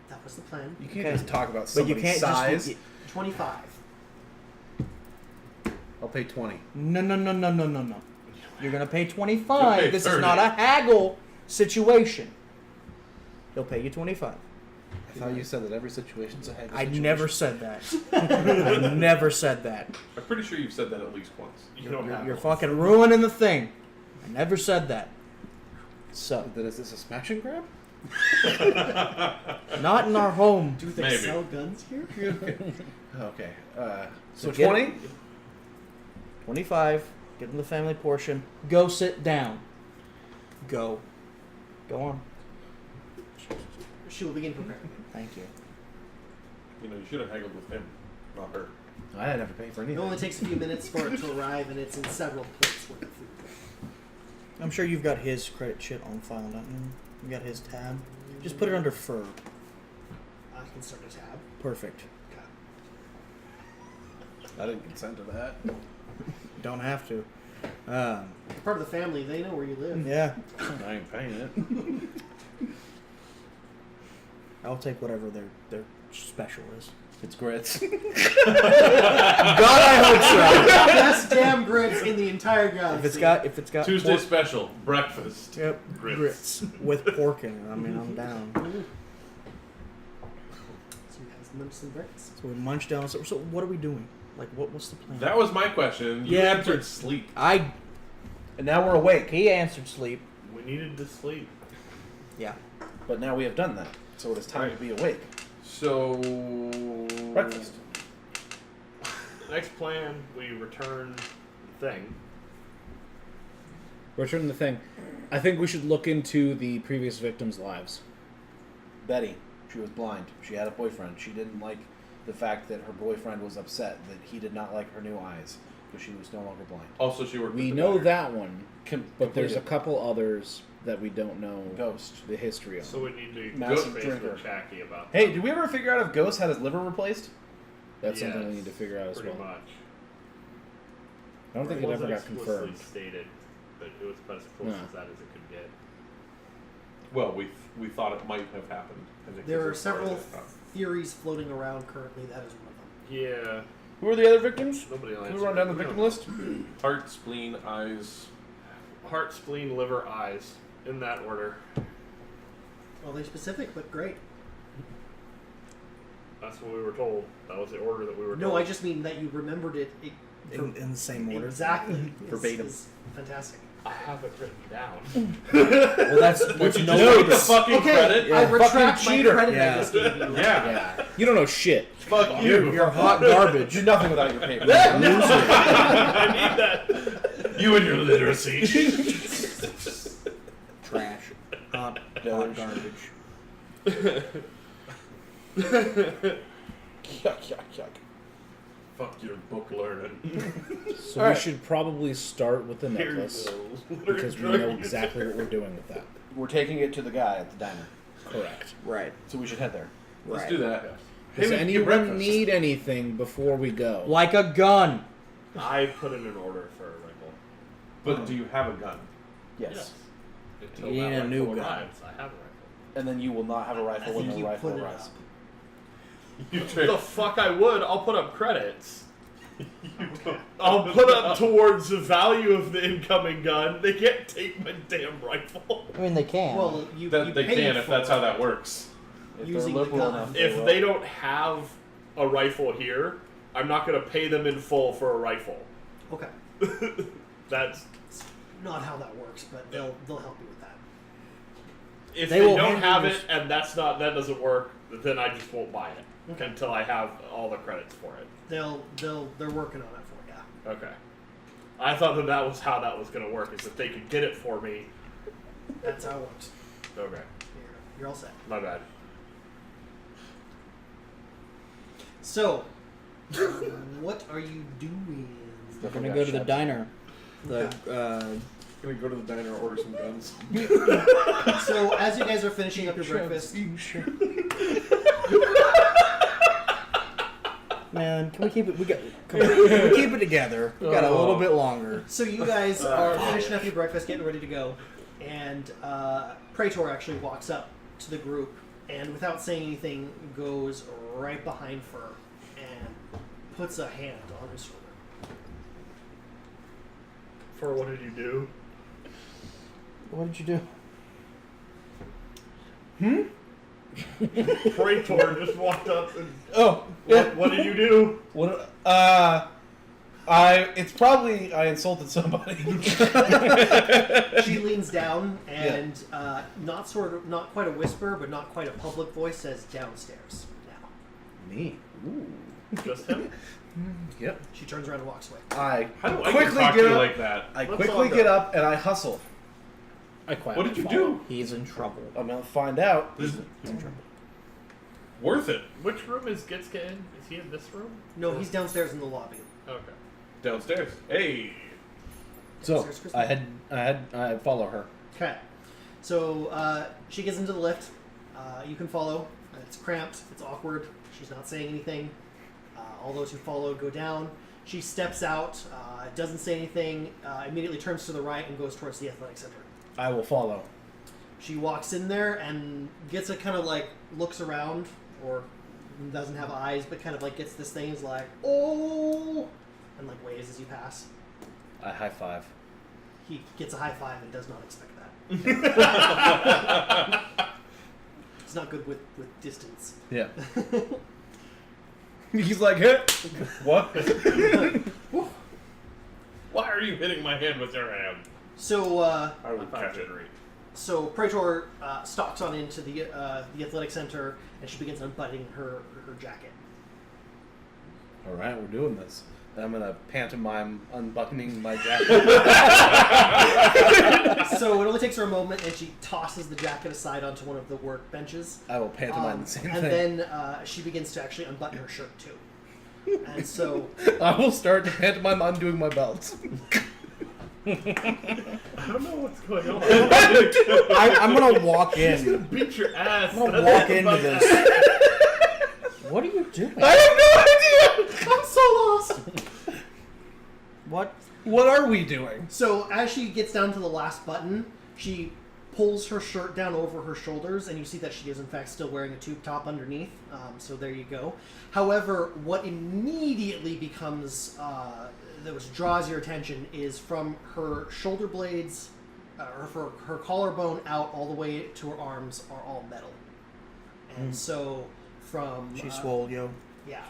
That was the plan. You can't Okay. just talk about But you somebody's can't size. just. 25. I'll pay 20. No. You're gonna pay You'll 25. pay This 30. is not a haggle situation. He'll pay you 25. I thought you said that every situation's a haggle I situation. never said that. I never said that. I'm pretty sure you've said that at least once. You don't have You're one. fucking ruining the thing. I never said that. So, Then is this a smash and grab? not in our home. Do they Maybe. sell guns here? Okay. So So get- 20? 25. Give him the family portion. Go sit down. Go. Go on. She will begin preparing. Thank you. You know, you should have haggled with him, not her. I didn't have to pay for It anything. only takes a few minutes for it to arrive, and it's in several plates worth of food. I'm sure you've got his credit shit on file, don't you? You got his tab. Just put it under fur. I can start a tab. Perfect. Okay. I didn't consent to that. Don't have to. Part of the family, they know where you live. Yeah. I ain't paying it. I'll take whatever their special is. It's grits. God, I hope so. Best damn grits in the entire galaxy. If it's got Tuesday pork, special, breakfast. yep, grits. grits with pork in it. I mean, I'm down. So you guys munch some grits. So we munch down. So what are we doing? Like, what's the plan? That was my question. You Yeah, answered but- sleep. And now we're awake. He answered sleep. We needed to sleep. Yeah. But now we have done that. So it is time to be awake. So Breakfast. Next plan, we return the thing. Return the thing. I think we should look into the previous victims' lives. Betty, she was blind. She had a boyfriend. She didn't like the fact that her boyfriend was upset that he did not like her new eyes because she was no longer blind. Also, she worked. We with the know banner. that one, but there's a completed. couple others that we don't know Ghost. the history of. So we need to Massive go face drinker. with Jackie about Hey, that. did we ever figure out if Ghost had his liver replaced? That's something we Yes, need to figure out as pretty well. much. I don't think it ever got confirmed. Stated, but it was about as close No. as that as it could get. Well, we thought it might have happened. I think There this are is part of several it. theories floating around currently. That is one of them. Yeah, Who are the other victims? nobody will Can answer. we run down the We victim don't- list? Heart, spleen, eyes. Heart, spleen, liver, eyes, in that order. Well, they're specific, but great. That's what we were told. That was the order that we were told. No, I just mean that you remembered it. In the same order. Exactly. Verbatim. It's fantastic. I have it written down. Well, that's But you no just take the notes. fucking credit. I Yeah. retract Fucking my cheater. credit Yeah. I just gave you. Yeah. You don't know shit. Fuck you. You're hot garbage. Do nothing without your paper. I need that. You and your literacy. Trash. Hot garbage. Yuck, yuck, yuck. Fuck your book learning. So All we right. should probably start with the Here you necklace go. because we know exactly what we're doing with that. We're taking it to the guy at the diner, Correct. Right. so we should head there. Let's Right. do that. Does we can get anyone breakfast. need anything before we go? Like a gun. I put in an order for a rifle. But do you have a gun? Yes. Until You that need a rifle new gun. arrives, I have a rifle. And then you will not have a I rifle when think the you rifle put it arrives. up. You The fuck I would. I'll put up credits. I'll put up towards the value of the incoming gun. They can't take my damn rifle. I mean, they can. Well, you That you they paid can if for that's it. how that works. If Using they're the liberal gun. enough, If will. they don't have a rifle here, I'm not going to pay them in full for a rifle. Okay. That's Not how that works, but they'll help you with that. if They they, will don't hand have you it and that doesn't work, then I just won't buy it Okay. until I have all the credits for it. They're working on it for you. Okay. I thought that was how that was going to work. Is if they could get it for me. That's how it works. Okay. You're all set. My bad. So, what are you doing? We're gonna go to the diner. The Gonna go to the diner and order some guns. So, as you guys are finishing up your breakfast, man, can we keep it? Can we keep it together? We got a little bit longer. so you guys are finishing up your breakfast, getting ready to go, and Praetor actually walks up to the group and, without saying anything, goes right behind Fur and puts a hand on his shoulder. For what did you do? What did you do? Praetor just walked up and Oh, yeah. what did you do? What? It's probably I insulted somebody. She leans down and, not quite a whisper, but not quite a public voice, says, "Downstairs now." Me. Ooh. Just him? Yep. She turns around and walks away. I How do I quickly talk to get you up. like that? I Let's quickly all go. get up and I hustle. I quietly What did you follow. do? He's in trouble. I'm gonna find out. This is He's in trouble. worth it. Which room is Gitska in? Is he in this room? No, he's downstairs in the lobby. Okay. Downstairs. Hey. So Downstairs, Kristen. I follow her. Okay. So she gets into the lift. You can follow. It's cramped. It's awkward. She's not saying anything. All those who follow go down. She steps out, doesn't say anything, immediately turns to the right and goes towards the athletic center. I will follow. She walks in there and gets a kind of like looks around, or doesn't have eyes, but kind of like gets this thing, is like, "Oh," and like waves as you pass. I high five. He gets a high five and does not expect that. He's not good with distance. Yeah. He's like, hey. What? Why are you hitting my hand with your hand? So I would catch it. So Praetor stalks on into the athletic center, and she begins unbuttoning her jacket. All right, we're doing this. And I'm gonna pantomime unbuttoning my jacket. So it only takes her a moment, and she tosses the jacket aside onto one of the work benches. I will pantomime the same and thing. then she begins to actually unbutton her shirt too. And so I will start to pantomime undoing my belt. I don't know what's going on. I'm gonna walk He's gonna in. beat your ass. I'm gonna That's walk into about this. that. What are you doing? I have no idea. I'm so lost. What? What are we doing? So as she gets down to the last button, she pulls her shirt down over her shoulders, and you see that she is in fact still wearing a tube top underneath. So there you go. However, what immediately becomes that draws your attention is from her shoulder blades, or for her collarbone out all the way to her arms are all metal, and so from She's swole, yo. yeah.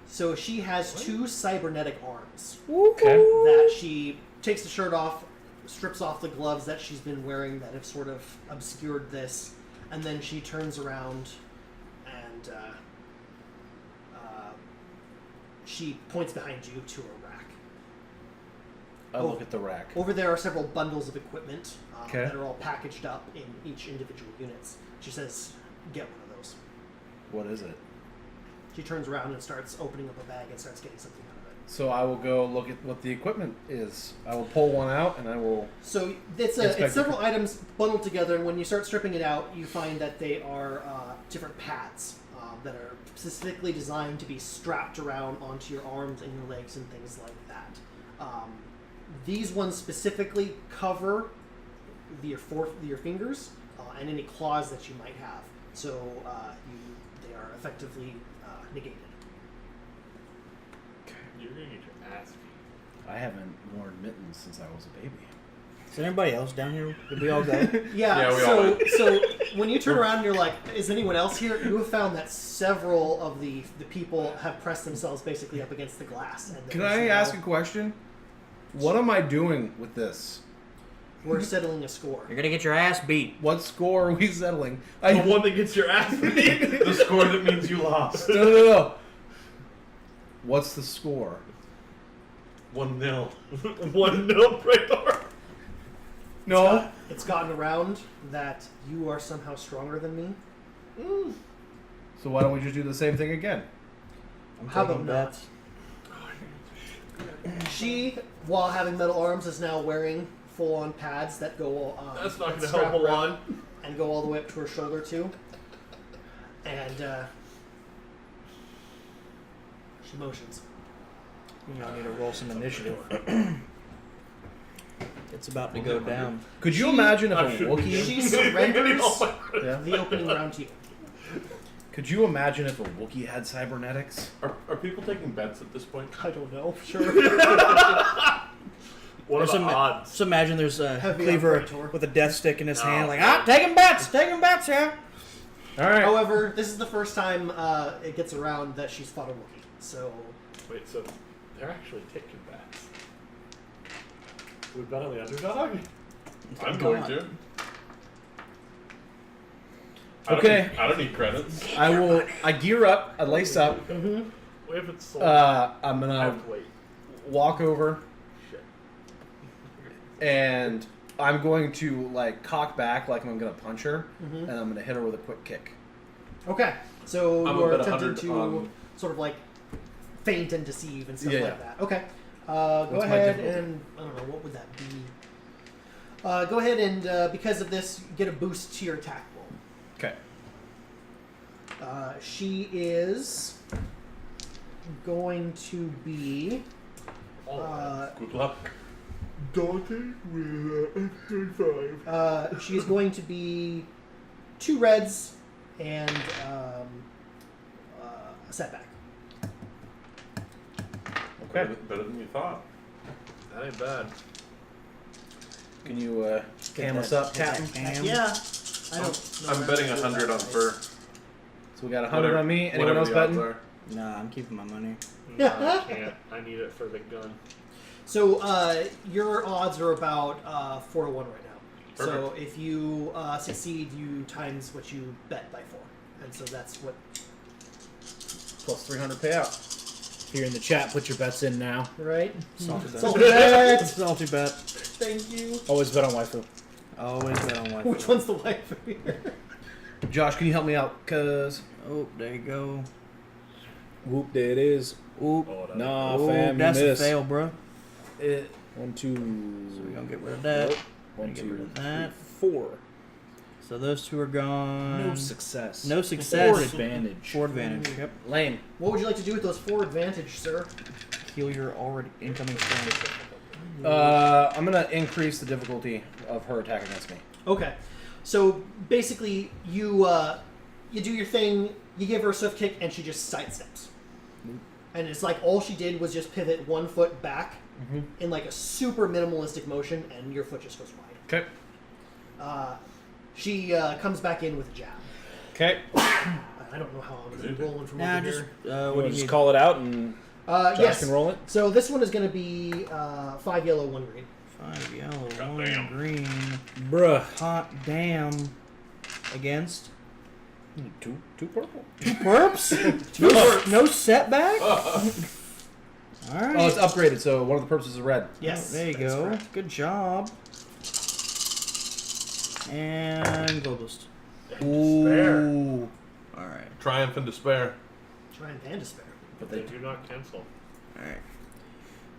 So she has two cybernetic arms Okay. that she takes the shirt off, strips off the gloves that she's been wearing that have sort of obscured this, and then she turns around and she points behind you to a rack. I look at the rack. Over there are several bundles of equipment Okay. that are all packaged up in each individual units. She says, "Get one of those." What is it? She turns around and starts opening up a bag and starts getting something out of it. So I will go look at what the equipment is. I will pull one out and I will. So it's several items bundled together, and when you start stripping it out, you find that they are different pads that are specifically designed to be strapped around onto your arms and your legs and things like that. These ones specifically cover your fingers and any claws that you might have. So they are effectively negated. You're gonna get your ass beat. I haven't worn mittens since I was a baby. Is there anybody else down here? Did we all go? Yeah, Yeah, we all so when you turn around and you're like, is anyone else here? You have found that several of the people have pressed themselves basically up against the glass. And Can I ask a question? What am I doing with this? We're settling a score. You're gonna get your ass beat. What score are we settling? The one that gets your ass beat. The score that means you lost. No. What's the score? 1-0. 1-0 Praetor. No. It's gotten around that you are somehow stronger than me. So why don't we just do the same thing again? I'm How taking about not? bets. She, while having metal arms, is now wearing full-on pads that go. That's not that gonna strap help hold around on. and go all the way up to her shoulder too. And she motions. You know, I need to roll some initiative. It's about to go down. Could you imagine if I a should be Wookiee? She surrenders Yeah. the opening round to you. Could you imagine if a Wookiee had cybernetics? Are people taking bets at this point? I don't know. Sure. What are the odds? Just imagine there's a Heavy cleaver operator. with a death stick in his No. hand, like, taking bets here. All right. However, this is the first time it gets around that she's fought a Wookiee. So Wait, so they're actually taking bets. We bet on the underdog? I'm going to. Okay. I don't need credits. I gear up. I lace up. What if it's sold? I'm I gonna have to wait. walk over Shit. and I'm going to like cock back like I'm gonna punch her, and I'm gonna hit her with a quick kick. okay, so I'm you're a bit attempting 100 to on- sort of like feint and deceive and stuff Yeah. like that. Okay, go What's my ahead difficulty? and I don't know what would that be. Go ahead and because of this, get a boost to your attack roll. Okay. She is going to be. Good luck. Dante with a 5. She is going to be 2 reds and a setback. Okay. Better than you thought. That ain't bad. Can you cam us up, Captain? Yeah, I don't. know I'm betting 100 on fur. So we got 100 on me. Anyone Whatever else the odds betting? are. Nah, I'm keeping my money. No, I can't. I need it for the gun. So your odds are about 4 to 1 right now. So Perfect. if you succeed, you times what you bet by 4, and so that's what. Plus 300 payout. If you're in the chat, put your bets in now. Right? Salty bet. Salty bet. Salty bet. Thank you. Always bet on waifu. Always bet on wife. Which one's the wife here? Josh, can you help me out? Cause Oh, there you go. Whoop, there it is. Oop. Oh, that Nah, Ooh, fam, you that's a missed. fail, bro. it, 1, 2. So we're gonna get rid of that. Nope. We're 1, gonna 2, get rid of 3, that. 4. So those two are gone. No success. No success. 4 advantage. 4 advantage. Yep. Lame. What would you like to do with those 4 advantage, sir? Heal your already incoming strength. I'm gonna increase the difficulty of her attack against me. Okay. So basically, you do your thing. You give her a swift kick, and she just sidesteps. And it's like all she did was just pivot 1 foot back in like a super minimalistic motion, and your foot just goes wide. Okay. She comes back in with a jab. Okay. I don't know how I'm going to be rolling from Nah, over just here. You what do wanna you just need? call it out and Josh Yes. can roll it? So this one is going to be 5 yellow, 1 green. 5 yellow, God 1 damn. green. Bruh. Hot damn. Against 2 purple. perps? No setback? Alright. Oh, it's upgraded, so one of the purposes is red. Yes. There you that is go. correct. Good job. And Globalist. Ooh. Alright. Triumph and despair. Triumph and despair. But they do not cancel. Alright.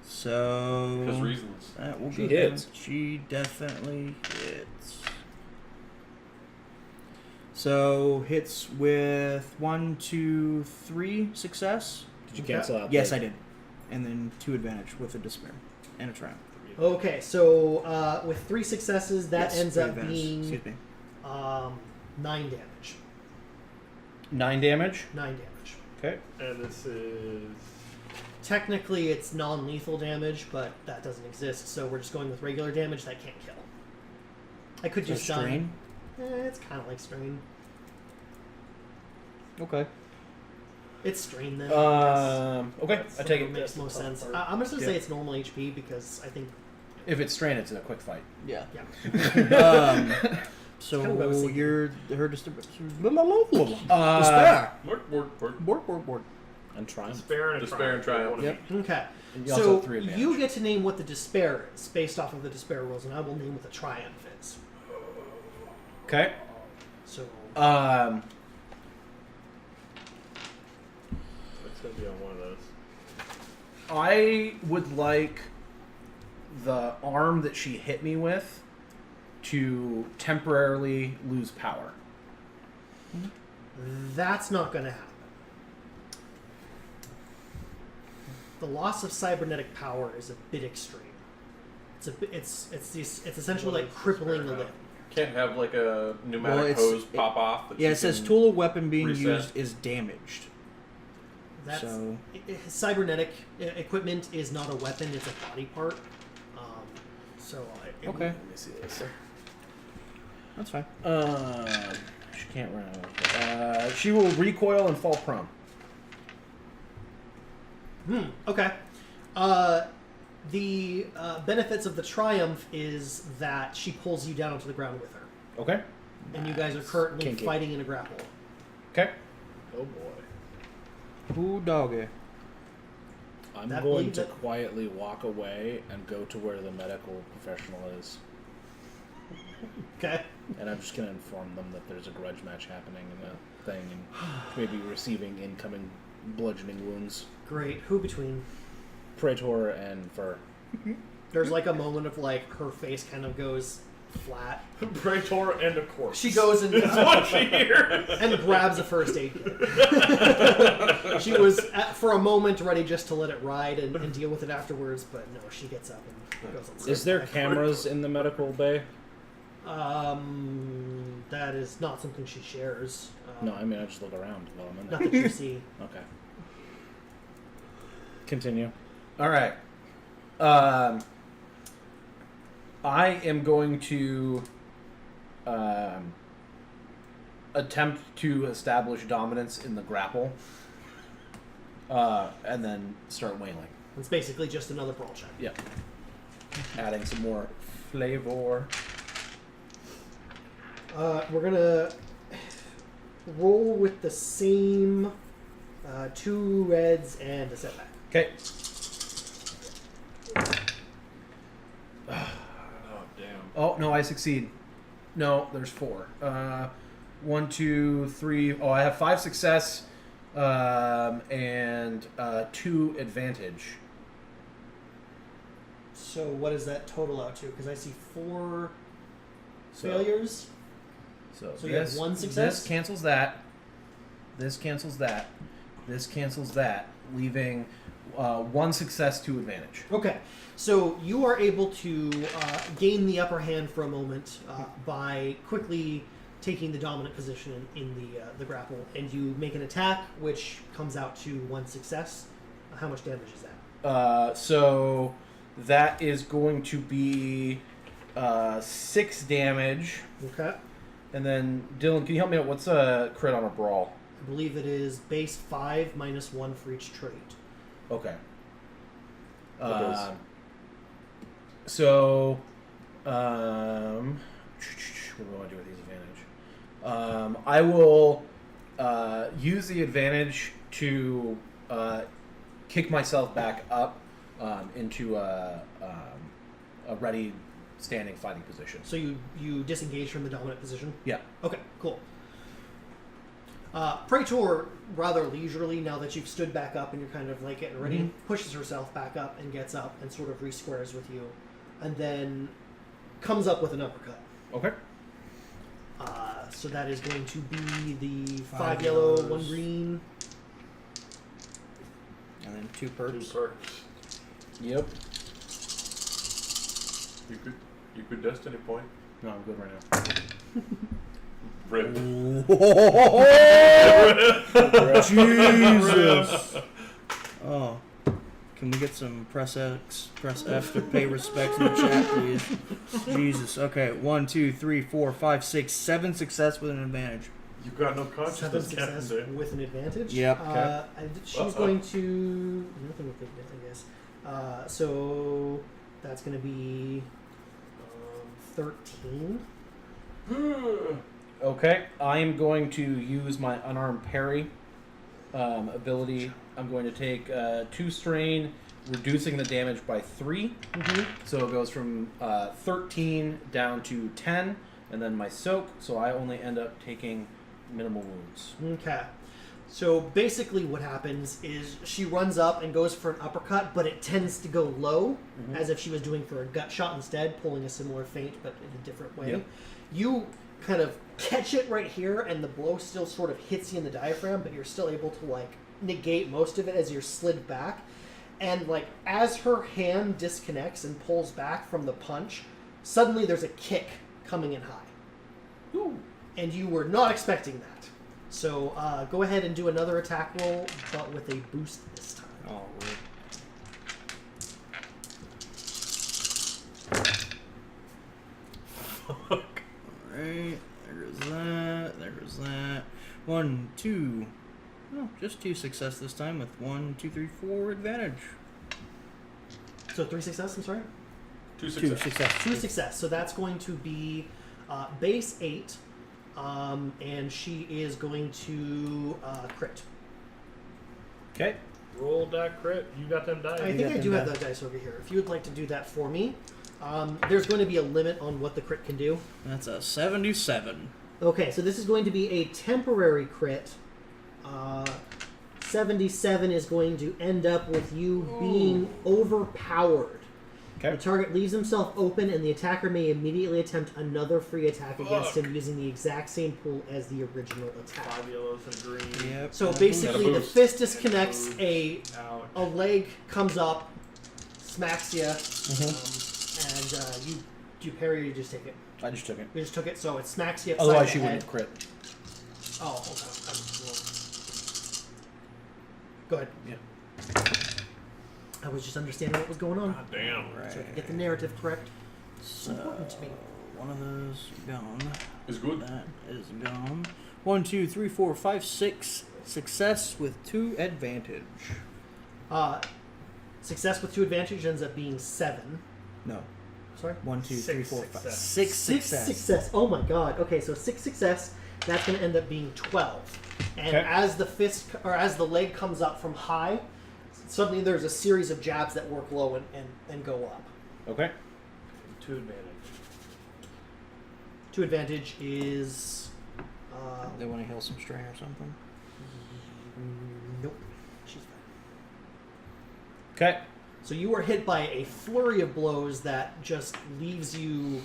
So. Because reasons. That will She go hits. down. She definitely hits. So hits with 1, 2, 3 success. Did you cancel out? Yes, the- I did. And then 2 advantage with a despair and a triumph. Okay, so with 3 successes, that Yes, ends 3 up advantage. being Excuse me. 9 damage. 9 damage. 9 damage. Okay. And this is. Technically, it's non-lethal damage, but that doesn't exist, so we're just going with regular damage that can't kill. I could do So strain. stun. It's kind of like strain. Okay. It's strain then. Okay. That's I take what it. makes most sense. I'm just gonna say it's normal HP because I think If it's strain, it's a quick fight. Yeah. yeah. So Kinda what I was thinking. you're her despair. Board. And triumph. Despair and Despair and triumph. One of Yep. each. Okay. And you also So have 3 advantage. you get to name what the despair is based off of the despair rules, and I will name what the triumph is. Okay. So It's gonna be on one of those. I would like the arm that she hit me with to temporarily lose power. that's not going to happen. The loss of cybernetic power is a bit extreme. It's essentially like crippling a limb. Can't have like a pneumatic Well, it's- hose pop off. That Yeah, you it says can- tool or weapon being reset. used is damaged. That's So- cybernetic equipment is not a weapon; it's a body part. Okay. Let me see this. That's fine. She can't run. She will recoil and fall prone. Okay. The benefits of the triumph is that she pulls you down to the ground with her, Okay. and you guys are currently Kinky. fighting in a grapple. Okay. Oh boy. Ooh, doggy. I'm That going believe to that- quietly walk away and go to where the medical professional is. Okay. And I'm just going to inform them that there's a grudge match happening in the thing and maybe receiving incoming bludgeoning wounds. Great. Who between? Praetor and Fur. There's like a moment of like her face kind of goes flat. Praetor and a corpse. She goes and What she hears. and grabs a first aid kit. She was for a moment ready just to let it ride and deal with it afterwards, but no, she gets up and goes on. Is there standby. cameras in the medical bay? That is not something she shares. No, I mean, I just look around while I'm in Not there. that you see. Okay. Continue. All right. I am going to attempt to establish dominance in the grapple, and then start wailing. It's basically just another brawl check. Yeah. Adding some more flavor. We're gonna roll with the same 2 reds and a setback. Okay. Oh damn. Oh no, I succeed. No, there's 4. 1, 2, 3. Oh, I have 5 success, and 2 advantage. So what does that total out to? Because I see 4 So- failures. So you have 1 success? This cancels that. This cancels that. This cancels that, leaving 1 success, 2 advantage. Okay, so you are able to gain the upper hand for a moment by quickly taking the dominant position in the grapple, and you make an attack, which comes out to 1 success. How much damage is that? So that is going to be 6 damage. Okay. And then, Dylan, can you help me out? What's a crit on a brawl? I believe it is base 5 minus 1 for each trait. Okay. What is? So, what do I want to do with these advantage? I will use the advantage to kick myself back up into a ready standing fighting position. So you disengage from the dominant position? Yeah. Okay, cool. Praetor, rather leisurely, now that you've stood back up and you're kind of like getting ready, pushes herself back up and gets up and sort of re-squares with you, and then comes up with an uppercut. Okay. So that is going to be the 5 5 yellow, yellows. 1 green. And then 2 Two perks. perks. Yep. You could destiny point. No, I'm good right now. Rip. Jesus. Oh. Can we get some press F to pay respects in the chat, please? Jesus. Okay. 1, 2, 3, 4, 5, 6, 7 success with an advantage. You got no 7 consciousness, success Captain. with an advantage. Yep. And she's going to... Nothing with the, I guess. So that's going to be 13. Okay, I am going to use my unarmed parry ability. I'm going to take 2 strain, reducing the damage by 3. Mm-hmm. So it goes from 13 down to 10, and then my soak, so I only end up taking minimal wounds. Okay. So basically what happens is she runs up and goes for an uppercut, but it tends to go low, as if she was doing for a gut shot instead, pulling a similar feint, but in a different way. Yep. You kind of catch it right here, and the blow still sort of hits you in the diaphragm, but you're still able to, like, negate most of it as you're slid back. And, like, as her hand disconnects and pulls back from the punch, suddenly there's a kick coming in high. Ooh. And you were not expecting that. So go ahead and do another attack roll, but with a boost this time. Oh, Fuck. Alright. There's that. There's that. 1, 2. No, just 2 success this time with 1, 2, 3, 4 advantage. So 3 success, I'm sorry? 2 2 success. success. 2 success. So that's going to be base 8. And she is going to crit. Okay. Roll that crit. You got them dice. I think I do have that dice over here. If you would like to do that for me. There's going to be a limit on what the crit can do. That's a 77. Okay, so this is going to be a temporary crit. 77 is going to end up with you being overpowered. Okay. The target leaves himself open, and the attacker may immediately attempt another free attack against him using the exact same pool as the original attack. 5 yellows and green. Yep. So and a basically, Got a the boost. fist disconnects, Ouch. a leg comes up, smacks you, Mm-hmm. and you do parry or you just take it? I just took it. You just took it, so it smacks you upside Otherwise, the she head. wouldn't have crit. Oh, okay. Go ahead. Yeah. I was just understanding what was going on, God damn. Right. so I could get the narrative correct. So, important to me. one of those gone. Is good. That is gone. 1, 2, 3, 4, 5, 6 success with 2 advantage. Success with 2 advantage ends up being 7. No. Sorry? 1, 2, 3, 6 4, 5. success. 6 6 success. success. Oh my god. Okay, so 6 success. That's going to end up being 12. And Okay. as the fist or as the leg comes up from high, suddenly there's a series of jabs that work low and go up. Okay. 2 advantage. 2 advantage is They want to heal some strain or something? nope. She's fine. Okay. So you are hit by a flurry of blows that just leaves you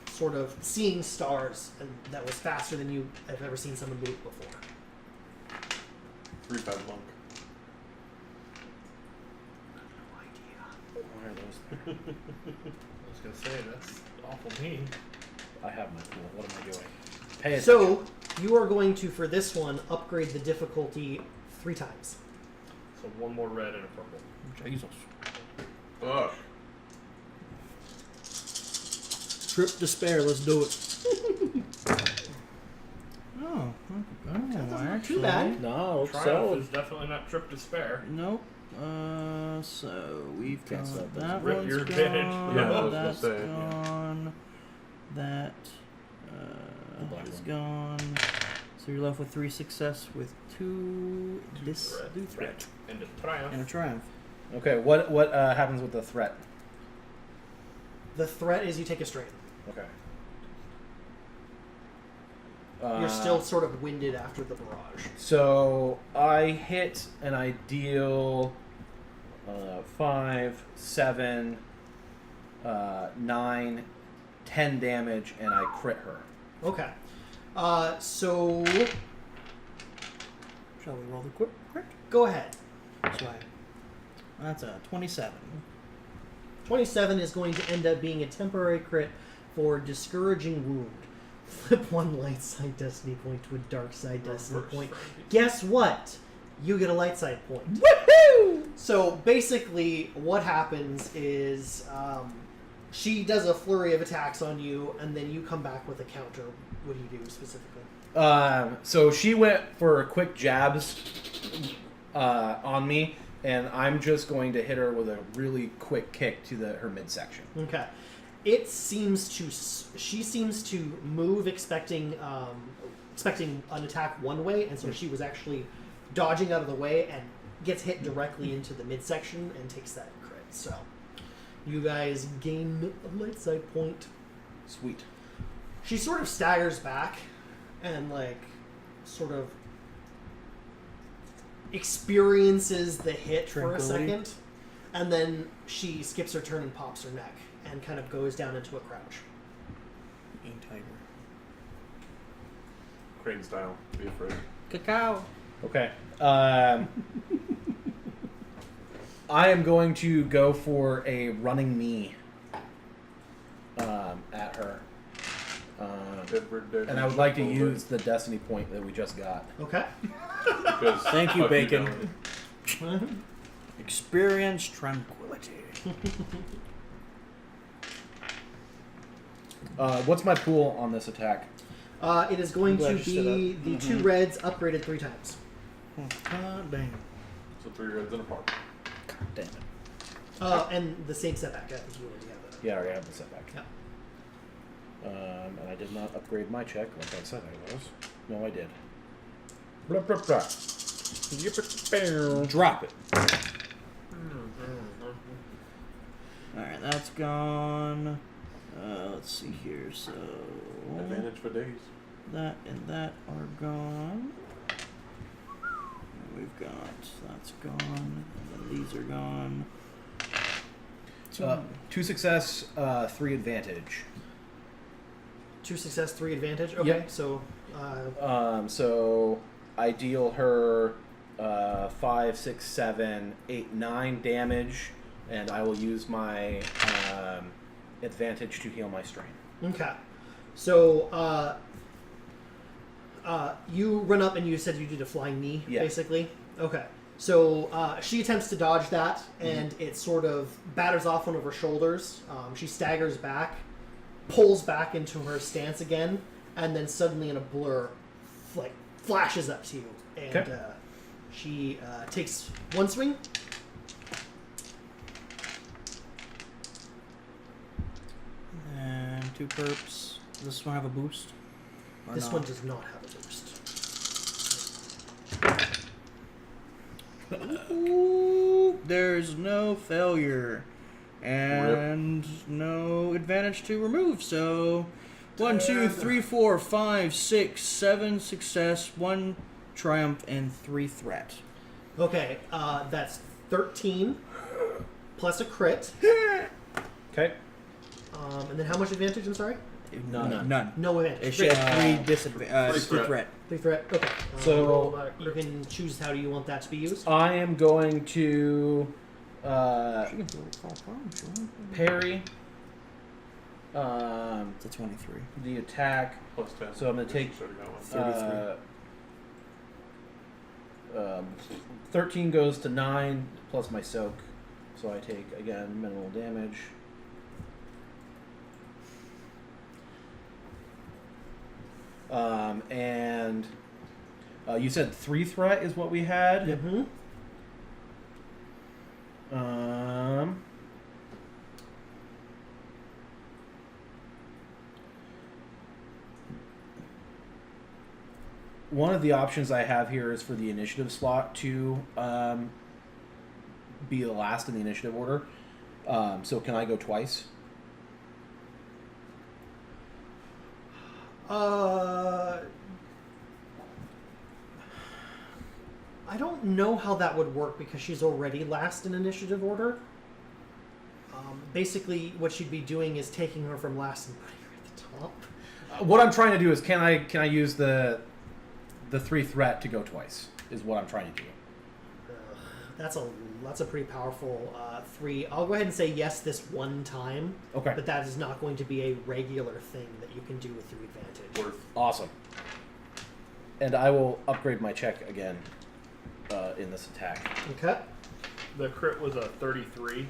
sort of seeing stars, and that was faster than you have ever seen someone move before. 3-5 monk. Why are those? I was gonna say that's awful mean. I have my tool. What am I doing? Pay attention. So you are going to, for this one, upgrade the difficulty 3 times. So one more red and a purple. Jesus. Ugh. Trip despair. Let's do it. Oh, Not too bad. No, Triumph is definitely not trip despair. Nope. So we've Can't got stop those. that Rip one's your gone. advantage. Yeah, I was gonna That's say, yeah. gone. That black is one. gone. So you're left with 3 success with 2 Threat. And a triumph. and a triumph. Okay, what happens with the threat? The threat is you take a strain. Okay. You're still sort of winded after the barrage. So I hit and I deal 5, 7, 9, 10 damage, and I crit her. Okay. So Shall we roll the crit? go ahead. So that's a 27. 27 is going to end up being a temporary crit for discouraging wound. Flip 1 light side destiny point to a dark side destiny Reverse point. frenzy. Guess what? You get a light side point. Woohoo! So basically, what happens is she does a flurry of attacks on you, and then you come back with a counter. What do you do specifically? So she went for quick jabs on me, and I'm just going to hit her with a really quick kick to her midsection. Okay. It seems to. She seems to move expecting an attack one way, and so she was actually dodging out of the way and gets hit directly into the midsection and takes that crit. So you guys gain a light side point. Sweet. She sort of staggers back and sort of experiences the hit for a Tranquility. second, and then she skips her turn and pops her neck and kind of goes down into a crouch. Ink tiger. Crane style. Be afraid. Cacao. Okay. I am going to go for a running knee at her. And I would like to use the destiny point that we just got. Okay. Because Thank you, fuck Bacon. don't. Experience tranquility. What's my pool on this attack? It is going I'm glad to you stood be up. the 2 reds upgraded 3 times. God damn. So 3 reds and a park. God damn it. And the same setback. I think you already have that. Yeah, I already have the setback. Yeah. And I did not upgrade my check like I said I was. No, I did. Blah, blah, blah. Drop it. Alright, that's gone. Let's see here. So Advantage for days. that and that are gone. And we've got that's gone. And then these are gone. 2 success, 3 advantage. 2 success, 3 advantage. Okay, Yep. so So I deal her 5, 6, 7, 8, 9 damage, and I will use my advantage to heal my strain. okay. So you run up and you said you did a flying knee, Yeah. basically. Okay. So she attempts to dodge that, and it sort of batters off one of her shoulders. She staggers back, pulls back into her stance again, and then suddenly in a blur, flashes up to you. And Okay. she takes 1 swing. And 2 perps. Does this one have a boost? Or This not? one does not have a boost. Ooh, there's no failure. And no advantage to remove, so 1, 2, 3, 4, 5, 6, 7 success, 1 triumph, and 3 threat. Okay, that's 13 plus a crit. Okay. And then how much advantage? I'm sorry. None. No advantage. She Great. had three threat. Three threat. Okay. So- you can choose how do you want that to be used. I am going to parry It's a 23. the attack. Plus 10. So I'm going to take 33. 13 goes to 9 plus my soak. So I take, again, minimal damage. And you said 3 threat is what we had. Mm-hmm. One of the options I have here is for the initiative slot to be the last in the initiative order. So can I go twice? I don't know how that would work because she's already last in initiative order. Basically, what she'd be doing is taking her from last and putting her at the top. What I'm trying to do is can I use the 3 threat to go twice? Is what I'm trying to do. That's a pretty powerful 3. I'll go ahead and say yes this one time. Okay. But that is not going to be a regular thing that you can do with your advantage. Awesome. And I will upgrade my check again in this attack. Okay. The crit was a 33.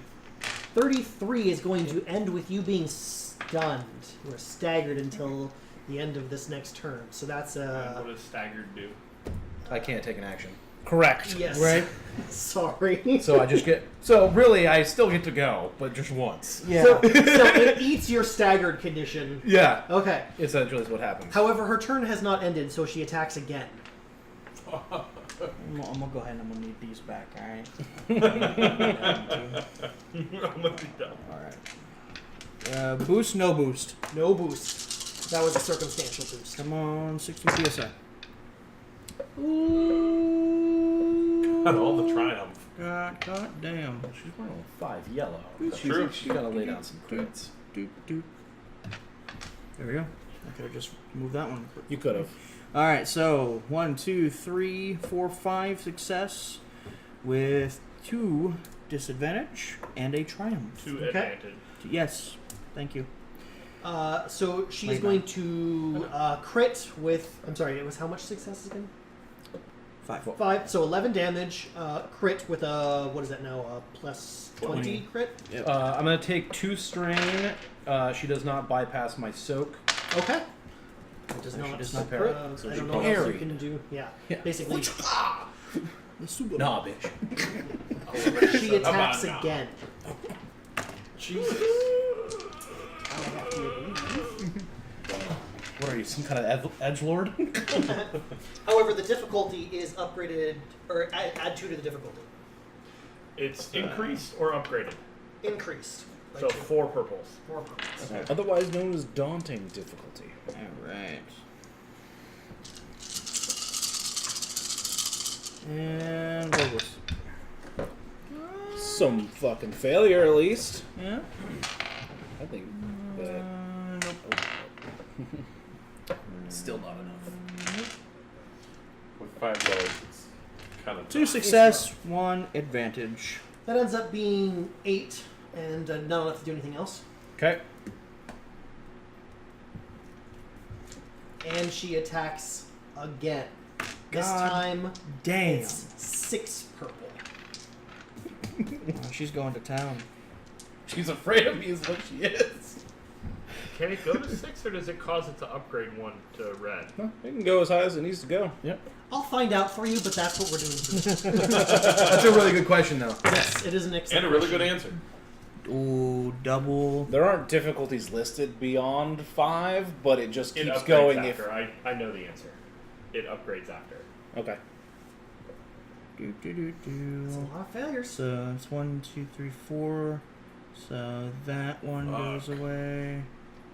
33 is going to end with you being stunned. You are staggered until the end of this next turn. So that's And what does staggered do? I can't take an action. Correct. yes. Right? Sorry. So I just get. So really, I still get to go, but just once. Yeah. So it eats your staggered condition. Yeah. Okay. Essentially, is what happens. However, her turn has not ended, so she attacks again. I'm gonna go ahead and I'm gonna need these back, alright? I'm gonna be done. Alright. Boost, no boost. No boost. That was a circumstantial boost. Come on, 60 PSI. Got all the triumph. God damn. She's wearing 5 yellow. That's true. She's gotta lay down some crits. Doop, doop. There we go. I could have just moved that one. You could have. Alright, so 1, 2, 3, 4, 5 success with 2 disadvantage and a triumph. 2 Okay. advantage. Yes, thank you. So she is Wait, going to crit with. I'm sorry, it was how much success again? 5. 5. So 11 damage. Crit with a. What is that now? A plus 20 crit? Yep. I'm gonna take 2 strain. She does not bypass my soak. Okay. It does not. does not parry. I she don't know what else you parried. can do. Yeah. Yeah. Basically, Nah, bitch. she attacks now. again. Jesus. What are you, some kind of edgelord? However, the difficulty is upgraded, or add 2 to the difficulty. It's increased or upgraded. Increased. by So 2. 4 purples. 4 purples. Otherwise known as daunting difficulty. Alright. And what was Some fucking failure, at least. Yeah. I think that Nope. still not enough. With 5 lows, it's kind of 2 success, 1 advantage. That ends up being 8, and not enough to do anything else. Okay. And she attacks again. This God time, Damn. it's 6 purple. Oh, she's going to town. She's afraid of me is what she is. Can it go to 6 or does it cause it to upgrade 1 to red? Huh, it can go as high as it needs to go. Yep. I'll find out for you, but that's what we're doing today. That's a really good question, though. Yes, it is an excellent and a really good question. answer. Ooh, double. There aren't difficulties listed beyond 5, but it just It keeps upgrades going after. I know the answer. It upgrades after. Okay. Do, do, do, It's a do. lot of failures. So it's 1, 2, 3, 4. So that one goes away.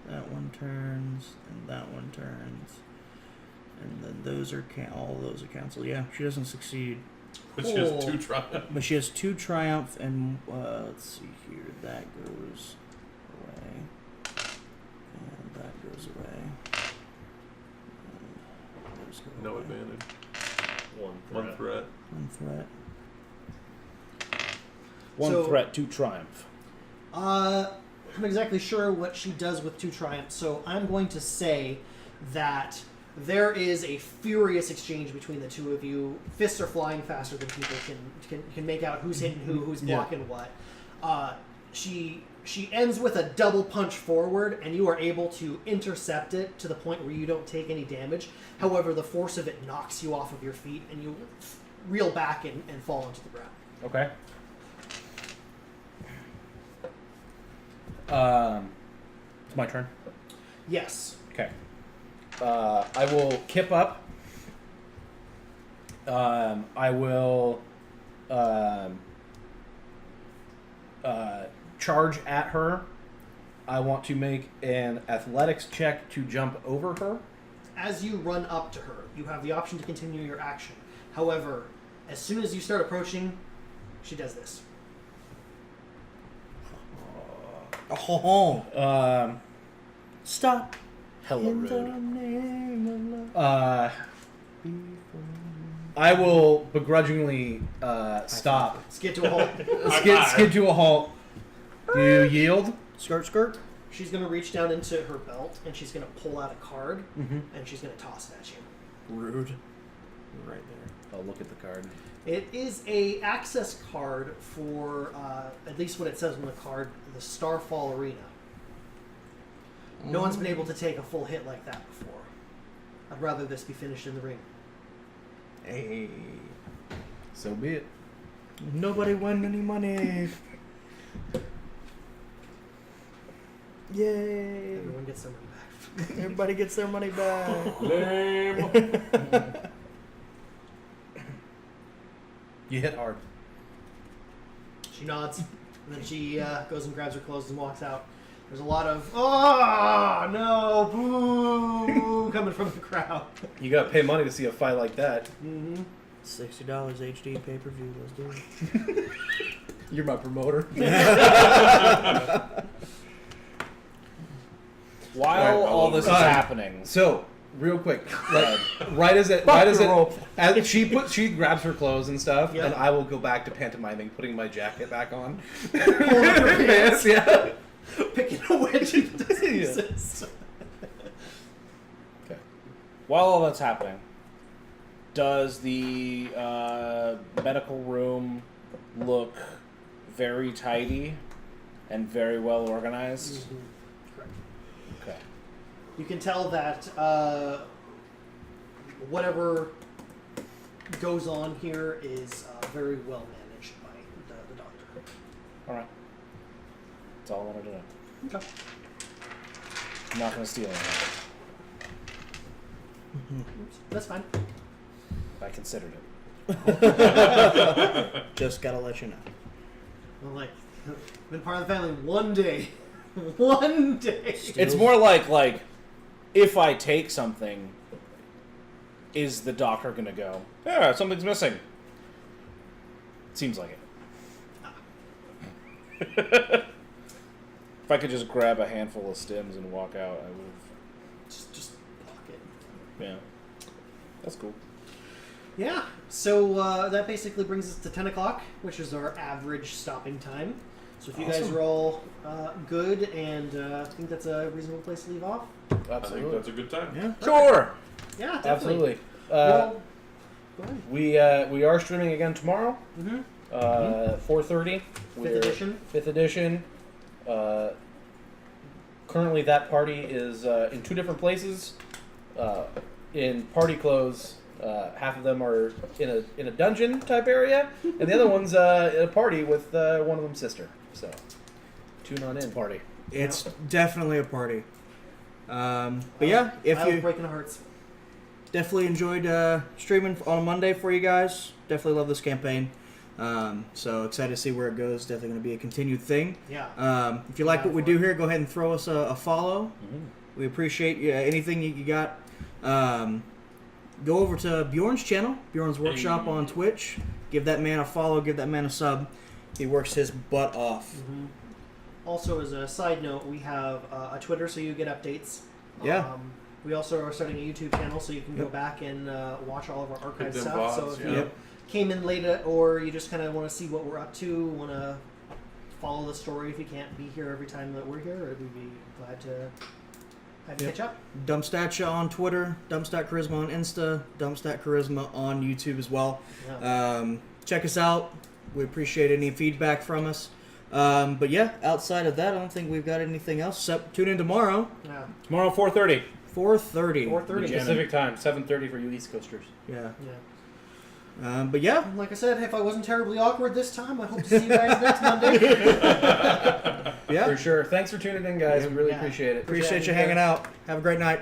That one turns, and that one turns, and then those are all those are canceled. Yeah, she doesn't succeed. Which is 2 triumph. But she has 2 triumph, and let's see here. That goes away, and that goes away. And those go No away. advantage. One threat. 1 threat. 1 So- threat, 2 triumph. I'm not exactly sure what she does with 2 triumphs, so I'm going to say that there is a furious exchange between the two of you. Fists are flying faster than people can make out who's hitting who's blocking what. She ends with a double punch forward, and you are able to intercept it to the point where you don't take any damage. However, the force of it knocks you off of your feet, and you reel back and fall onto the ground. Okay. It's my turn. Yes. Okay. I will kip up. I will charge at her. I want to make an athletics check to jump over her. As you run up to her, you have the option to continue your action. However, as soon as you start approaching, she does this. Oh, stop. Hella In the rude. name of love. I will begrudgingly stop. Skid to a halt. Skid to a halt. Do you yield? Skirt, skirt. She's going to reach down into her belt, and she's going to pull out a card, Mm-hmm. and she's going to toss it at you. Rude. Right there. I'll look at the card. It is a access card for, at least what it says on the card, the Starfall Arena. No one's been able to take a full hit like that before. I'd rather this be finished in the ring. Hey. So be it. Nobody won any money. Yay. Everyone gets their money back. Everybody gets their money back. Lame. You hit hard. She nods, and then she goes and grabs her clothes and walks out. There's a lot of, oh, no, boo, coming from the crowd. You gotta pay money to see a fight like that. Mm-hmm. $60 HD pay-per-view. Let's do it. You're my promoter. While all this is happening, So, real quick, like, as she grabs her clothes and stuff, Yeah. and I will go back to pantomiming, putting my jacket back on. Pulling up her pants, Yeah. picking a wedge in the exist. Okay. while all that's happening, does the medical room look very tidy and very well organized? Correct. Okay. You can tell that whatever goes on here is very well managed by the doctor. All right. That's all I wanted to know. Okay. I'm not going to steal anything. Oops, that's fine. I considered it. Just gotta let you know. I'm like, been part of the family one day. One day. It's more like if I take something, is the doctor going to go, yeah, something's missing? Seems like it. If I could just grab a handful of stems and walk out, I would have. Just block it. Yeah. That's cool. Yeah, so that basically brings us to 10 o'clock, which is our average stopping time. So if you guys Awesome. are all good and I think that's a reasonable place to leave off. I think Absolutely. that's a good time. Yeah. Sure! Yeah, definitely. Absolutely. Well, go ahead. We are streaming again tomorrow. Mm-hmm. 4:30. Fifth edition. 5th edition. Currently, that party is in 2 different places. In party clothes, half of them are in a dungeon type area, and the other one's in a party with one of them's sister. So, tune on in. Party. It's definitely a party. But yeah, if I love you breaking hearts. definitely enjoyed streaming on a Monday for you guys, definitely love this campaign. So excited to see where it goes. Definitely going to be a continued thing. Yeah. If you like what we do here, go ahead and throw us a follow. Mm-hmm. We appreciate anything you got. Go over to Bjorn's channel, Bjorn's Workshop on Twitch. Give that man a follow. Give that man a sub. He works his butt off. Mm-hmm. Also, as a side note, we have a Twitter, so you get updates. Yeah. We also are starting a YouTube channel, so you can go back and watch all of our archive them stuff. So VODs, if yeah. you came in late, or you just kind of want to see what we're up to, want to follow the story if you can't be here every time that we're here, we'd be glad to have you catch up. Dumpstatcha on Twitter, Dumpstat Charisma on Insta, Dumpstat Charisma on YouTube as well. Yeah. Check us out. We appreciate any feedback from us. But yeah, outside of that, I don't think we've got anything else. Except tune in tomorrow, Yeah. Tomorrow, 4:30 4:30. 4:30. Pacific time, 7:30 for you East Coasters. Yeah. Yeah. But yeah, Like I said, if I wasn't terribly awkward this time, I hope to see you guys next Monday. yeah. For sure. Thanks for tuning in, guys. We really Yeah. appreciate it. Appreciate you hanging out. Have a great night.